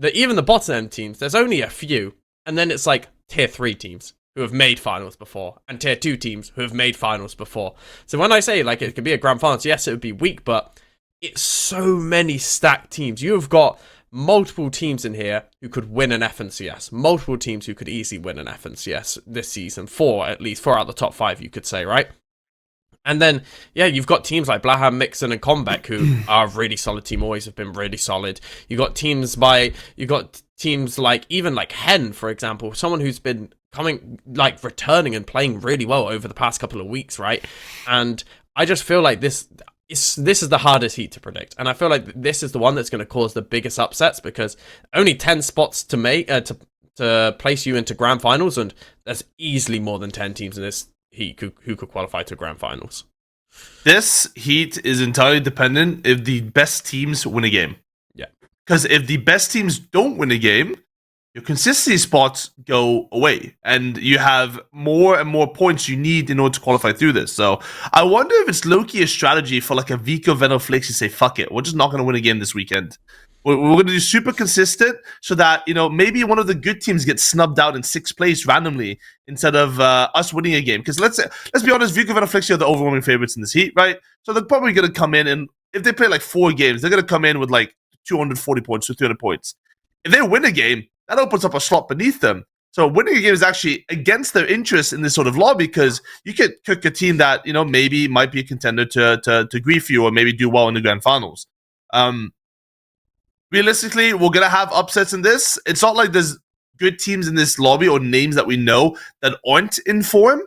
even the bottom end teams, there's only a few, and then it's like tier 3 teams who have made finals before, and tier 2 teams who have made finals before. So when I say, like, it could be a grand finals, yes, it would be weak, but it's so many stacked teams. You have got multiple teams in here who could win an FNCS. Multiple teams who could easily win an FNCS this season. 4 at least. 4 out of the top 5, you could say, right? And then, you've got teams like Blaham, Mixon, and Comeback, who are a really solid team, always have been really solid. You got teams like, even like Hen, for example, someone who's been returning and playing really well over the past couple of weeks, right? And I just feel like this is the hardest heat to predict. And I feel like this is the one that's going to cause the biggest upsets, because only 10 spots to make, to place you into grand finals, and there's easily more than 10 teams in this heat who could qualify to grand finals. This heat is entirely dependent if the best teams win a game. Yeah. Because if the best teams don't win a game, your consistency spots go away, and you have more and more points you need in order to qualify through this. So I wonder if it's low-key a strategy for like a Vico, Venom, Flix to say, fuck it, we're just not going to win a game this weekend. We're going to do super consistent so that, maybe one of the good teams gets snubbed out in 6th place randomly instead of us winning a game. Because let's be honest, Vico, Venom, Flix are the overwhelming favorites in this heat, right? So they're probably going to come in, and if they play like 4 games, they're going to come in with like 240 points to 300 points. If they win a game, that opens up a slot beneath them. So winning a game is actually against their interest in this sort of lobby, because you could cook a team that, maybe might be a contender to grief you, or maybe do well in the grand finals. Realistically, we're going to have upsets in this. It's not like there's good teams in this lobby or names that we know that aren't in form.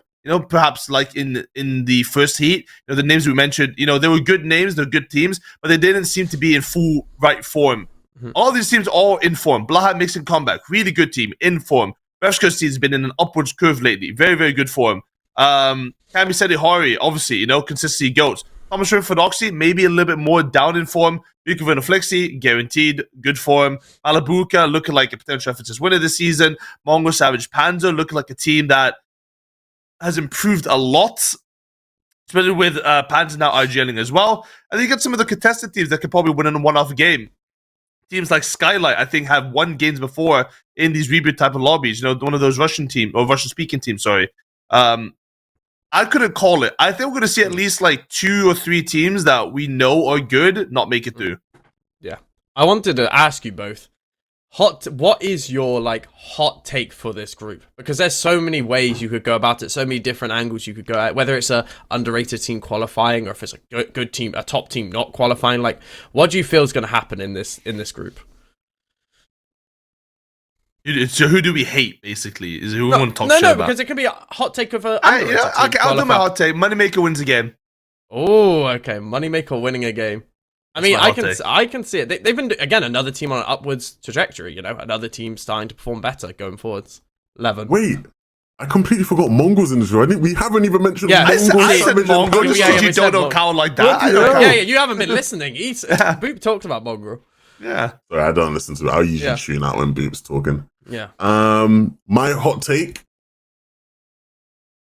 Perhaps like in the first heat, the names we mentioned, they were good names, they're good teams, but they didn't seem to be in full right form. All these teams are in form. Blaha, Mixon, Comeback, really good team, in form. Revshko's team's been in an upwards curve lately, very, very good form. Kami Seti Hori, obviously, consistency goats. Thomas Shrimp Fedoxy, maybe a little bit more down in form. Bukovina Flexi, guaranteed, good form. Malabuka, looking like a potential FNCS winner this season. Mongo Savage Panzer, looking like a team that has improved a lot, especially with Panzer now IGLing as well. And then you get some of the contested teams that could probably win in a one-off game. teams like Skylight, I think, have won games before in these reboot type of lobbies. One of those Russian speaking teams. Sorry, I couldn't call it. I think we're gonna see at least like 2 or 3 teams that we know are good not make it through. Yeah, I wanted to ask you both. What is your like hot take for this group? Because there's so many ways you could go about it, so many different angles you could go at. Whether it's a underrated team qualifying, or if it's a good team, a top team not qualifying. Like, what do you feel is going to happen in this group? So who do we hate? Basically, is who we want to talk shit about? Because it could be a hot take of a. Okay, I'll do my hot take. Moneymaker wins a game. Oh, okay, Moneymaker winning a game. I mean, I can see it. They've been, again, another team on an upwards trajectory, another team starting to perform better going forwards. 11. Wait, I completely forgot Mongraal's in this show. We haven't even mentioned I said Mongraal. Mongraal just because you don't know Cow like that. Yeah, you haven't been listening. Boop talked about Mongraal. Yeah. Sorry, I don't listen to it. I'll usually tune out when Boop's talking. Yeah. My hot take,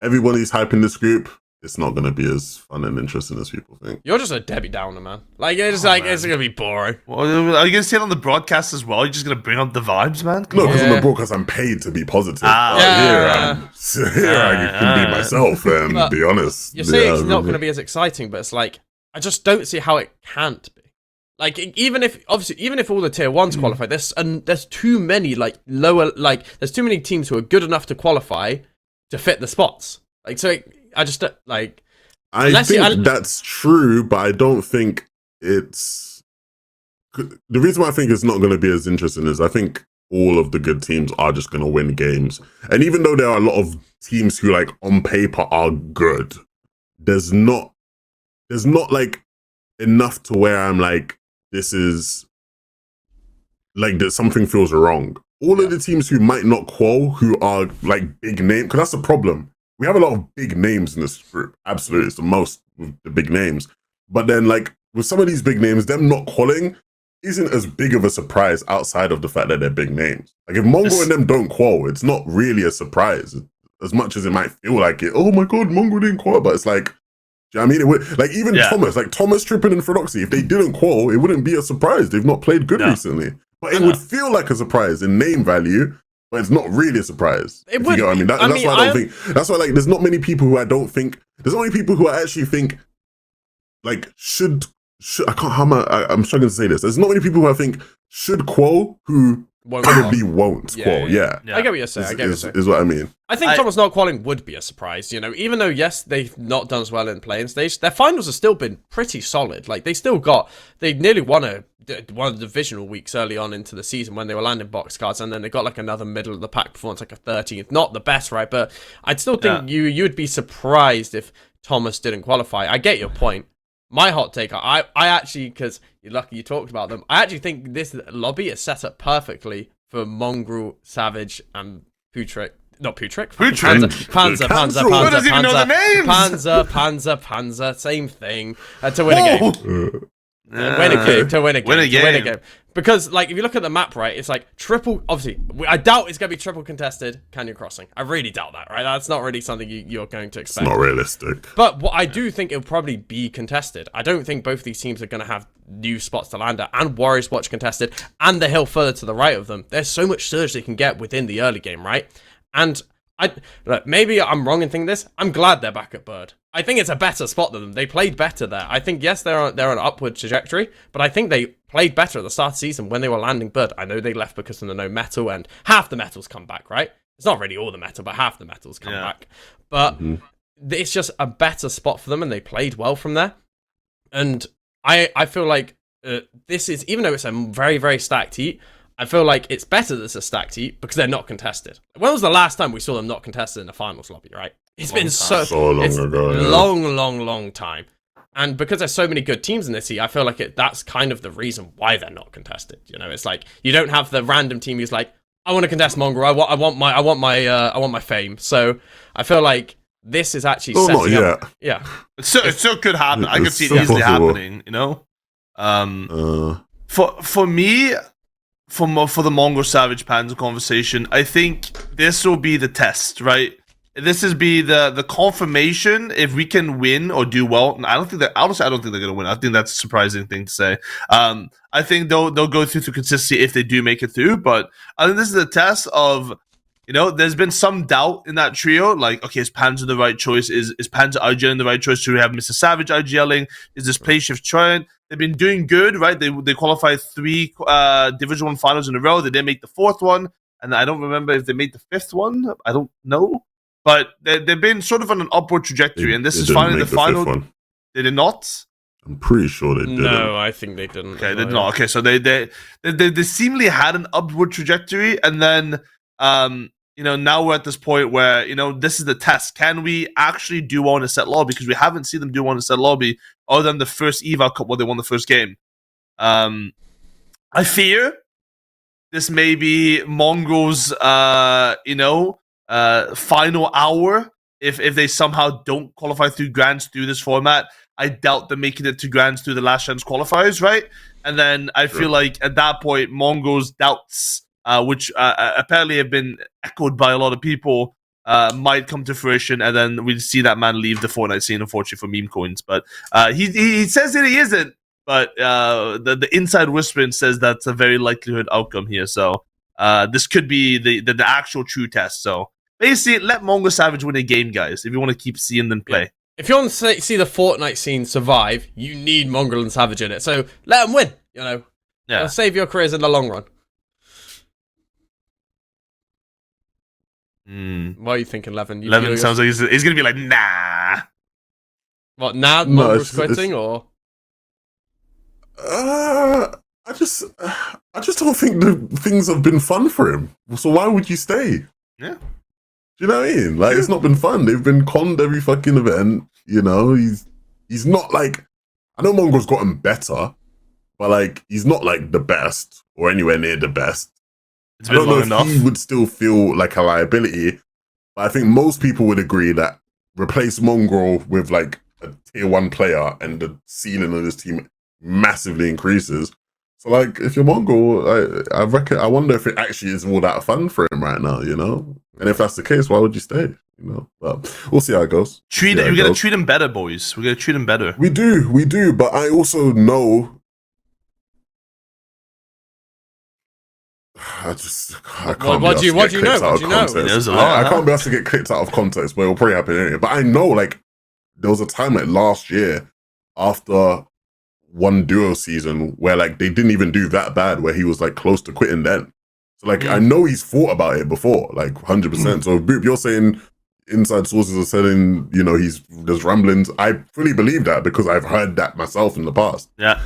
everybody's hyping this group. It's not going to be as fun and interesting as people think. You're just a Debbie Downer, man. Like, it's it's going to be boring. Well, are you going to say it on the broadcast as well? You're just going to bring up the vibes, man? No, because on the broadcast, I'm paid to be positive. Here I can be myself and be honest. You're saying it's not going to be as exciting, but it's like, I just don't see how it can't be. Like, even if all the tier 1s qualify, there's too many, like, there's too many teams who are good enough to qualify to fit the spots. Like, so I just like. I think that's true, but I don't think it's. The reason why I think it's not going to be as interesting is I think all of the good teams are just going to win games, and even though there are a lot of teams who, like, on paper are good, there's not like enough to where I'm like, this is like that something feels wrong. All of the teams who might not qual, who are like big name, because that's the problem. We have a lot of big names in this group. Absolutely. It's the most with the big names. But then, like, with some of these big names, them not qualing isn't as big of a surprise outside of the fact that they're big names. Like, if Mongraal and them don't qual, it's not really a surprise. As much as it might feel like it. Oh my God, Mongraal didn't qual. But it's like, do you know what I mean? It would, like, even Thomas Trippin and Phrodoxy, if they didn't qual, it wouldn't be a surprise. They've not played good recently. But it would feel like a surprise in name value. But it's not really a surprise. It would. You know what I mean? That's why I don't think. That's why, like, there's not many people who I don't think. There's only people who I actually think, like, should. I can't. I'm struggling to say this. There's not many people who I think should qual who probably won't qual. Yeah. I get what you're saying. Is what I mean. I think Thomas not qualling would be a surprise. Even though yes, they've not done as well in playing stage, their finals have still been pretty solid. Like, they nearly won one of the divisional weeks early on into the season when they were landing box cards, and then they got like another middle of the pack performance, like a 13th. Not the best, right? But I'd still think you would be surprised if Thomas didn't qualify. I get your point. My hot take, I actually, because you're lucky you talked about them, I actually think this lobby is set up perfectly for Mongraal, Savage, and Putrick. Not Putrick. Panzer. Who doesn't even know the names? Panzer. Same thing. To win a game. To win a game. Because, like, if you look at the map, right, it's like triple. Obviously, I doubt it's going to be triple contested Canyon Crossing. I really doubt that, right? That's not really something you're going to expect. It's not realistic. But what I do think it'll probably be contested. I don't think both of these teams are going to have new spots to land at, and Warriors Watch contested, and the hill further to the right of them. There's so much surge they can get within the early game, right? And maybe I'm wrong in thinking this. I'm glad they're back at Bird. I think it's a better spot than them. They played better there. I think, yes, they're on an upward trajectory, but I think they played better at the start of the season when they were landing Bird. I know they left because of the no metal, and half the metals come back, right? It's not really all the metal, but half the metals come back. But it's just a better spot for them, and they played well from there. And I feel like this is, even though it's a very, very stacked heat, I feel like it's better that it's a stacked heat because they're not contested. When was the last time we saw them not contested in the finals lobby, right? It's been so long ago. Long time. And because there's so many good teams in this heat, I feel like that's kind of the reason why they're not contested. It's like you don't have the random team who's like, I want to contest Mongraal. I want my fame. So I feel like this is actually setting up. Yeah, it still could happen. I could see it easily happening. For me. For the Mongraal Savage Panzer conversation, I think this will be the test, right? this is be the confirmation if we can win or do well. I don't think that honestly, I don't think they're gonna win. I think that's a surprising thing to say. I think they'll go through consistency if they do make it through. But I think this is a test of, there's been some doubt in that trio. Like, okay, is Panzer the right choice? Is Panzer IGLing the right choice? Should we have Mr. Savage IGLing? Is this play shift trying? They've been doing good, right? They qualified 3 Division 1 finals in a row. They didn't make the 4th one. And I don't remember if they made the 5th one. I don't know. But they've been sort of on an upward trajectory. And this is finally the final. One. They did not? I'm pretty sure they didn't. No, I think they didn't. Okay, they did not. Okay, so they seemingly had an upward trajectory. And then, now we're at this point where, this is the test. Can we actually do well in a set lobby? Because we haven't seen them do well in a set lobby other than the first Eval Cup where they won the first game. I fear this may be Mongraal's, final hour. If they somehow don't qualify through Grands through this format, I doubt they're making it to Grands through the last chance qualifiers, right? And then I feel like at that point, Mongraal's doubts, which apparently have been echoed by a lot of people, might come to fruition, and then we'll see that man leave the Fortnite scene, unfortunately, for meme coins. But he says that he isn't. But the inside whispering says that's a very likelihood outcome here. So this could be the actual true test. So basically, let Mongraal Savage win a game, guys, if you want to keep seeing them play. If you want to see the Fortnite scene survive, you need Mongraal and Savage in it. So let them win, Yeah. It'll save your careers in the long run. What are you thinking, Levin? Levin sounds like he's going to be like, nah. What, now No, Mongraal's quitting, or? I just don't think the things have been fun for him. So why would you stay? Yeah. Do you know what I mean? Like, it's not been fun. They've been conned every fucking event. He's not like, I know Mongraal's gotten better, but like, he's not like the best or anywhere near the best. It's been long enough. He would still feel like a liability, but I think most people would agree that replace Mongraal with like a tier 1 player and the ceiling of this team massively increases. So like, if you're Mongraal, I reckon, I wonder if it actually is all that fun for him right now, And if that's the case, why would you stay? But we'll see how it goes. We gotta treat him better, boys. We gotta treat him better. We do, but I also know I can't. What do you know? There's a lot. I can't be asked to get clipped out of context, but it'll probably happen anyway. But I know, like, there was a time like last year after one duo season where like they didn't even do that bad, where he was like close to quitting then. So like I know he's thought about it before, like 100%. So Boop, you're saying inside sources are saying, there's ramblings. I fully believe that because I've heard that myself in the past. Yeah.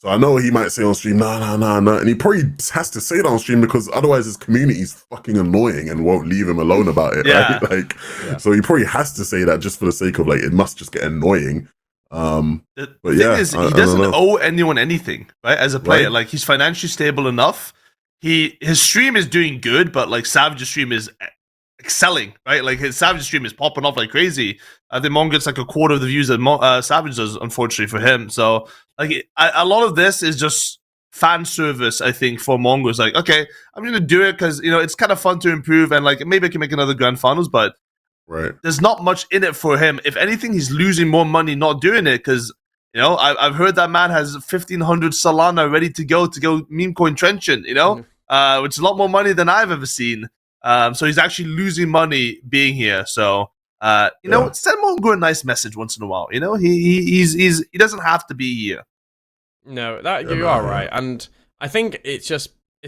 So I know he might say on stream, no, and he probably has to say that on stream because otherwise his community's fucking annoying and won't leave him alone about it, right? So he probably has to say that just for the sake of like, it must just get annoying. The thing is, he doesn't owe anyone anything, right? As a player, like he's financially stable enough. His stream is doing good, but like Savage's stream is excelling, right? Like his Savage stream is popping off like crazy. I think Mon gets like a quarter of the views that Savage does, unfortunately for him. So like a lot of this is just fan service, I think, for Mongo. It's like, okay, I'm gonna do it because it's kind of fun to improve and like maybe I can make another grand finals, but there's not much in it for him. If anything, he's losing more money not doing it because I've heard that man has 1,500 Solana ready to go meme coin trenchant, which is a lot more money than I've ever seen. So he's actually losing money being here. So send Mongo a nice message once in a while. He doesn't have to be here. No, you are right, and I think it's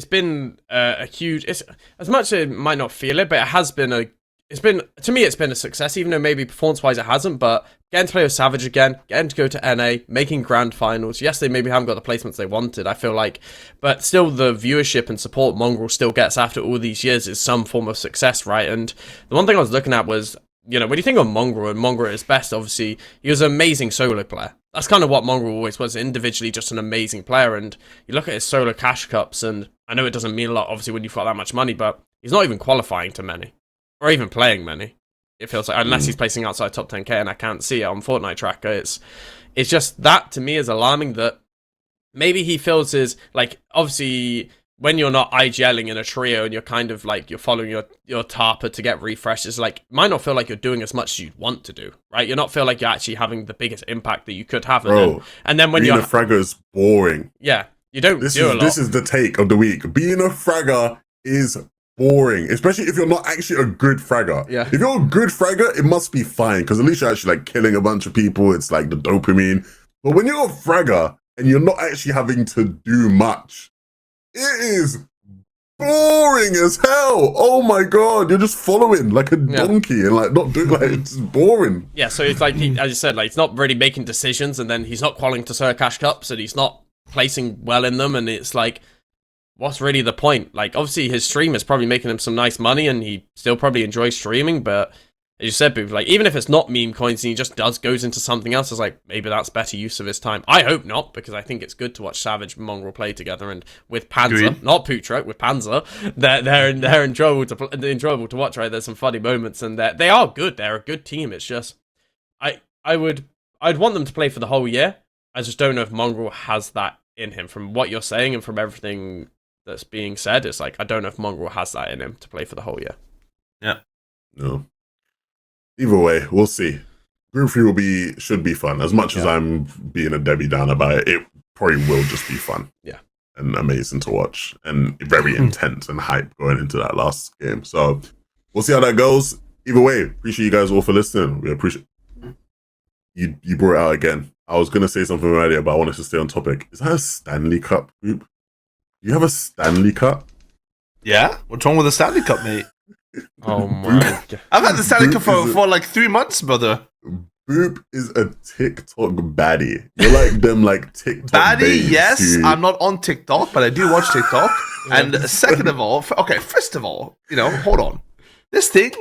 been a huge. It's as much as it might not feel it, but it has been to me it's been a success, even though maybe performance wise it hasn't. But getting to play with Savage again, getting to go to NA, making grand finals. Yes, they maybe haven't got the placements they wanted, I feel like, but still the viewership and support Mongraal still gets after all these years is some form of success, right? And the one thing I was looking at was, when you think of Mongraal and Mongraal at his best, obviously he was an amazing solo player. That's kind of what Mongraal always was, individually just an amazing player. And you look at his solo cash cups, and I know it doesn't mean a lot, obviously, when you've got that much money, but he's not even qualifying to many. Or even playing many, it feels like, unless he's placing outside top 10k, and I can't see it on Fortnite tracker. It's just that to me is alarming that maybe he feels his, like, obviously when you're not IGLing in a trio and you're kind of like you're following your tarper to get refreshes, like it might not feel like you're doing as much as you'd want to do, right? You not feel like you're actually having the biggest impact that you could have. And then when being you're a fragger is boring. Yeah, you don't This do a lot. is the take of the week. Being a fragger is boring, especially if you're not actually a good fragger. Yeah. If you're a good fragger, it must be fine because at least you're actually like killing a bunch of people. It's like the dopamine. But when you're a fragger and you're not actually having to do much, it is boring as hell. Oh my god, you're just following like a donkey and like not doing like it's boring. Yeah, so it's like as you said, like he's not really making decisions, and then he's not qualifying to Sir Cash Cups, and he's not placing well in them, and it's like, what's really the point? Like, obviously his stream is probably making him some nice money, and he still probably enjoys streaming, but as you said, like, even if it's not meme coins and he just goes into something else, it's like, maybe that's better use of his time. I hope not, because I think it's good to watch Savage and Mongraal play together, and with Panzer, not Putra, with Panzer, they're enjoyable to watch, right? There's some funny moments, and they are good. They're a good team. It's just, I'd want them to play for the whole year. I just don't know if Mongraal has that in him. From what you're saying and from everything that's being said, it's like, I don't know if Mongraal has that in him to play for the whole year. Yeah. No. Either way, we'll see. Group 3 should be fun. As much as I'm being a Debbie Downer about it, it probably will just be fun. Yeah. And amazing to watch. And very intense and hype going into that last game. So we'll see how that goes. Either way, appreciate you guys all for listening. We appreciate you brought it out again. I was gonna say something earlier, but I wanted to stay on topic. Is that a Stanley Cup group? Do you have a Stanley Cup? Yeah? What's wrong with the Stanley Cup, mate? Oh my god. I've had the Stanley Cup for like 3 months, brother. Boop is a TikTok baddie. You're like them like TikTok Baddie, yes. who... I'm not on TikTok, but I do watch TikTok. And second of all, first of all, hold on. This thing,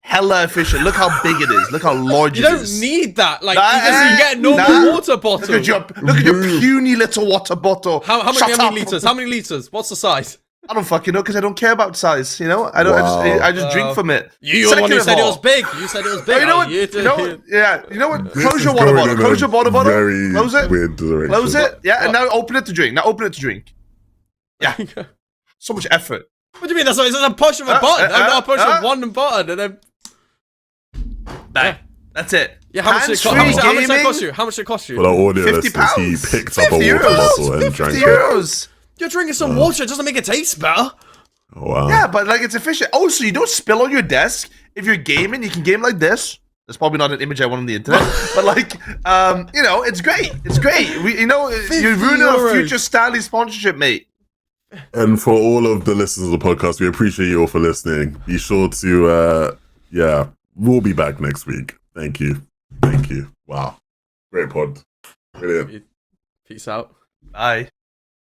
hella efficient. Look how big it is. Look how large You it don't is. need that. Like, you get a normal water bottle. Look at your puny little water bottle. How many liters? How many liters? What's the size? I don't fucking know because I don't care about size. I don't. I just drink from it. You're the one who said it was big. You said it was big. You know what? You know what? Close your water bottle. Close your water bottle. Close it. Close it. Yeah, and now open it to drink. Yeah. So much effort. What do you mean? That's a push of a button. I'm not a push of one button, and then bang. That's it. Yeah. How much did it cost you? How much did it cost you? For the audio £50. he picked up a water bottle and drank €50. You're drinking some water. It doesn't make it taste better. Oh, wow. Yeah, but like it's efficient. Oh, so you don't spill on your desk. If you're gaming, you can game like this. That's probably not an image I want on the internet, but like, it's great. It's great. You're ruining our future Stanley sponsorship, mate. And for all of the listeners of the podcast, we appreciate you all for listening. Be sure to, we'll be back next week. Thank you. Wow. Great pod. Brilliant. Peace out. Bye.